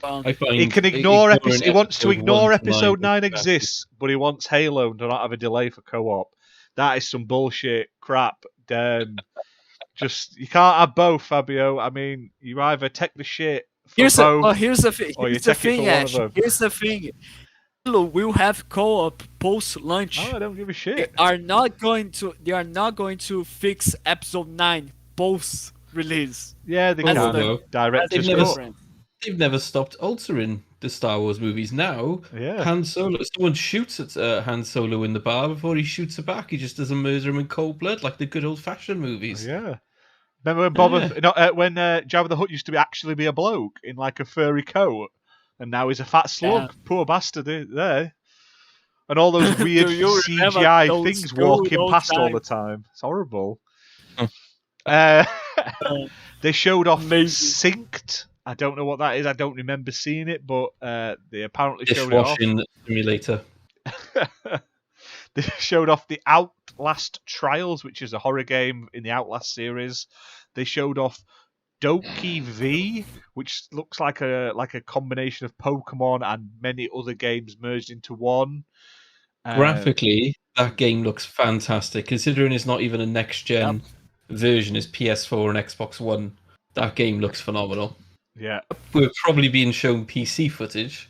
I find He can ignore ignoring He wants to episode ignore 1 to episode 9 is exists, but he wants Halo to not have a delay for co-op. That is some bullshit crap. Just you can't have both, Fabio. I mean, you either take the shit for both. Here's the thing. or you Here's the take it for thing, one of Ash. them. Here's the thing. Halo will have co-op post launch. Oh, I don't give a They shit. are not going to. They are not going to fix episode 9 post release. Yeah, they That's can. the- Director's They've never- cut. They've never stopped altering the Star Wars movies. Now, Yeah. Han Solo, someone shoots at Han Solo in the bar before he shoots her back. He just doesn't murder him in cold blood like the good old-fashioned movies. Yeah. Remember when Jabba the Hutt used to actually be a bloke in like a furry coat, and now he's a fat slug. Poor bastard there. And all those weird Do you remember CGI those things good walking old past all the times? time. It's horrible. Huh. They showed off Amazing. Synced. I don't know what that is. I don't remember seeing it, but they apparently showed it off. Dishwashing simulator. They showed off the Outlast Trials, which is a horror game in the Outlast series. They showed off Doki V, which looks like a combination of Pokemon and many other games merged into one. Graphically, that game looks fantastic. Considering it's not even a next-gen version, it's PS4 and Xbox One. That game looks phenomenal. Yeah. We're probably being shown PC footage.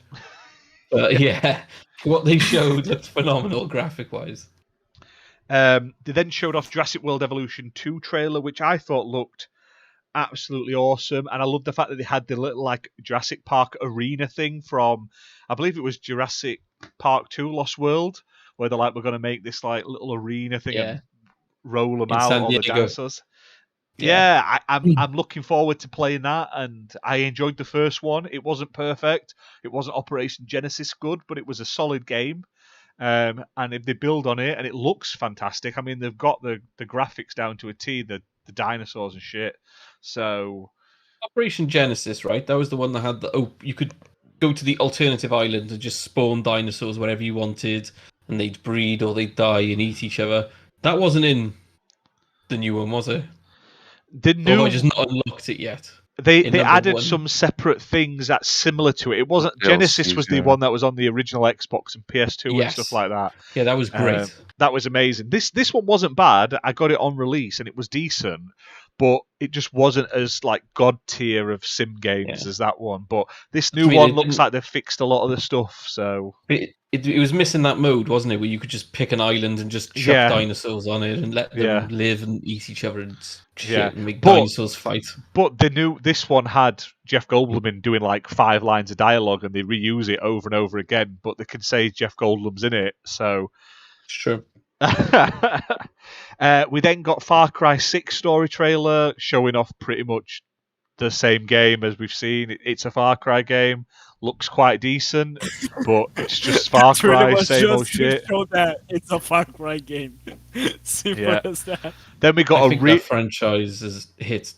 But yeah, what they showed looked phenomenal graphic-wise. They then showed off Jurassic World Evolution 2 trailer, which I thought looked absolutely awesome. And I love the fact that they had the little like Jurassic Park arena thing from, I believe it was Jurassic Park 2 Lost World, where they're like, we're going to make this like little arena thing and roll them In out, San all the Diego. dinosaurs. Yeah, I'm looking forward to playing that, and I enjoyed the first one. It wasn't perfect. It wasn't Operation Genesis good, but it was a solid game. And if they build on it, and it looks fantastic. I mean, they've got the graphics down to a T, the dinosaurs and shit. So Operation Genesis, right? That was the one that had you could go to the alternative island and just spawn dinosaurs wherever you wanted, and they'd breed or they'd die and eat each other. That wasn't in the new one, was it? the Or have new I just not unlocked it yet? they in number added 1? some separate things that's similar to it. It wasn't DLCs, Genesis was the yeah. one that was on the original Xbox and PS2 and Yes. stuff like that. Yeah, that was great. That was amazing. This one wasn't bad. I got it on release and it was decent, but it just wasn't as like god tier of sim games as that one. But this new mean, one it looks didn't- like they've fixed a lot of the stuff. So It was missing that mode, wasn't it? Where you could just pick an island and just chuck Yeah. dinosaurs on it and let them Yeah. live and eat each other and shit Yeah. and make But- dinosaurs fight. But this one had Jeff Goldblum in doing like 5 lines of dialogue, and they reuse it over and over again. But they can say Jeff Goldblum's in it, so. Sure. We then got Far Cry 6 story trailer showing off pretty much the same game as we've seen. It's a Far Cry game, looks quite decent, but it's just Far It's really Cry, much same old just to shit. show that it's a Far Cry game. Simple Yeah. as that. Then we I got think that franchise has hit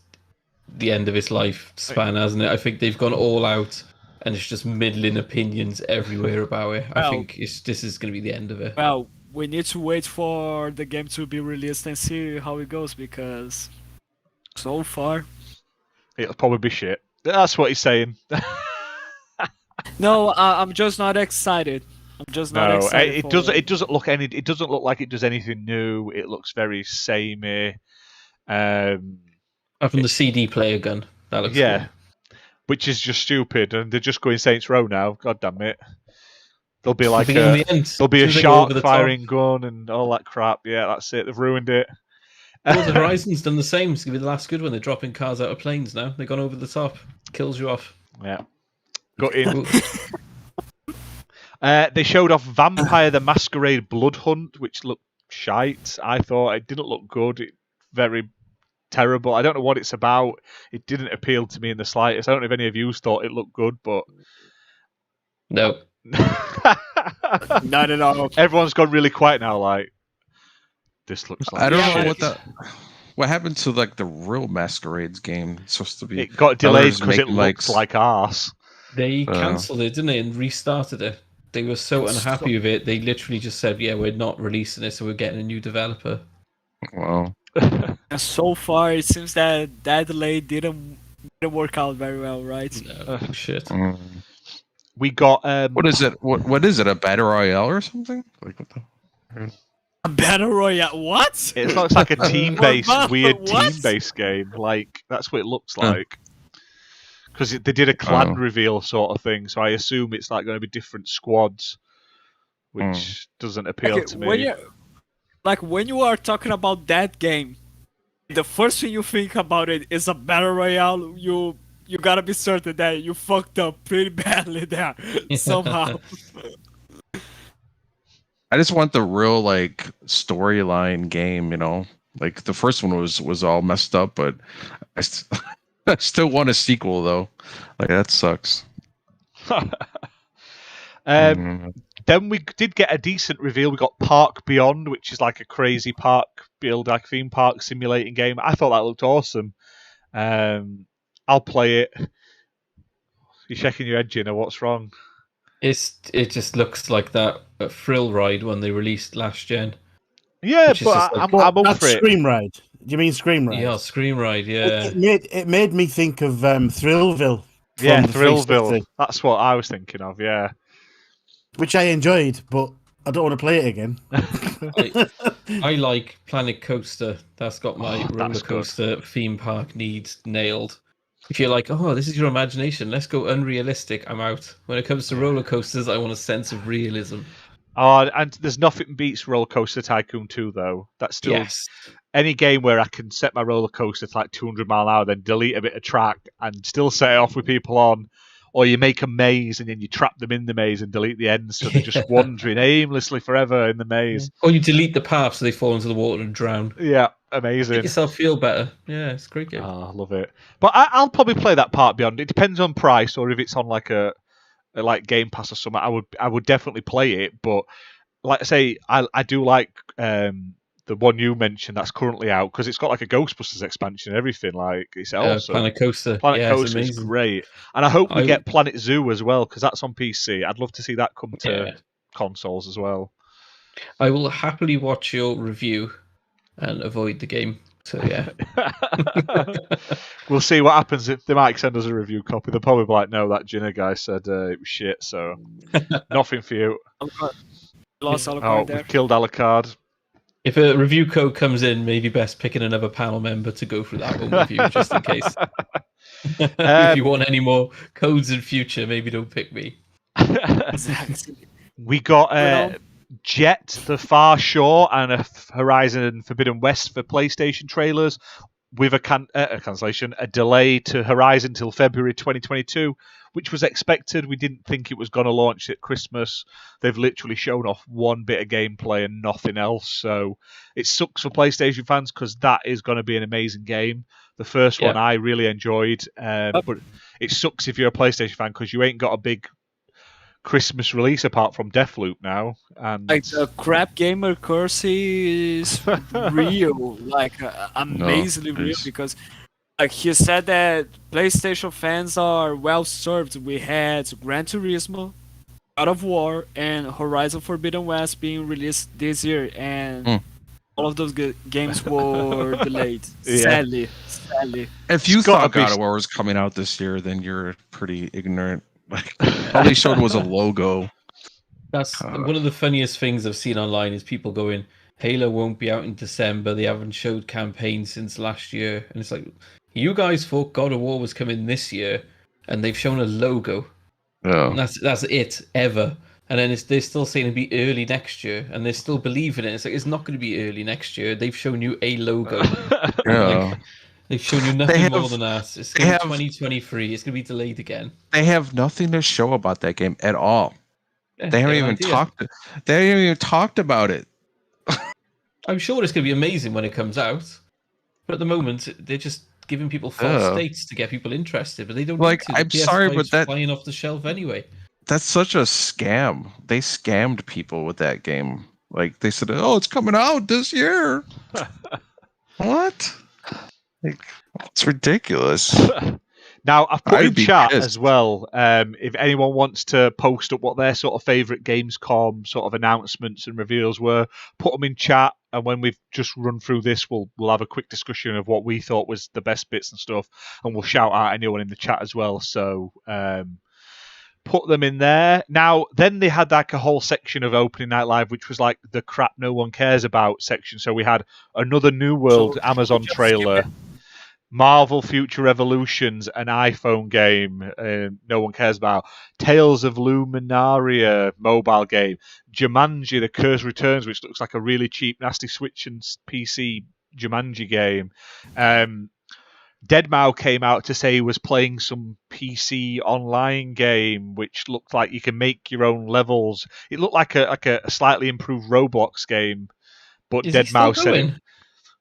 the end of its life span, hasn't it? I think they've gone all out and it's just middling opinions everywhere about it. I Well- think this is going to be the end of it. Well, we need to wait for the game to be released and see how it goes, because so far, it'll probably be shit. That's what he's saying. no, I'm just not excited. I'm just not No, excited. it for doesn't. It doesn't look like it does anything new. It looks very samey. Apart from the CD player gun, that looks Yeah, cool. which is just stupid, and they're just going Saints Row now. God damn it! There'll be I like think in the end, there'll be a as soon as they go shark over the top- firing gun and all that crap. Yeah, that's it. They've ruined it. Forza Horizon's done the same. It's going to be the last good one. They're dropping cars out of planes now. They've gone over the top. Kills you off. Yeah, got in. They showed off Vampire the Masquerade Blood Hunt, which looked shite. I thought it didn't look good. Very terrible. I don't know what it's about. It didn't appeal to me in the slightest. I don't know if any of you thought it looked good, but No. Not at all. everyone's gone really quiet now. Like, this looks like I don't shit. know what happened to like the real Masquerades game. It's supposed to be. It got delayed Others because it make, like, looks like arse. They cancelled it, didn't they, and restarted it. They were so It's unhappy with it. They literally just said, "Yeah, we're not releasing it, so we're getting a new developer." Wow. And so far, it seems that delay didn't work out very well, right? No shit. Mm. We got What is it? What is it? A battle royale or something? Like what the? A battle royale? What? it looks like a team-based, What? weird What? team-based game. Like that's what it looks Huh. like. Because they did a clan Oh. reveal sort of thing, so I assume it's like going to be different squads, which doesn't appeal Okay, to when me. when you are talking about that game, the first thing you think about it is a battle royale. You gotta be certain that you fucked up pretty badly there somehow. I just want the real like storyline game, you know. Like the first one was all messed up, but I, I still want a sequel though. Like that sucks. Mm. Then we did get a decent reveal. We got Park Beyond, which is like a crazy park build, like theme park simulating game. I thought that looked awesome. I'll play it. You're shaking your head, Gina. What's wrong? It just looks like that Thrill Ride when they released last gen. Yeah, Which is but just like- I'm up That's for it. Scream Ride. Do you mean Scream Ride? Yeah, Scream Ride. Yeah. It made me think of Thrillville. Yeah, from the Thrillville. 360, That's what I was thinking of. Yeah. which I enjoyed, but I don't want to play it again. I like Planet Coaster. That's got my Oh, roller that's good. coaster theme park needs nailed. If you're like, oh, this is your imagination, let's go unrealistic, I'm out. When it comes to roller coasters, I want a sense of realism. Oh, and there's nothing beats Roller Coaster Tycoon 2, though. That's still Yes. any game where I can set my roller coaster to like 200 mile an hour, then delete a bit of track and still set it off with people on. Or you make a maze and then you trap them in the maze and delete the ends, so they're just wandering aimlessly forever in the maze. Or you delete the path so they fall into the water and drown. Yeah, Make amazing. yourself feel better. Yeah, it's a great game. Oh, I love it. But I'll probably play that Part Beyond. It depends on price, or if it's on like a like Game Pass or something. I would definitely play it. But like I say, I do like the one you mentioned that's currently out because it's got like a Ghostbusters expansion and everything. Like it's awesome. Planet Coaster. Planet yeah, Coaster it's is amazing. great, and I hope we I- get Planet Zoo as well because that's on PC. I'd love to see that come to Yeah. consoles as well. I will happily watch your review and avoid the game. So yeah. We'll see what happens if they might send us a review copy. They'll probably be like, "No, that Jinner guy said it was shit, so nothing for you." Lost all Oh, there. we've killed Alucard. If a review code comes in, maybe best picking another panel member to go through that one with you, just in case. If you want any more codes in future, maybe don't pick me. We got Jet, The Far Shore, and a Horizon Forbidden West for PlayStation trailers, with a cancellation, a delay to Horizon till February 2022, which was expected. We didn't think it was going to launch at Christmas. They've literally shown off one bit of gameplay and nothing else. So it sucks for PlayStation fans because that is going to be an amazing game. The first one I really enjoyed, but it sucks if you're a PlayStation fan because you ain't got a big Christmas release apart from Deathloop now. And Like the crap gamer curse is real, like amazingly real, it's- because like he said that PlayStation fans are well served. We had Gran Turismo, God of War, and Horizon Forbidden West being released this year, and all of those games were delayed. Yeah. Sadly. If you It's gotta thought be- God of War was coming out this year, then you're pretty ignorant. Like all they showed was a logo. That's one of the funniest things I've seen online is people going, Halo won't be out in December. They haven't showed campaigns since last year. And it's like, you guys thought God of War was coming this year, and they've shown a logo. Yeah. And that's it, ever. And then they're still saying it'll be early next year, and they're still believing it. It's like, it's not going to be early next year. They've shown you a logo. Yeah. They've shown you nothing have- more than that. It's they going to have- be 2023. It's going to be delayed again. They have nothing to show about that game at all. Yeah, They haven't no even idea. talked. They haven't even talked about it. I'm sure it's going to be amazing when it comes out. But at the moment, they're just giving people false Yeah. dates to get people interested. But they don't Like, need to. The I'm sorry, PS5's but that- flying off the shelf anyway. That's such a scam. They scammed people with that game. Like they said, "Oh, it's coming out this year." What? Like, it's ridiculous. Now, I've put I'd in be chat pissed. as well, if anyone wants to post up what their sort of favourite Gamescom sort of announcements and reveals were, put them in chat, and when we've just run through this, we'll have a quick discussion of what we thought was the best bits and stuff, and we'll shout out anyone in the chat as well, so put them in there. Now, then they had like a whole section of Opening Night Live, which was like the crap no one cares about section, so we had another New World So, Amazon just trailer. skip Marvel Future Revolutions, an iPhone game no one cares about. Tales of Luminaria mobile game. Jumanji: The Curse Returns, which looks like a really cheap, nasty Switch and PC Jumanji game. Deadmau came out to say he was playing some PC online game, which looked like you can make your own levels. It looked like a slightly improved Roblox game, but Is he still Deadmau said it. going?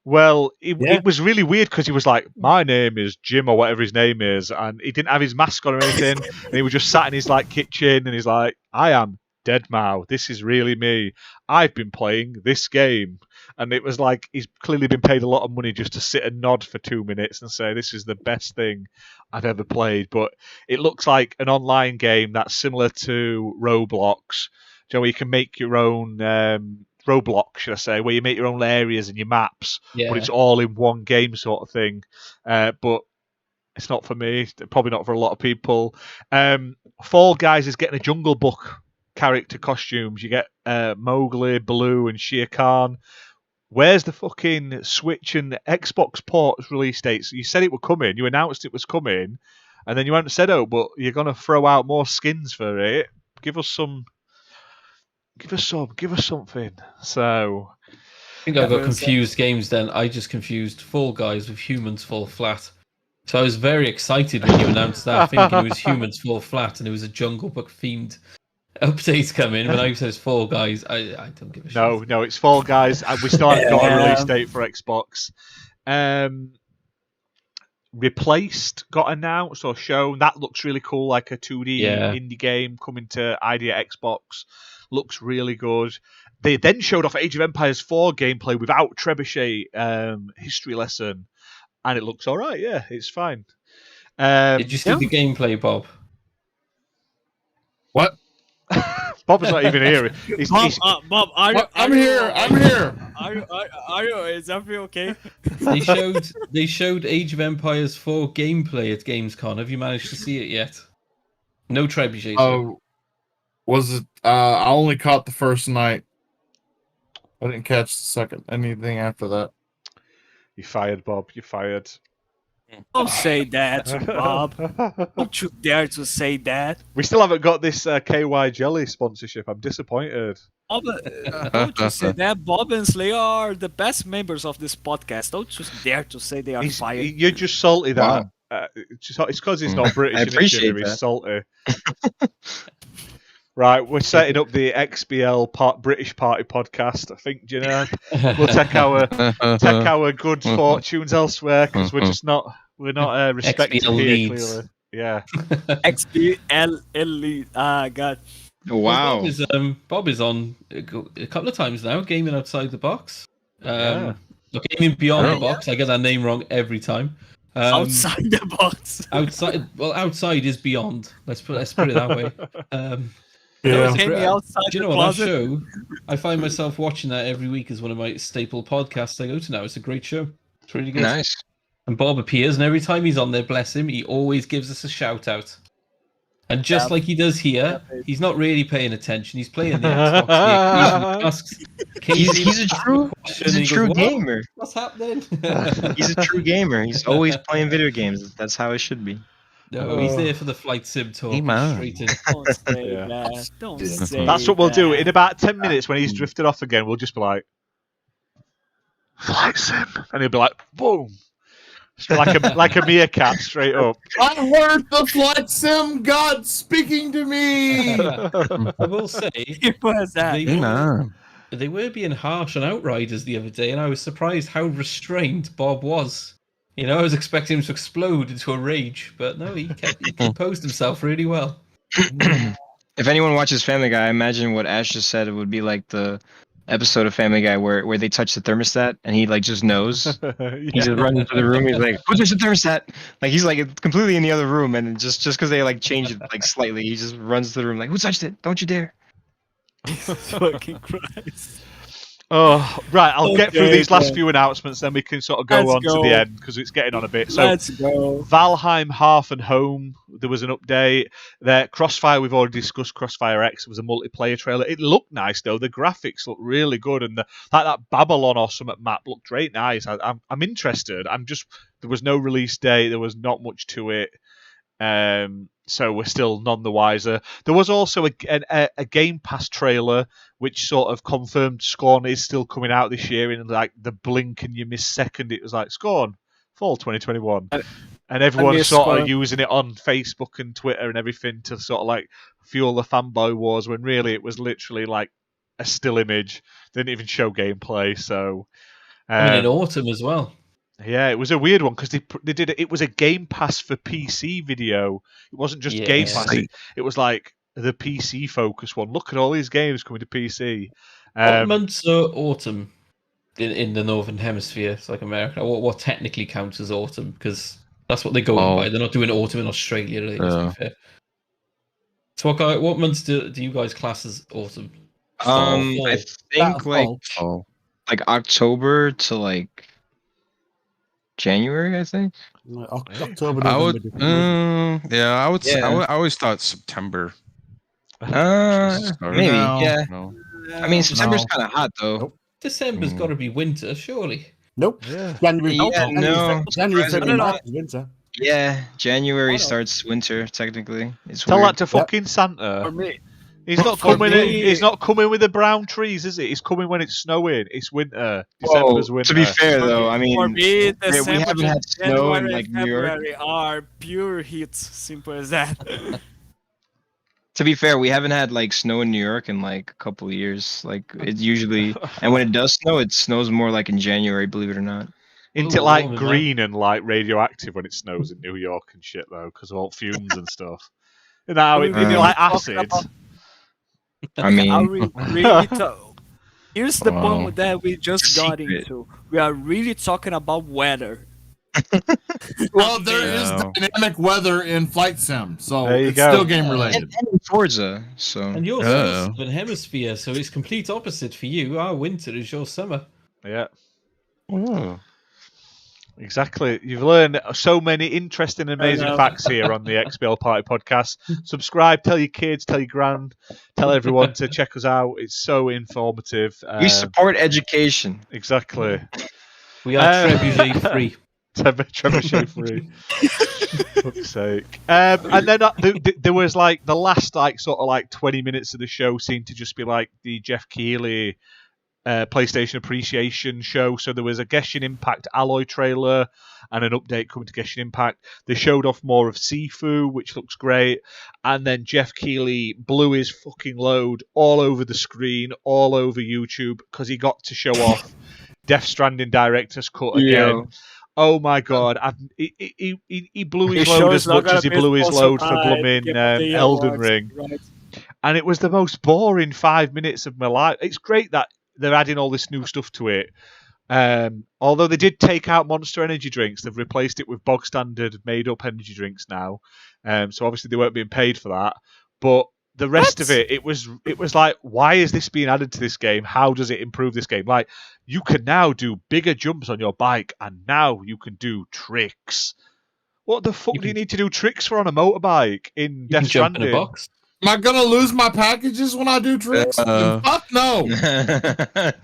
Well, Yeah. it was really weird because he was like, "My name is Jim," or whatever his name is, and he didn't have his mask on or anything, and he was just sat in his like kitchen, and he's like, "I am Deadmau. This is really me. I've been playing this game," and it was like he's clearly been paid a lot of money just to sit and nod for 2 minutes and say, "This is the best thing I've ever played." But it looks like an online game that's similar to Roblox, where you can make your own. Roblox, should I say, where you make your own areas and your maps, Yeah. but it's all in one game sort of thing. But it's not for me, probably not for a lot of people. Fall Guys is getting a Jungle Book character costumes. You get Mowgli, Baloo, and Shere Khan. Where's the fucking Switch and Xbox ports release dates? You said it would come in, you announced it was coming, and then you hadn't said, "Oh, but you're going to throw out more skins for it." Give us something. So, I think I got Yeah. confused games then. I just confused Fall Guys with Humans Fall Flat. So I was very excited when you announced that, thinking it was Humans Fall Flat and it was a Jungle Book themed update coming. When I says Fall Guys, I don't give a shit. no, it's Fall Guys. And we still haven't got a release Yeah. date for Xbox. Replaced got announced or shown. That looks really cool, like a 2D Yeah. indie game coming to Idea Xbox. Looks really good. They then showed off Age of Empires 4 gameplay without Trebuchet history lesson, and it looks all right. Yeah, it's fine. Did you see the gameplay, Bob? What? Bob's not even here. Bob, are you? I'm here. I'm here. Are you? Is everything okay? They showed Age of Empires 4 gameplay at Gamescom. Have you managed to see it yet? No Trebuchet. Oh, was it? I only caught the first night. I didn't catch the second. Anything after that? You're fired, Bob. You're fired. Don't say that, Bob. Don't you dare to say that. We still haven't got this KY Jelly sponsorship. I'm disappointed. Bob, don't you say that. Bob and Slay are the best members of this podcast. Don't you dare to say they are fired. You're just salty that. Wow. It's because he's not British. I isn't it, appreciate Jimmy? He's that. salty. Right, we're setting up the XBL British Party podcast. I think, Gina, we'll take our good fortunes elsewhere because we're just not respected XBL here. Leeds. Clearly, yeah. XBL Elite. God. Wow. Bob is on a couple of times now, gaming outside the box. Yeah. Gaming beyond Oh. the box. I get that name wrong every time. Outside the box. Outside is beyond. Let's put it that way. Yeah. Take me outside Do you the know what? That closet. show, I find myself watching that every week as one of my staple podcasts I go to now. It's a great show. It's really good. Nice. And Bob appears, and every time he's on there, bless him, he always gives us a shout out. And just Yeah. like he does here, Yeah. he's not really paying attention. He's playing the Xbox. He asks, He's a true gamer. What's happening? He's a true gamer. He's always playing video games. That's how it should be. No, he's there for the flight sim talk. Hey, man. Straight in. Don't say Yeah. that. Don't Yeah. say That's what we'll do. that. In about 10 minutes, when he's drifted off again, we'll just be like, "Flight sim," and he'll be like, "Boom." Just like a meerkat straight up. I heard the flight sim god speaking to me. I will say, It was that. they Hey, were, man. they were being harsh on Outriders the other day, and I was surprised how restrained Bob was. You know, I was expecting him to explode into a rage, but no, he composed himself really well. If anyone watches Family Guy, I imagine what Ash just said, it would be like the episode of Family Guy where they touch the thermostat and he like just knows. He just runs into the room. He's like, "Who touched the thermostat?" Like he's like completely in the other room, and just because they like changed it like slightly, he just runs to the room like, "Who touched it? Don't you dare!" Fucking Christ. Oh, right. I'll get through Okay, these last then. few announcements, then we can sort of go Let's on to go. the end because it's getting on a bit. So, Let's go. Valheim Half and Home, there was an update. There, Crossfire, we've already discussed. Crossfire X was a multiplayer trailer. It looked nice though. The graphics looked really good, and that Babylon or something map looked great nice. I'm interested. There was no release date. There was not much to it. So we're still none the wiser. There was also a Game Pass trailer which sort of confirmed Scorn is still coming out this year in like the blink and you miss second. It was like Scorn fall 2021, and everyone miss sort Scorn. of using it on Facebook and Twitter and everything to sort of like fuel the fanboy wars when really it was literally like a still image. They didn't even show gameplay. So I mean, in autumn as well. yeah, it was a weird one because they did it. It was a Game Pass for PC video. It wasn't just Game Yeah. Pass. It was like the PC focus one. Look at all these games coming to PC. What months are autumn in the Northern Hemisphere? It's like America. What technically counts as autumn? Because that's what they're going by. They're not doing autumn in Australia, are they? To be fair. So what months do you guys class as autumn? Fall. I think like October to like January, I think. October. I would, November, yeah, I would. Say, Yeah. I always thought September. Maybe, No. yeah. No. I mean, September's No. kind of hot though. Nope. December's got to be winter, surely. Nope. Yeah. January. Yeah, no. January, February, No. March is winter. Yeah, January Oh, no. starts winter technically. It's Tell weird. that to fucking Santa. For me, He's not For coming. me- He's not coming with the brown trees, is it? He's coming when it's snowing. It's winter. Whoa, December's winter. to be fair though, I mean, for me, we December, haven't had snow in January, like and New York. February are pure heats. Simple as that. To be fair, we haven't had like snow in New York in like a couple of years. Like it usually, and when it does snow, it snows more like in January. Believe it or not. Isn't it Ooh, like warm in green and like radioactive when it snows in New York and shit though, because of all fumes and stuff? Isn't that how it, isn't it like Talking acid? about- I mean, Are we really Here's the Wow. point that we just got Secret. into. We are really talking about weather. Well, there is Yeah. dynamic weather in Flight Sim, so There you it's go. still game related. and in Forza, so And you're Yeah. Southern Hemisphere, so it's complete opposite for you. Our winter is your summer. Yeah, Oh. exactly. You've learned so many interesting, amazing know. facts here on the XBL Party podcast. Subscribe, tell your kids, tell your grand, tell everyone to check us out. It's so informative. we support education. Exactly. We are trebuchet free. Trebuchet free. Fuck's sake. And then there was like the last like sort of like 20 minutes of the show seemed to just be like the Jeff Keighley PlayStation Appreciation show. So there was a Genshin Impact Alloy trailer and an update coming to Genshin Impact. They showed off more of Sifu, which looks great. And then Jeff Keighley blew his fucking load all over the screen, all over YouTube, because he got to show off Death Stranding Director's Cut again. Yo. Oh my god! He blew his His load show as is not much gonna as he be blew his sponsored load for by blooming Game of the Year Elden Awards, Ring, right? and it was the most boring 5 minutes of my life. It's great that they're adding all this new stuff to it. Although they did take out Monster energy drinks, they've replaced it with bog standard made-up energy drinks now. So obviously they weren't being paid for that. But the rest of it was like, why is this being added to this game? How does it improve this game? Like, you can now do bigger jumps on your bike, and now you can do tricks. What the fuck do you need to do tricks for on a motorbike in You Death can jump in a Stranding? box. Am I gonna lose my packages when I do tricks? Fuck no.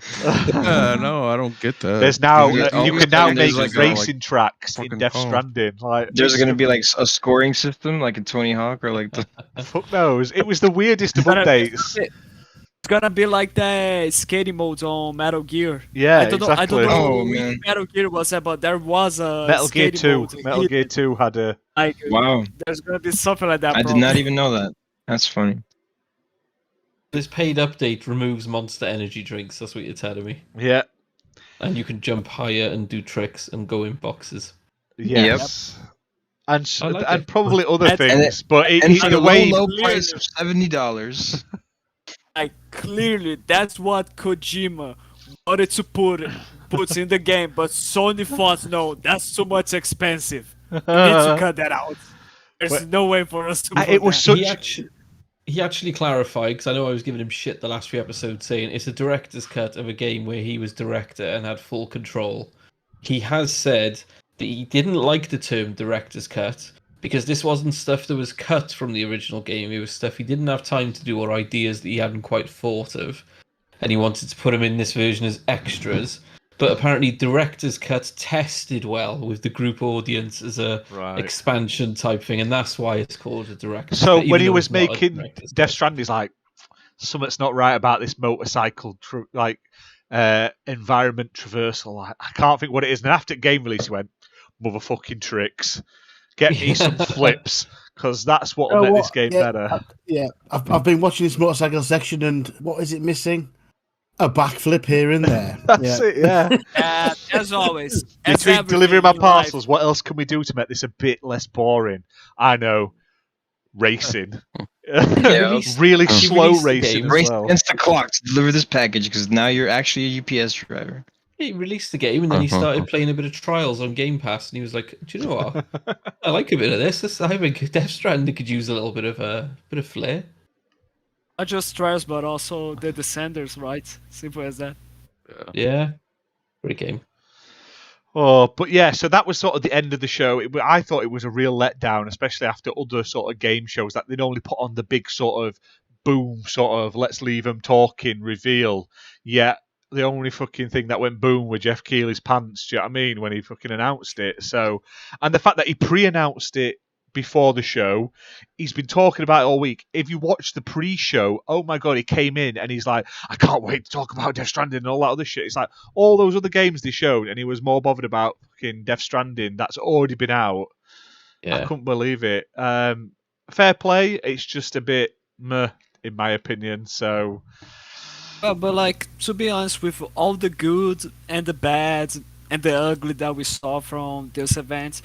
No, I don't get that. There's now Yeah, you can now and make there's like racing tracks in fucking Death phone. Stranding. Like, There's gonna be like a scoring system, like in Tony Hawk, or like the fuck knows. It was the weirdest of Gonna be- updates. It's gonna be like the skating modes on Metal Gear. Yeah, I don't exactly. know Oh, which man. Metal Gear was that, but there was a Metal Gear skating 2. mode in Metal it. Gear 2 had a. Like, wow. there's gonna be something like that. I did probably. not even know that. That's funny. This paid update removes Monster energy drinks. That's what you're telling me. Yeah. And you can jump higher and do tricks and go in boxes. Yes. And I like and it. probably other And- things, but And for in the a way, low price of $70, Like clearly, that's what Kojima wanted to put in the game, but Sony thought, no, that's too much expensive. We need to cut that out. There's Well, no way for us to put it was that. such. He actually clarified, because I know I was giving him shit the last few episodes, saying it's a director's cut of a game where he was director and had full control. He has said that he didn't like the term director's cut because this wasn't stuff that was cut from the original game. It was stuff he didn't have time to do or ideas that he hadn't quite thought of. And he wanted to put them in this version as extras. But apparently director's cut tested well with the group audience as a Right. expansion type thing, and that's why it's called a director's So cut, when even he though was it's not a making director's Death cut. Stranding, he's like, something's not right about this motorcycle environment traversal. Like, I can't think what it is. And then after game release, he went, motherfucking tricks. Get me some flips, because that's what will make this game better. I've been watching this motorcycle section, and what is it missing? A backflip here and there. That's it, yeah. As always, as Between everything delivering my in life. parcels, what else can we do to make this a bit less boring? I know, racing. Really He slow released the racing game. as Race well. against the clock to deliver this package because now you're actually a UPS driver. He released the game and then he started playing a bit of Trials on Game Pass, and he was like, "Do you know what? I like a bit of this. I think Death Stranding could use a little bit of flair." Not just Trials, but also the Descenders, right? Simple as that. Yeah, great game. Oh, but yeah, so that was sort of the end of the show. I thought it was a real letdown, especially after other sort of game shows that they'd only put on the big sort of boom, sort of let's leave them talking reveal. Yet the only fucking thing that went boom was Jeff Keighley's pants. Do you know what I mean? When he fucking announced it. So, and the fact that he pre-announced it before the show, he's been talking about it all week. If you watch the pre-show, oh my god, he came in and he's like, I can't wait to talk about Death Stranding and all that other shit. It's like all those other games they showed, and he was more bothered about fucking Death Stranding that's already been out. Yeah. I couldn't believe it. Fair play. It's just a bit meh, in my opinion. So, But like, to be honest, with all the good and the bad and the ugly that we saw from this event,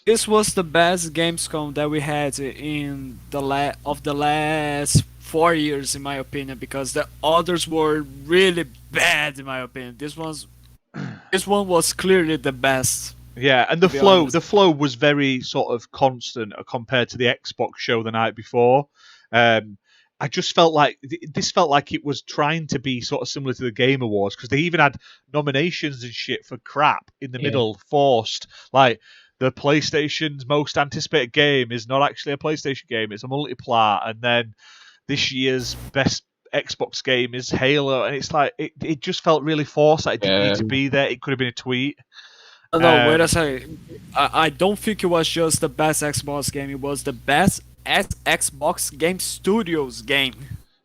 this was the best Gamescom that we had in the last 4 years, in my opinion, because the others were really bad, in my opinion. This one was clearly the best. yeah, and the flow was very sort of constant compared to the Xbox show the night before. I just felt like this felt like it was trying to be sort of similar to the Game Awards, because they even had nominations and shit for crap in the middle, forced. Like, the PlayStation's most anticipated game is not actually a PlayStation game, it's a multiplayer. And then this year's best Xbox game is Halo, and it's like, it just felt really forced. Like, it didn't need to be there. It could have been a tweet. No, wait a second. I don't think it was just the best Xbox game, it was the best Xbox Game Studios game.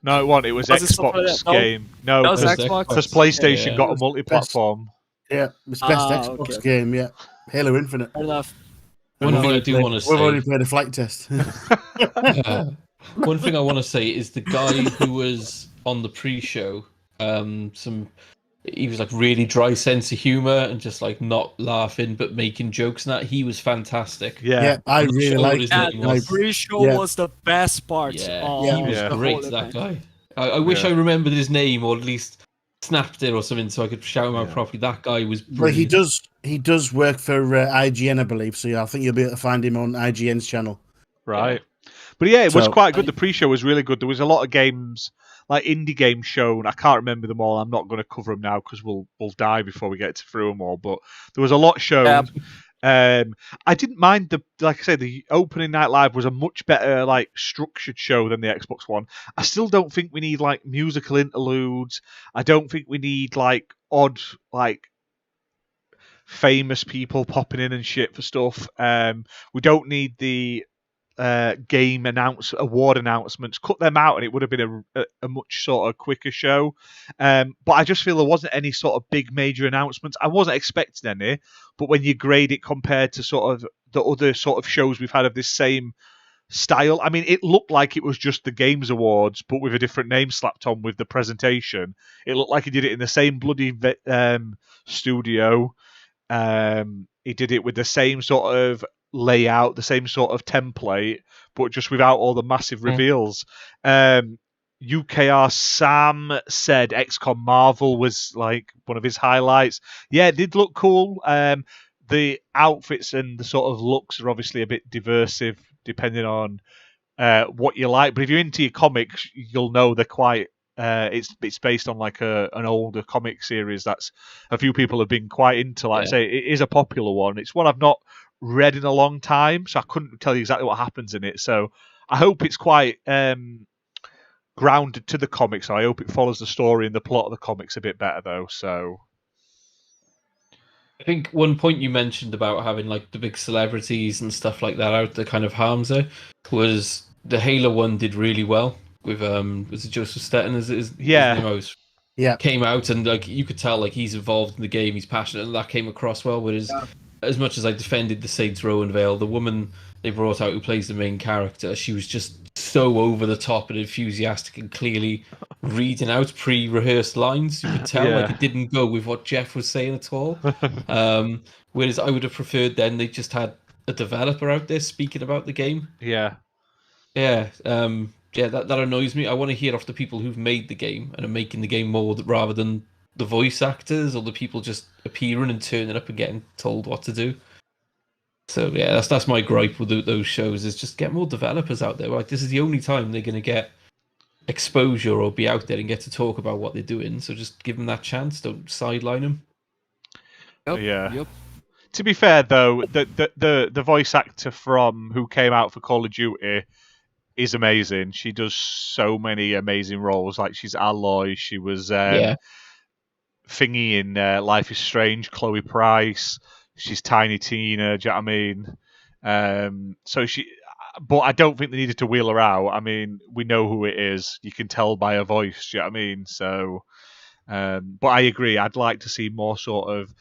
No, it wasn't. It was Xbox game. No, that was because Xbox. PlayStation got a multi-platform. Yeah, it's best Xbox game. Yeah, Halo Infinite. Fair enough. One thing I do want to We've already say. played a flight test. One thing I want to say is the guy who was on the pre-show. He was like really dry sense of humor and just like not laughing but making jokes and that. He was fantastic. Yeah, I I'm not really sure what like his that. name was. Pre-show was the best part. Yeah, he was the great, whole that event. guy. I wish I remembered his name, or at least snapped it or something so I could shout him out properly. That guy was brilliant. Well, he does work for IGN, I believe. So yeah, I think you'll be able to find him on IGN's channel. Right. But yeah, it was quite good. The pre-show was really good. There was a lot of games, like indie games shown. I can't remember them all. I'm not going to cover them now because we'll die before we get through them all. But there was a lot shown. I didn't mind like I said, the opening night live was a much better like structured show than the Xbox One. I still don't think we need like musical interludes. I don't think we need like odd like famous people popping in and shit for stuff. We don't need the game award announcements. Cut them out and it would have been a much sort of quicker show. But I just feel there wasn't any sort of big major announcements. I wasn't expecting any, but when you grade it compared to sort of the other sort of shows we've had of this same style, I mean, it looked like it was just the Games Awards but with a different name slapped on with the presentation. It looked like he did it in the same bloody studio. He did it with the same sort of layout, the same sort of template, but just without all the massive reveals. UKR Sam said XCOM Marvel was like one of his highlights. Yeah, it did look cool. The outfits and the sort of looks are obviously a bit diversive depending on what you like. But if you're into your comics, you'll know they're quite. It's based on like an older comic series that's a few people have been quite into. Like I say, it is a popular one. It's one I've not read in a long time, so I couldn't tell you exactly what happens in it. So I hope it's quite grounded to the comics. So I hope it follows the story and the plot of the comics a bit better, though. So I think one point you mentioned about having like the big celebrities and stuff like that out there kind of harms her was the Halo one did really well with was it Joseph Stetton his name was? Yeah. Came out and like you could tell like he's involved in the game, he's passionate, and that came across well. Whereas as much as I defended the Saints Row and Vale, the woman they brought out who plays the main character, she was just so over the top and enthusiastic and clearly reading out pre-rehearsed lines. You could tell like it didn't go with what Jeff was saying at all. Whereas I would have preferred then they just had a developer out there speaking about the game. Yeah. That annoys me. I want to hear off the people who've made the game and are making the game more rather than the voice actors or the people just appearing and turning up and getting told what to do. So yeah, that's my gripe with those shows is just get more developers out there. Like this is the only time they're going to get exposure or be out there and get to talk about what they're doing. So just give them that chance. Don't sideline them. Yep. To be fair though, the voice actor from who came out for Call of Duty is amazing. She does so many amazing roles. Like she's Aloy. She was Thingy in Life is Strange. Chloe Price. She's Tiny Tina. Do you know what I mean? But I don't think they needed to wheel her out. I mean, we know who it is. You can tell by her voice. Do you know what I mean? So, but I agree. I'd like to see more sort of.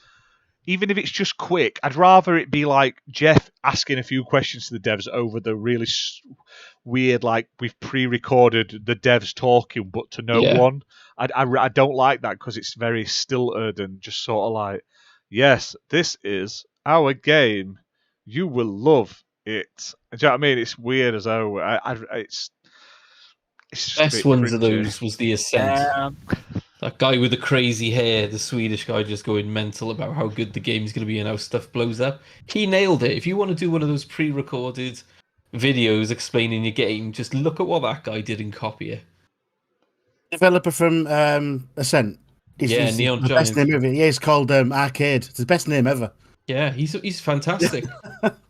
Even if it's just quick, I'd rather it be like Jeff asking a few questions to the devs over the really weird, like we've pre-recorded the devs talking, but to no one. I don't like that because it's very stilted and just sort of like, yes, this is our game. You will love it. Do you know what I mean? It's weird as though it's just best ones of those was the Ascent. That guy with the crazy hair, the Swedish guy just going mental about how good the game's going to be and how stuff blows up. He nailed it. If you want to do one of those pre-recorded videos explaining your game, just look at what that guy did and copy it. Developer from Ascent. He's Neon the Giant. best name ever. Yeah, it's called Arcade. It's the best name ever. Yeah, he's fantastic.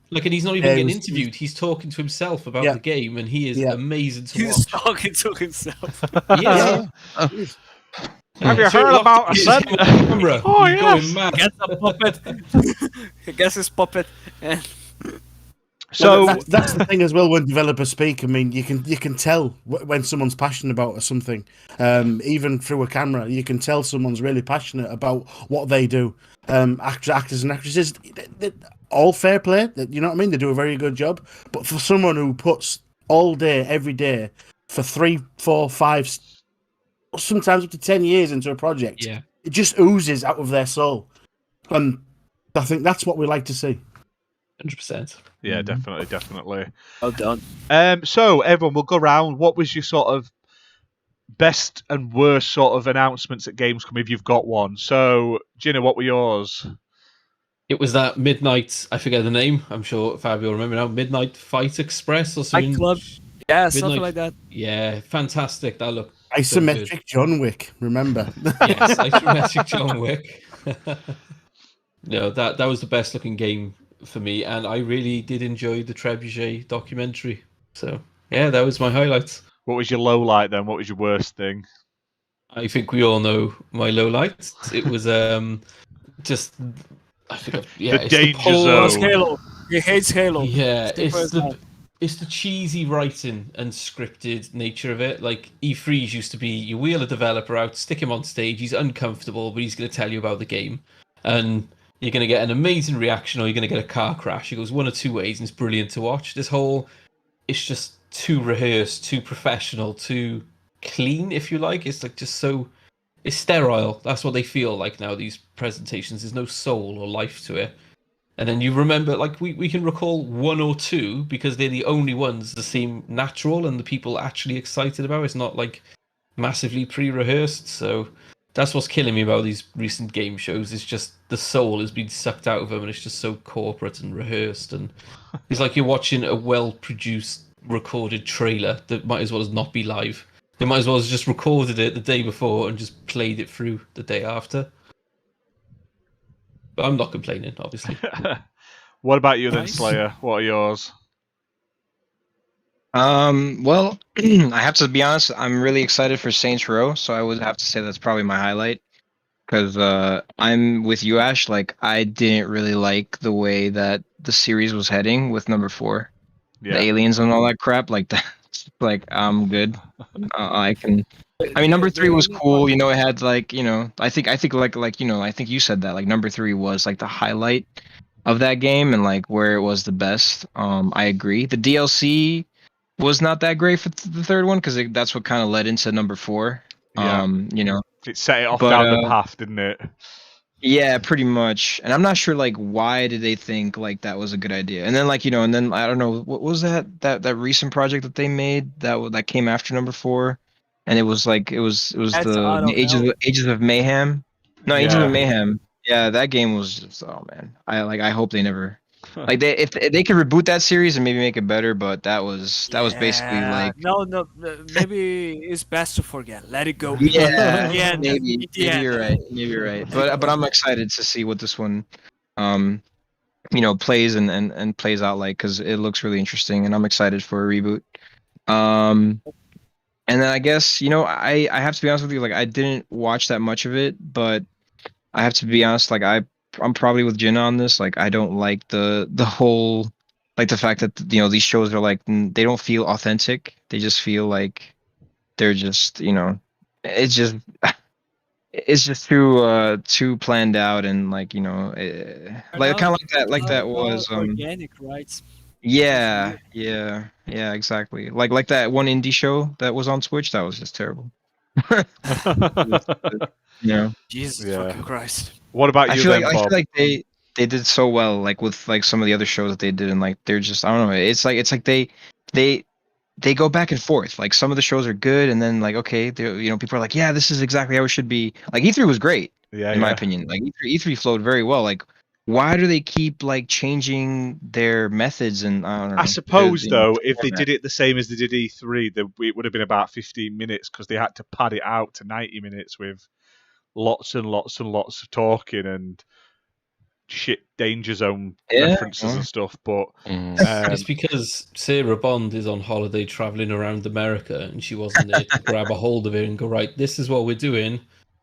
Like, and he's not even getting interviewed. He's talking to himself about the game, and he is amazing to watch. He's talking to himself. Yeah. Have you heard about Ascent? Oh, yeah. Gets a puppet. He gets his puppet. So that's the thing as well. When developers speak, I mean, you can tell when someone's passionate about something. Even through a camera, you can tell someone's really passionate about what they do. Actors and actresses, all fair play. You know what I mean? They do a very good job. But for someone who puts all day, every day, for 3, 4, 5, sometimes up to 10 years into a project, it just oozes out of their soul. And I think that's what we like to see. 100%. Yeah, definitely. Well done. So everyone, we'll go around. What was your sort of best and worst sort of announcements at Gamescom, if you've got one? So, Gina, what were yours? It was that midnight, I forget the name, I'm sure Fabio will remember now, Midnight Fight Express or something. Club. Yeah, something like that. Yeah, fantastic. That looked isometric so John Wick, remember? Yes, isometric John Wick. No, that was the best looking game for me, and I really did enjoy the Trebuchet documentary. So, yeah, that was my highlights. What was your low light then? What was your worst thing? I think we all know my low lights. It was just, I think, the danger zone. Halo. He hates Halo. Yeah, it's the cheesy writing and scripted nature of it. Like E3s used to be, you wheel a developer out, stick him on stage, he's uncomfortable, but he's going to tell you about the game, and you're going to get an amazing reaction, or you're going to get a car crash. It goes one or two ways, and it's brilliant to watch. It's just too rehearsed, too professional, too clean, if you like. It's like just so, it's sterile. That's what they feel like now, these presentations. There's no soul or life to it. And then you remember, like, we can recall one or two because they're the only ones that seem natural and the people actually excited about. It's not like massively pre-rehearsed. So that's what's killing me about these recent game shows. It's just the soul has been sucked out of them, and it's just so corporate and rehearsed. And it's like you're watching a well-produced, recorded trailer that might as well as not be live. They might as well have just recorded it the day before and just played it through the day after. But I'm not complaining, obviously. What about you then, Nice. Slayer? What are yours? Well, I have to be honest. I'm really excited for Saints Row, so I would have to say that's probably my highlight. Because I'm with you, Ash. Like, I didn't really like the way that the series was heading with number 4, the Yeah. aliens and all that crap. Like that. Like, I'm good. I can. I mean, number 3 was cool. You know, it had like, you know, I think like you know, I think you said that like number 3 was like the highlight of that game and like where it was the best. I agree. The DLC was not that great for the third one because that's what kind of led into number 4. Yeah. You know, It set it off But, down the path, didn't it? yeah, pretty much. And I'm not sure like why did they think like that was a good idea. And then like, you know, and then I don't know what was that recent project that they made that came after number 4, and it was like it was That's the out of hell. Ages of Mayhem. No, Ages Yeah. of Mayhem. Yeah, that game was just, oh man. I hope they never like if they could reboot that series and maybe make it better, but that was basically Yeah. like No, maybe it's best to forget. Let it go. yeah, Yeah, maybe you're right. Maybe you're right. But I'm excited to see what this one you know plays and plays out like because it looks really interesting and I'm excited for a reboot. And then I guess you know I have to be honest with you, like I didn't watch that much of it, but I have to be honest, like I'm probably with Jenna on this. Like I don't like the whole like the fact that you know these shows are like they don't feel authentic. They just feel like they're just you know it's just it's just too planned out and like you know like kind of like that was organic, right? yeah exactly like that one indie show that was on Twitch that was just terrible. Yeah. Jesus Yeah. fucking Christ. What about I you feel then, like I Bob? feel like they did so well like with like some of the other shows that they did and like they're just I don't know it's like they go back and forth like some of the shows are good and then like okay you know people are like yeah this is exactly how it should be like E3 was great Yeah, in my yeah. opinion like E3 flowed very well like why do they keep like changing their methods and I don't know I suppose their, though, if they format. did it the same as they did E3, it would have been about 15 minutes because they had to pad it out to 90 minutes with lots and lots and lots of talking and shit danger zone Yeah, references well. and stuff. But It's because Sarah Bond is on holiday traveling around America and she wasn't there to grab a hold of it and go, right, this is what we're doing.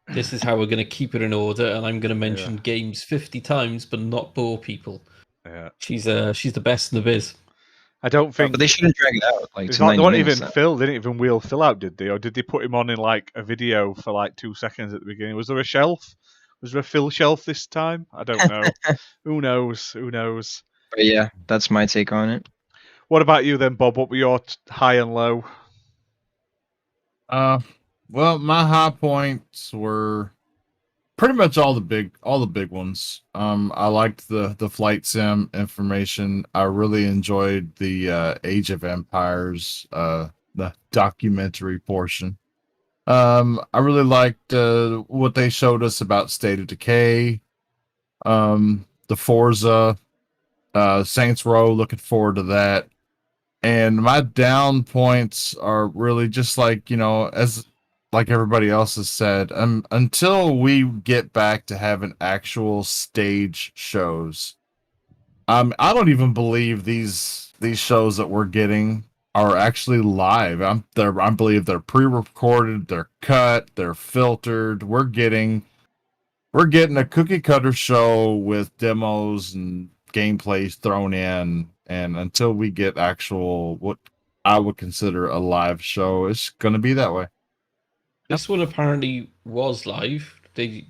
This is how we're going to keep it in order. And I'm going to mention games 50 times, but not bore people. yeah, She's the best in the biz. I don't think But they shouldn't drag it out like it's to not. They 90 weren't minutes even then. Phil. They didn't even wheel Phil out, did they? Or did they put him on in like a video for like 2 seconds at the beginning? Was there a shelf? Was there a Phil shelf this time? I don't know. Who knows? Who knows? But yeah that's my take on it. What about you then, Bob? What were your high and low? Well, my high points were pretty much all the big ones. I liked the flight sim information. I really enjoyed the Age of Empires, the documentary portion. I really liked what they showed us about State of Decay. The Forza, Saints Row. Looking forward to that. And my down points are really just like you know as like everybody else has said, until we get back to having actual stage shows, I don't even believe these shows that we're getting are actually live. I believe they're pre-recorded, they're cut, they're filtered. We're getting a cookie cutter show with demos and gameplays thrown in, and until we get actual what I would consider a live show, it's going to be that way. This one apparently was live.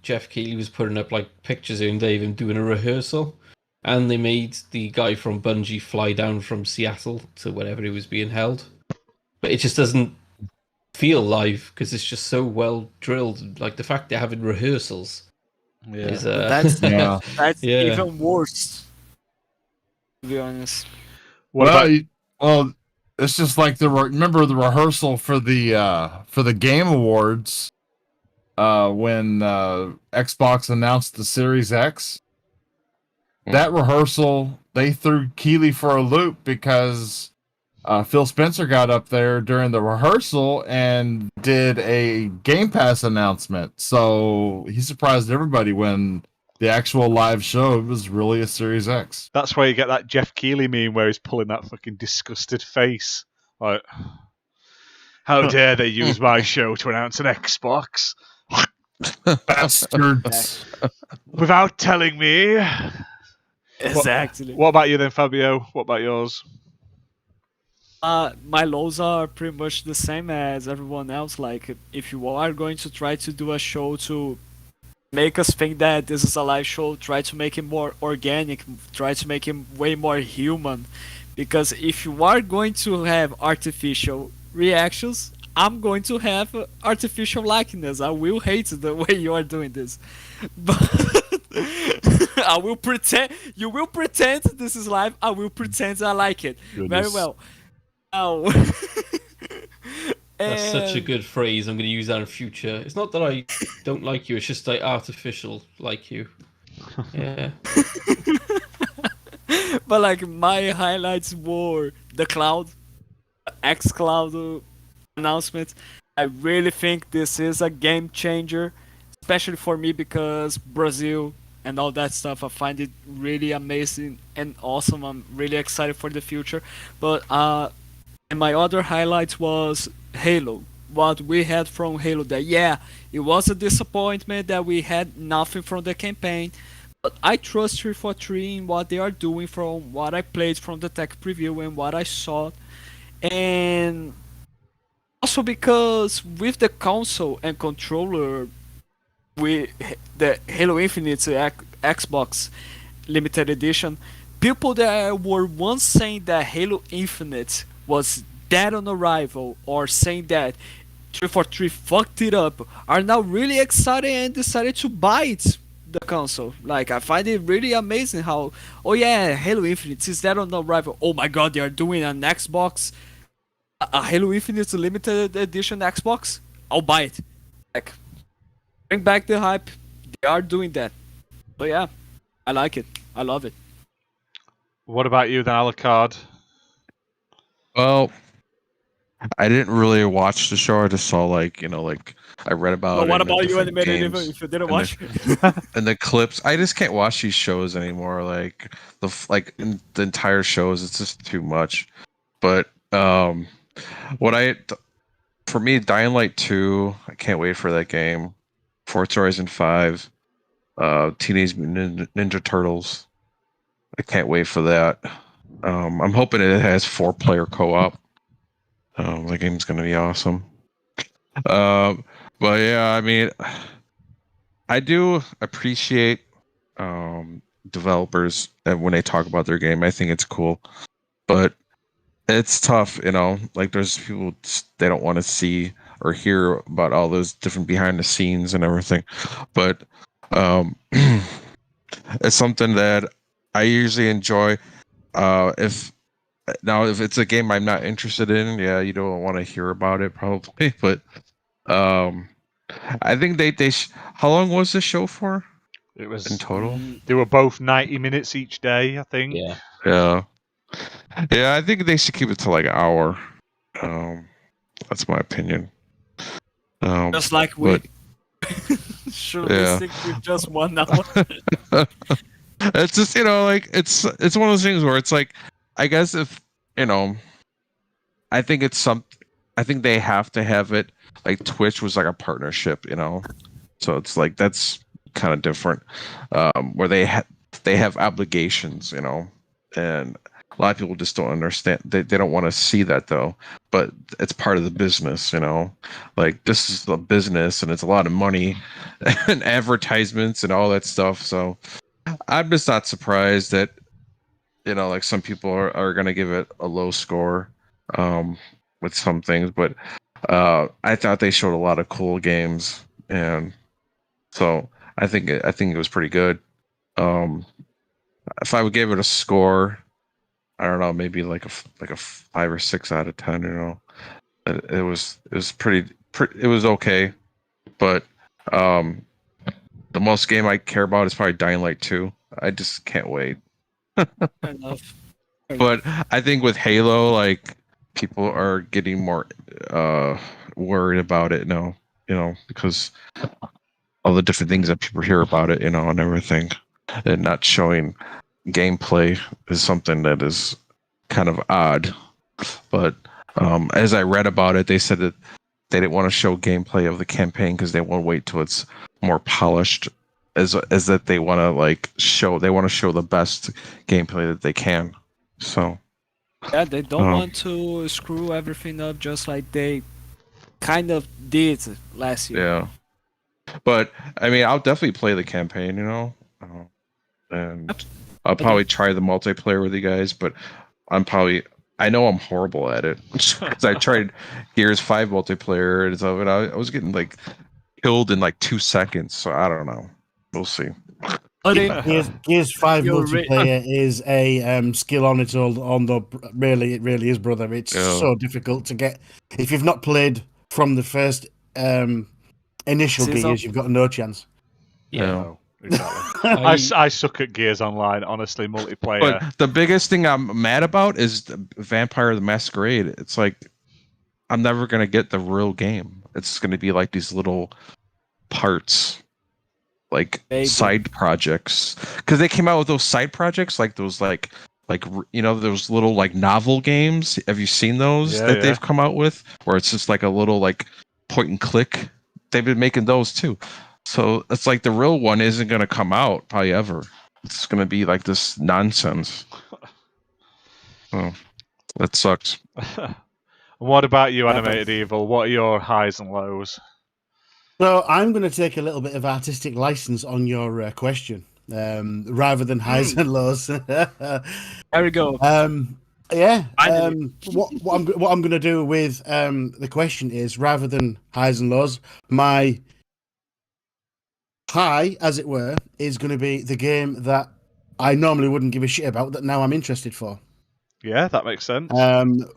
Jeff Keighley was putting up like pictures of him, Dave, and doing a rehearsal. And they made the guy from Bungie fly down from Seattle to wherever he was being held. But it just doesn't feel live because it's just so well drilled. Like the fact they're having rehearsals is That's Yeah. that's Yeah. even worse. To be honest. What about? Well, It's just like remember the rehearsal for the Game Awards when Xbox announced the Series X. That rehearsal, they threw Keeley for a loop because Phil Spencer got up there during the rehearsal and did a Game Pass announcement. So he surprised everybody when the actual live show was really a Series X. That's where you get that Jeff Keighley meme where he's pulling that fucking disgusted face. Like, how dare they use my show to announce an Xbox? Bastards. Without telling me. Exactly. What about you then, Fabio? What about yours? My lows are pretty much the same as everyone else. Like, if you are going to try to do a show to make us think that this is a live show, try to make it more organic, try to make it way more human. Because if you are going to have artificial reactions, I'm going to have artificial likeness. I will hate the way you are doing this. But I will pretend. You will pretend this is live. I will pretend I like it. Goodness. Very well. Now, That's such a and- good phrase. I'm going to use that in future. It's not that I don't like you. It's just like artificial like you. Yeah. But like my highlights were the cloud, X Cloud announcement. I really think this is a game changer, especially for me because Brazil and all that stuff. I find it really amazing and awesome. I'm really excited for the future. But and my other highlights was Halo. What we had from Halo. That yeah, it was a disappointment that we had nothing from the campaign. But I trust 343 in what they are doing from what I played from the tech preview and what I saw. And also because with the console and controller, with the Halo Infinite Xbox limited edition, people that were once saying that Halo Infinite was dead on arrival or saying that 343 fucked it up are now really excited and decided to buy it, the console. Like, I find it really amazing how, oh yeah, Halo Infinite is dead on arrival. Oh my god, they are doing an Xbox, a Halo Infinite limited edition Xbox. I'll buy it. Like, bring back the hype. They are doing that. So yeah, I like it. I love it. What about you then, Alucard? Well, I didn't really watch the show. I just saw like I read about But it. what in the about you, different animated games if you didn't and watch? and the clips. I just can't watch these shows anymore. Like the entire shows, it's just too much. But for me, Dying Light 2, I can't wait for that game. Forza Horizon 5, Teenage Mutant Ninja Turtles. I can't wait for that. I'm hoping it has 4-player co-op. The game's gonna be awesome. But yeah, I mean, I do appreciate developers when they talk about their game. I think it's cool, but it's tough, like there's people they don't want to see or hear about all those different behind the scenes and everything. But it's something that I usually enjoy. If it's a game I'm not interested in, yeah, you don't want to hear about it probably. But I think how long was the show for? It was in total. They were both 90 minutes each day, I think. Yeah. Yeah. I think they should keep it to like an hour. That's my opinion. Just like we but- should Yeah. we stick with just 1 hour? It's just like it's one of those things where it's like, I guess if I think I think they have to have it like Twitch was like a partnership, so it's like that's kind of different, where they have obligations, and a lot of people just don't understand. They don't want to see that though, but it's part of the business, like this is the business and it's a lot of money and advertisements and all that stuff. So I'm just not surprised that like some people are going to give it a low score with some things, but I thought they showed a lot of cool games, and so I think it was pretty good. If I would give it a score, I don't know, maybe like a 5 or 6 out of 10. You know, it was pretty it was okay, but the most game I care about is probably Dying Light 2. I just can't wait. Fair enough. But I think with Halo, like people are getting more worried about it now, you know, because all the different things that people hear about it, you know, and everything, and not showing gameplay is something that is kind of odd. But as I read about it, they said that they didn't want to show gameplay of the campaign because they want to wait till it's more polished. As that they want to show the best gameplay that they can. So Yeah, they don't want to screw everything up just like they kind of did last year. yeah, but I mean, I'll definitely play the campaign, you know, and I'll probably try the multiplayer with you guys. But I know I'm horrible at it because I tried Gears 5 multiplayer and stuff, and I was getting killed in 2 seconds. So I don't know. We'll see. Gears 5 multiplayer is a skill on its own, though. Really, it really is, brother. It's so difficult to get. If you've not played from the first initial Gears, you've got no chance. Yeah. No, exactly. I suck at Gears Online, honestly, multiplayer. But the biggest thing I'm mad about is the Vampire the Masquerade. It's I'm never gonna get the real game. It's gonna be these little parts. Side projects, because they came out with those side projects, those those little novel games. Have you seen those they've come out with, where it's just a little point and click? They've been making those too. So it's the real one isn't going to come out probably ever. It's going to be this nonsense. Oh, that sucks. What about you, Animated Evil? What are your highs and lows? So I'm going to take a little bit of artistic license on your question, rather than highs and lows. There we go. Yeah. What I'm going to do with the question is, rather than highs and lows, my high, as it were, is going to be the game that I normally wouldn't give a shit about that now I'm interested for. Yeah, that makes sense.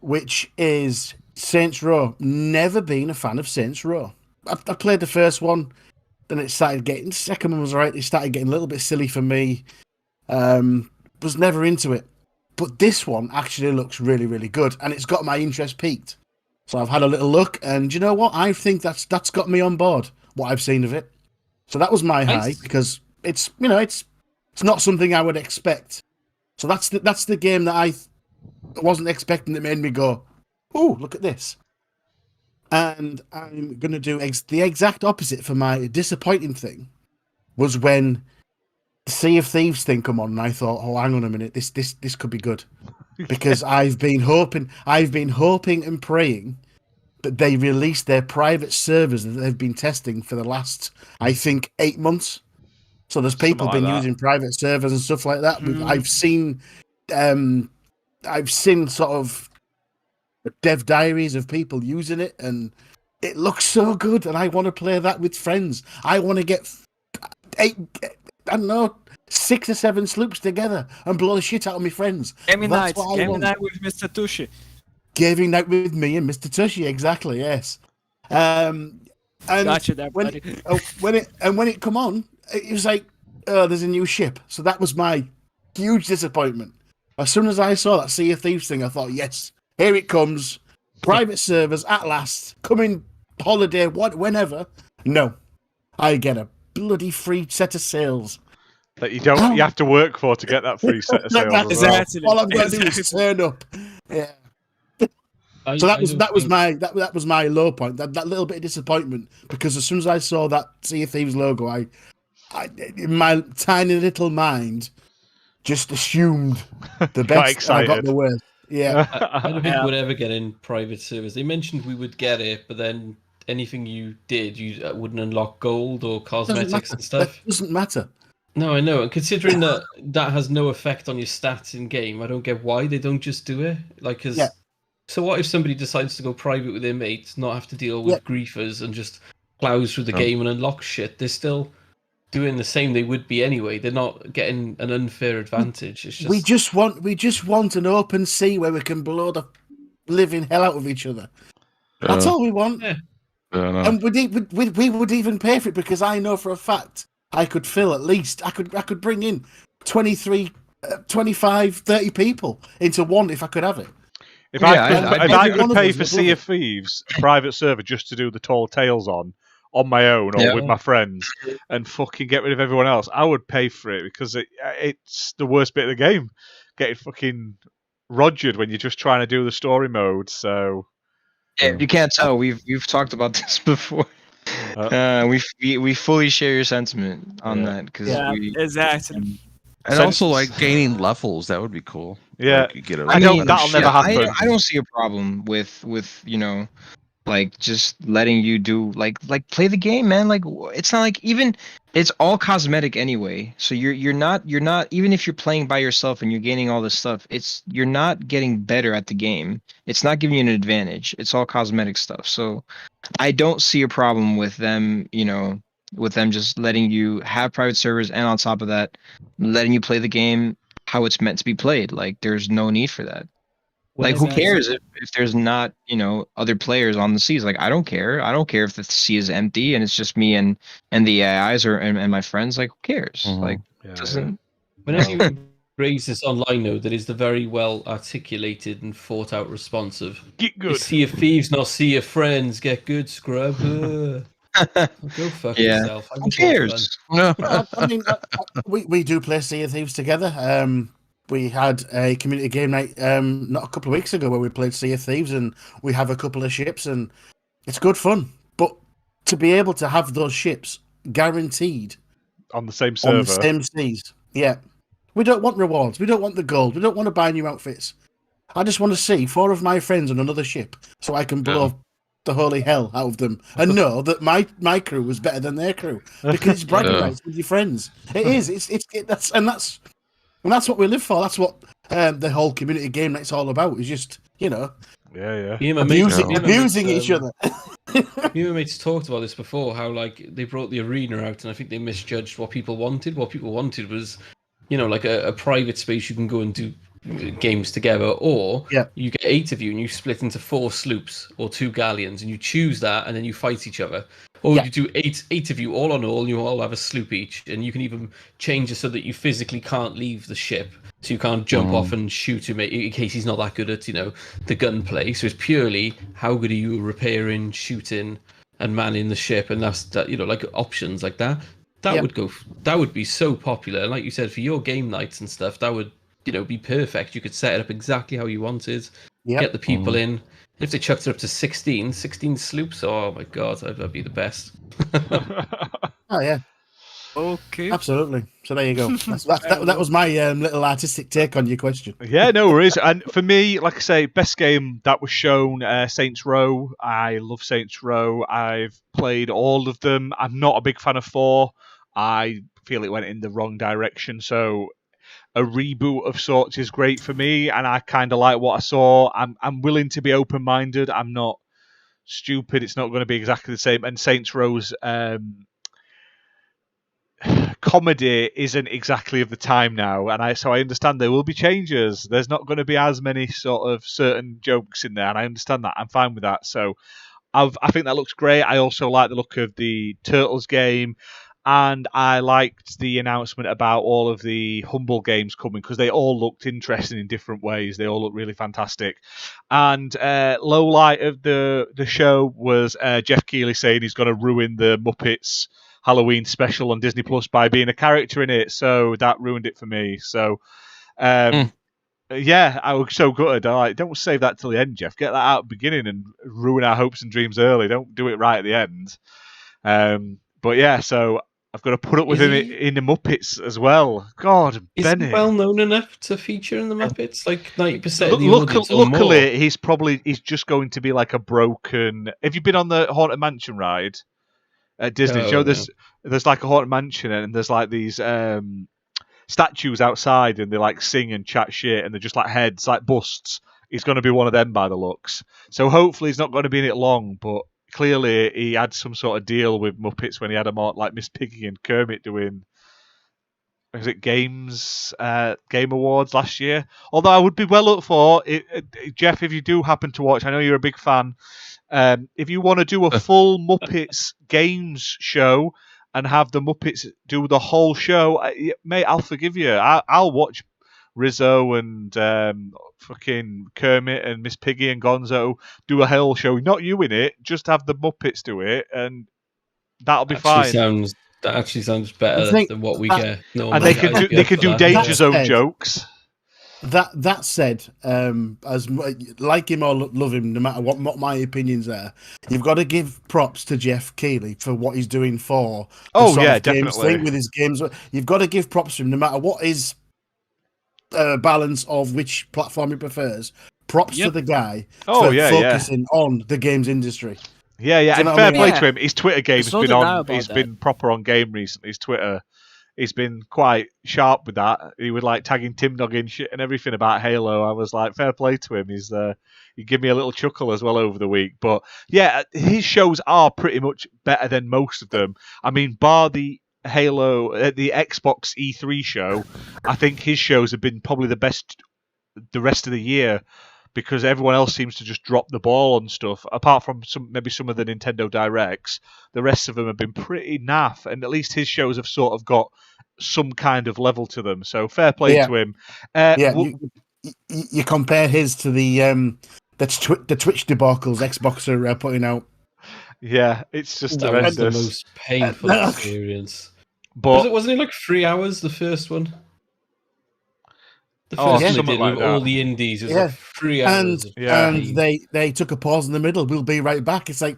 Which is Saints Row. Never been a fan of Saints Row. I played the first one, then it started getting. The second one was right. It started getting a little bit silly for me. Was never into it, but this one actually looks really, really good, and it's got my interest peaked. So I've had a little look, and you know what? I think that's got me on board. What I've seen of it. So that was my high, because it's not something I would expect. So that's the game that I wasn't expecting that made me go, "Oh, look at this." And I'm going to do the exact opposite for my disappointing thing, was when the Sea of Thieves thing come on, and I thought, oh, hang on a minute, this could be good. Because I've been hoping and praying that they release their private servers that they've been testing for the last, I think, 8 months. So there's people been using private servers and stuff like that. I've seen sort of dev diaries of people using it, and it looks so good, and I want to play that with friends. I want to get 6 or 7 sloops together and blow the shit out of my friends. Gaming night with Mr. Tushy. Gaming night with me and Mr. Tushy, exactly, yes. And gotcha there, buddy. when it come on, it was there's a new ship. So that was my huge disappointment. As soon as I saw that Sea of Thieves thing, I thought, yes, here it comes. Private servers at last. Coming holiday, whenever. No. I get a bloody free set of sails. That you have to work for to get that free set of sails. Exactly. All I've got to do is turn up. Yeah. So that was my low point. That little bit of disappointment, because as soon as I saw that Sea of Thieves logo, I in my tiny little mind just assumed the best. And I got the worst. Yeah. I don't think we'd ever get in private servers. They mentioned we would get it, but then anything you did, you wouldn't unlock gold or cosmetics and stuff. That doesn't matter. No, I know. And considering that has no effect on your stats in game, I don't get why they don't just do it. So what if somebody decides to go private with their mates, not have to deal with griefers, and just plows through the game and unlock shit? They're still doing the same they would be anyway. They're not getting an unfair advantage. It's just We just want an open sea where we can blow the living hell out of each other. That's all we want. Yeah. And we would even pay for it, because I know for a fact I could fill at least, I could bring in 23, 25, 30 people into one if I could have it. If I could pay us for would Sea love of Thieves, a private server, just to do the Tall Tales on my own or with my friends, and fucking get rid of everyone else, I would pay for it, because it's the worst bit of the game, getting fucking rogered when you're just trying to do the story mode. So Yeah, you can't tell. We've talked about this before. We fully share your sentiment on that, because exactly. And also, like, gaining levels, that would be cool. Yeah, like, you get a that'll never happen. I don't see a problem with like just letting you do like play the game, man. Like, it's not like, even it's all cosmetic anyway. So you're not even if you're playing by yourself and you're gaining all this stuff, you're not getting better at the game. It's not giving you an advantage. It's all cosmetic stuff. So I don't see a problem with them, with them just letting you have private servers, and on top of that, letting you play the game how it's meant to be played. Like, there's no need for that. Like, who cares if there's not, other players on the seas? Like, I don't care. I don't care if the sea is empty and it's just me and the AIs and my friends. Like, who cares? Like, doesn't. Whenever you raise this online note, that is the very well articulated and thought out response of get good. Sea of Thieves, not Sea of Friends. Get good, scrub. Go fuck yourself. Who cares? No, I mean, we do play Sea of Thieves together. We had a community game night not a couple of weeks ago where we played Sea of Thieves, and we have a couple of ships, and it's good fun. But to be able to have those ships guaranteed on the same server, on the same seas, we don't want rewards. We don't want the gold. We don't want to buy new outfits. I just want to see 4 of my friends on another ship, so I can blow the holy hell out of them and know that my crew was better than their crew, because it's bragging rights with your friends. It is. That's what we live for. That's what the whole community game night's all about. Is just abusing each other. Me and my mates talked about this before. How like they brought the arena out, and I think they misjudged what people wanted. What people wanted was, like a private space you can go and do games together, or you get 8 of you and you split into 4 sloops or 2 galleons, and you choose that, and then you fight each other. Or you do eight of you all on all, and you all have a sloop each, and you can even change it so that you physically can't leave the ship, so you can't jump off and shoot him in case he's not that good at the gunplay. So it's purely how good are you repairing, shooting, and manning the ship, and that's that. Like options like that. That would go. That would be so popular. And like you said, for your game nights and stuff, that would be perfect. You could set it up exactly how you wanted. Get the people in. If they chucked it up to 16 sloops, oh my god, that'd be the best. Oh yeah. Okay. Absolutely. So there you go. That was my little artistic take on your question. Yeah, no worries. And for me, like I say, best game that was shown, Saints Row. I love Saints Row. I've played all of them. I'm not a big fan of 4. I feel it went in the wrong direction. So a reboot of sorts is great for me, and I kind of like what I saw. I'm willing to be open-minded. I'm not stupid. It's not going to be exactly the same. And Saints Row's comedy isn't exactly of the time now, and so I understand there will be changes. There's not going to be as many sort of certain jokes in there, and I understand that. I'm fine with that. So I think that looks great. I also like the look of the Turtles game. And I liked the announcement about all of the Humble games coming, because they all looked interesting in different ways. They all look really fantastic. And low light of the show was Jeff Keighley saying he's going to ruin the Muppets Halloween special on Disney Plus by being a character in it. So that ruined it for me. So yeah, I was so gutted. I'm like, don't save that till the end, Jeff. Get that out at the beginning and ruin our hopes and dreams early. Don't do it right at the end. But yeah, so I've got to put up with him in the Muppets as well. God, is Benny. He well known enough to feature in the Muppets? Like 90% of the audience or more? Luckily, he's just going to be like a broken... Have you been on the Haunted Mansion ride at Disney? There's like a Haunted Mansion, and there's like these statues outside, and they like sing and chat shit, and they're just like heads, like busts. He's going to be one of them by the looks. So hopefully he's not going to be in it long, but clearly he had some sort of deal with Muppets when he had them on, like Miss Piggy and Kermit doing. Was it Game Awards last year? Although I would be well up for it, Jeff, if you do happen to watch, I know you're a big fan. If you want to do a full Muppets games show and have the Muppets do the whole show, mate, I'll forgive you. I'll watch Rizzo and fucking Kermit and Miss Piggy and Gonzo do a whole show. Not you in it, just have the Muppets do it, and that'll be fine. That actually sounds better than what we get. And they can do Danger Zone jokes. That said, as like him or love him, no matter what my opinions are, you've got to give props to Jeff Keighley for what he's doing for. Definitely with his games. You've got to give props to him, no matter what his balance of which platform he prefers. Props to the guy for focusing on the games industry. Yeah, and fair play to him. His Twitter game's been on. He's that. been proper on game recently. His Twitter, he's been quite sharp with that. He would like tagging Tim Noggin shit and everything about Halo. I was like, fair play to him. He gave me a little chuckle as well over the week. But yeah, his shows are pretty much better than most of them. I mean, bar the Halo, the Xbox E3 show, I think his shows have been probably the best the rest of the year. Because everyone else seems to just drop the ball on stuff. Apart from maybe some of the Nintendo Directs, the rest of them have been pretty naff. And at least his shows have sort of got some kind of level to them. So fair play to him. You compare his to the Twitch debacles Xbox are putting out. Yeah, it's just that was the most painful experience. But wasn't it like 3 hours, the first one? The first one they did with all the indies, it was like 3 hours. And they took a pause in the middle. We'll be right back. It's like,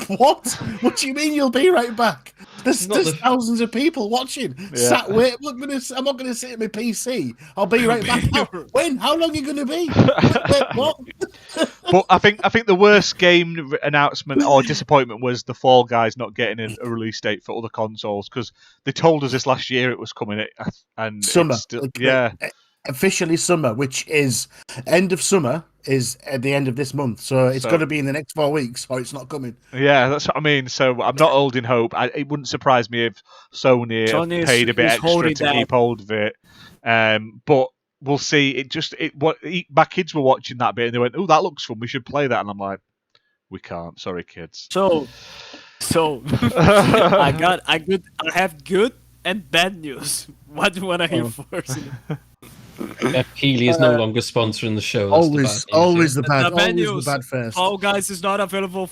what? What do you mean you'll be right back? There's thousands of people watching. Sat wait. Look, I'm not going to sit at my PC. I'll be right back. When? How long are you going to be? What? But I think the worst game announcement or disappointment was the Fall Guys not getting a release date for other consoles, because they told us this last year it was coming, and summer. It's still, officially summer, which is end of summer, is at the end of this month. So it's got to be in the next 4 weeks, or it's not coming. Yeah, that's what I mean. So I'm not holding hope. It wouldn't surprise me if Sony paid a bit extra to keep hold of it. But we'll see. My kids were watching that bit and they went, "Oh, that looks fun. We should play that." And I'm like, "We can't. Sorry, kids." So I have good and bad news. What do you want to hear first? Jeff Keighley is no longer sponsoring the show. That's always the bad first. Fall Guys is not available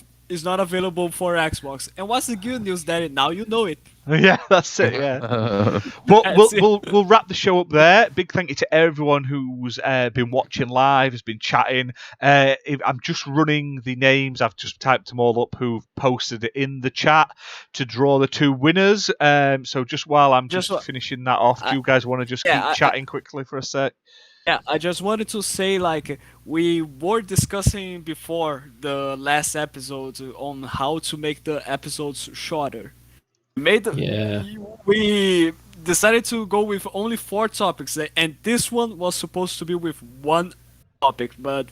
for Xbox. And what's the good news, that now you know it? Yeah, that's it. Yeah, but we'll wrap the show up there. Big thank you to everyone who's been watching live, has been chatting. I'm just running the names. I've just typed them all up who've posted it in the chat to draw the two winners. So just while I'm just finishing that off, do you guys want to just keep chatting quickly for a sec? Yeah, I just wanted to say, like, we were discussing before the last episode on how to make the episodes shorter. We decided to go with only 4 topics, and this one was supposed to be with 1 topic, but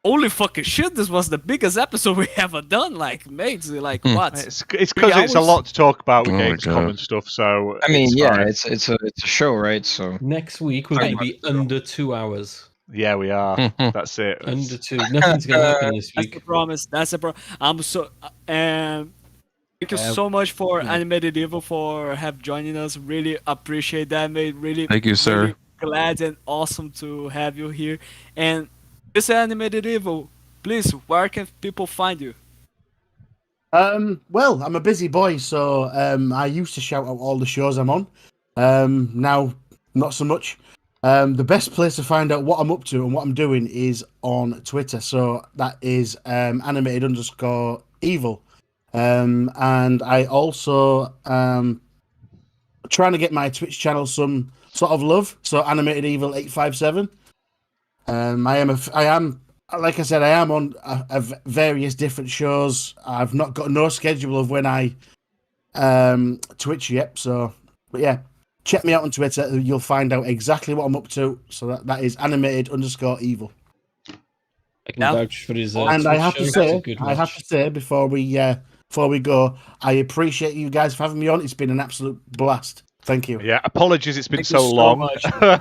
holy fucking shit, this was the biggest episode we ever done. Like, mates, like, what? It's because it's a lot to talk about with Gamescom and stuff. So I mean, it's a show, right? So next week we're going to be under 2 hours. Yeah, we are. That's it. Under 2. Nothing's going to happen this week. That's a promise. That's a promise. I'm so thank you so much for Animated Evil for joining us. Really appreciate that, mate. Really, thank you, sir. Really glad and awesome to have you here. And this Animated Evil, please, where can people find you? Well, I'm a busy boy, so I used to shout out all the shows I'm on. Now, not so much. The best place to find out what I'm up to and what I'm doing is on Twitter. So that is animated_evil. And I also trying to get my Twitch channel some sort of love. So Animated Evil 857. I am like I said, I am on various different shows. I've not got no schedule of when I Twitch yet. So, but yeah, check me out on Twitter. You'll find out exactly what I'm up to. So that is animated_evil. I can Yeah. vouch for his. And I Twitch have to show. It's a say, good watch. before we go, I appreciate you guys for having me on. It's been an absolute blast. Thank you. Yeah, apologies, it's been Thank you so so long. much. Oh,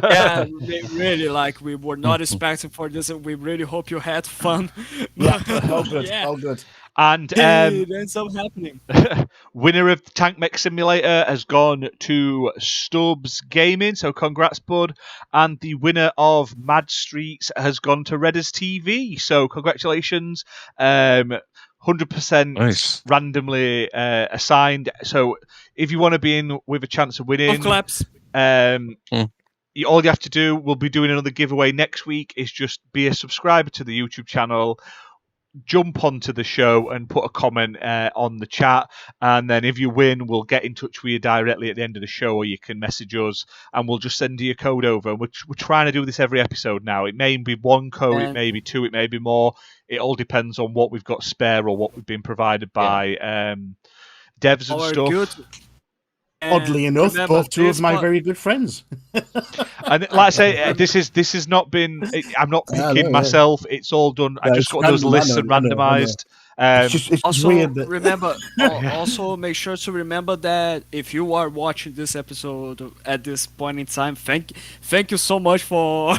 Yeah, really, like, we were not expecting for this, and we really hope you had fun. Yeah, all good, Yeah, all good. And it ends up happening. winner of the Tank Mech Simulator has gone to Stubbs Gaming, so congrats, bud. And the winner of Mad Streets has gone to Redders TV, so congratulations. 100% Nice. randomly assigned. So if you want to be in with a chance of Both winning, claps. all you have to do, we'll be doing another giveaway next week, is just be a subscriber to the YouTube channel, jump onto the show and put a comment on the chat, and then if you win, we'll get in touch with you directly at the end of the show, or you can message us and we'll just send you a code over. We're trying to do this every episode now. It may be one code, it may be two, it may be more. It all depends on what we've got spare or what we've been provided by devs and Our stuff. good. Oddly And enough, remember, both two of this my pod- very good friends. And like I say, this has not been. I'm not I know, picking yeah. myself. It's all done. I No, just it's got those random, I lists know, and I know. randomized. It's just Also, weird that remember. Also, make sure to remember that if you are watching this episode at this point in time, thank you so much for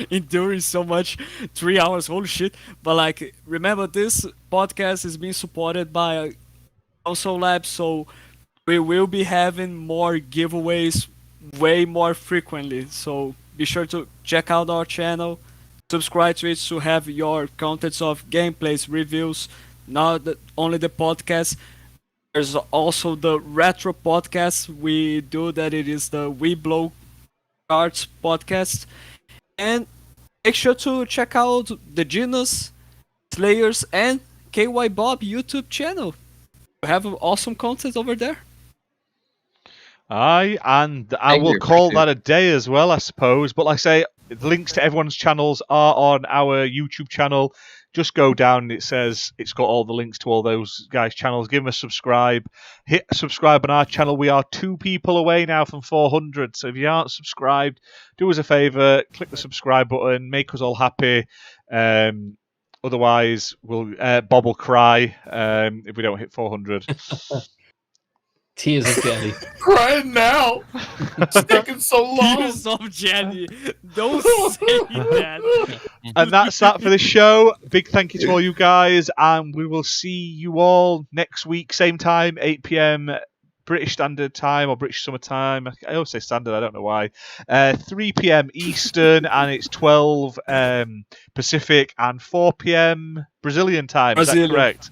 enduring so much. 3 hours, holy shit! But like, remember, this podcast is being supported by Console Lab, so we will be having more giveaways way more frequently. So be sure to check out our channel, subscribe to it to have your contents of gameplays, reviews, not only the podcast. There's also the retro podcast we do, that it is the We Blow Cards podcast. And make sure to check out the Genus, Slayers, and KY Bob YouTube channel. We have awesome content over there. Aye, and I Thank will you, call appreciate that a day as well, I suppose. But like I say, the links to everyone's channels are on our YouTube channel. Just go down, it says it's got all the links to all those guys' channels. Give them a subscribe. Hit subscribe on our channel. We are 2 people away now from 400. So if you aren't subscribed, do us a favour, click the subscribe button, make us all happy. Otherwise, Bob will cry if we don't hit 400. Tears of jelly. Crying now. It's taking so long. Tears of Jenny. Don't say that. And that's that for the show. Big thank you to all you guys, and we will see you all next week, same time, 8 p.m. British Standard Time or British Summer Time. I always say Standard, I don't know why. 3 p.m. Eastern, and it's 12 Pacific and 4 p.m. Brazilian time. Is that correct?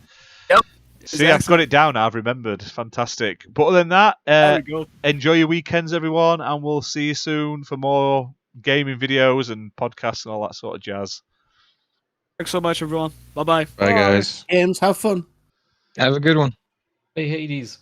Yep. See, I've got it down now. I've remembered. Fantastic. But other than that, There we go. enjoy your weekends, everyone, and we'll see you soon for more gaming videos and podcasts and all that sort of jazz. Thanks so much, everyone. Bye-bye. Bye, guys. games have fun. Have a good one. Hey, Hades.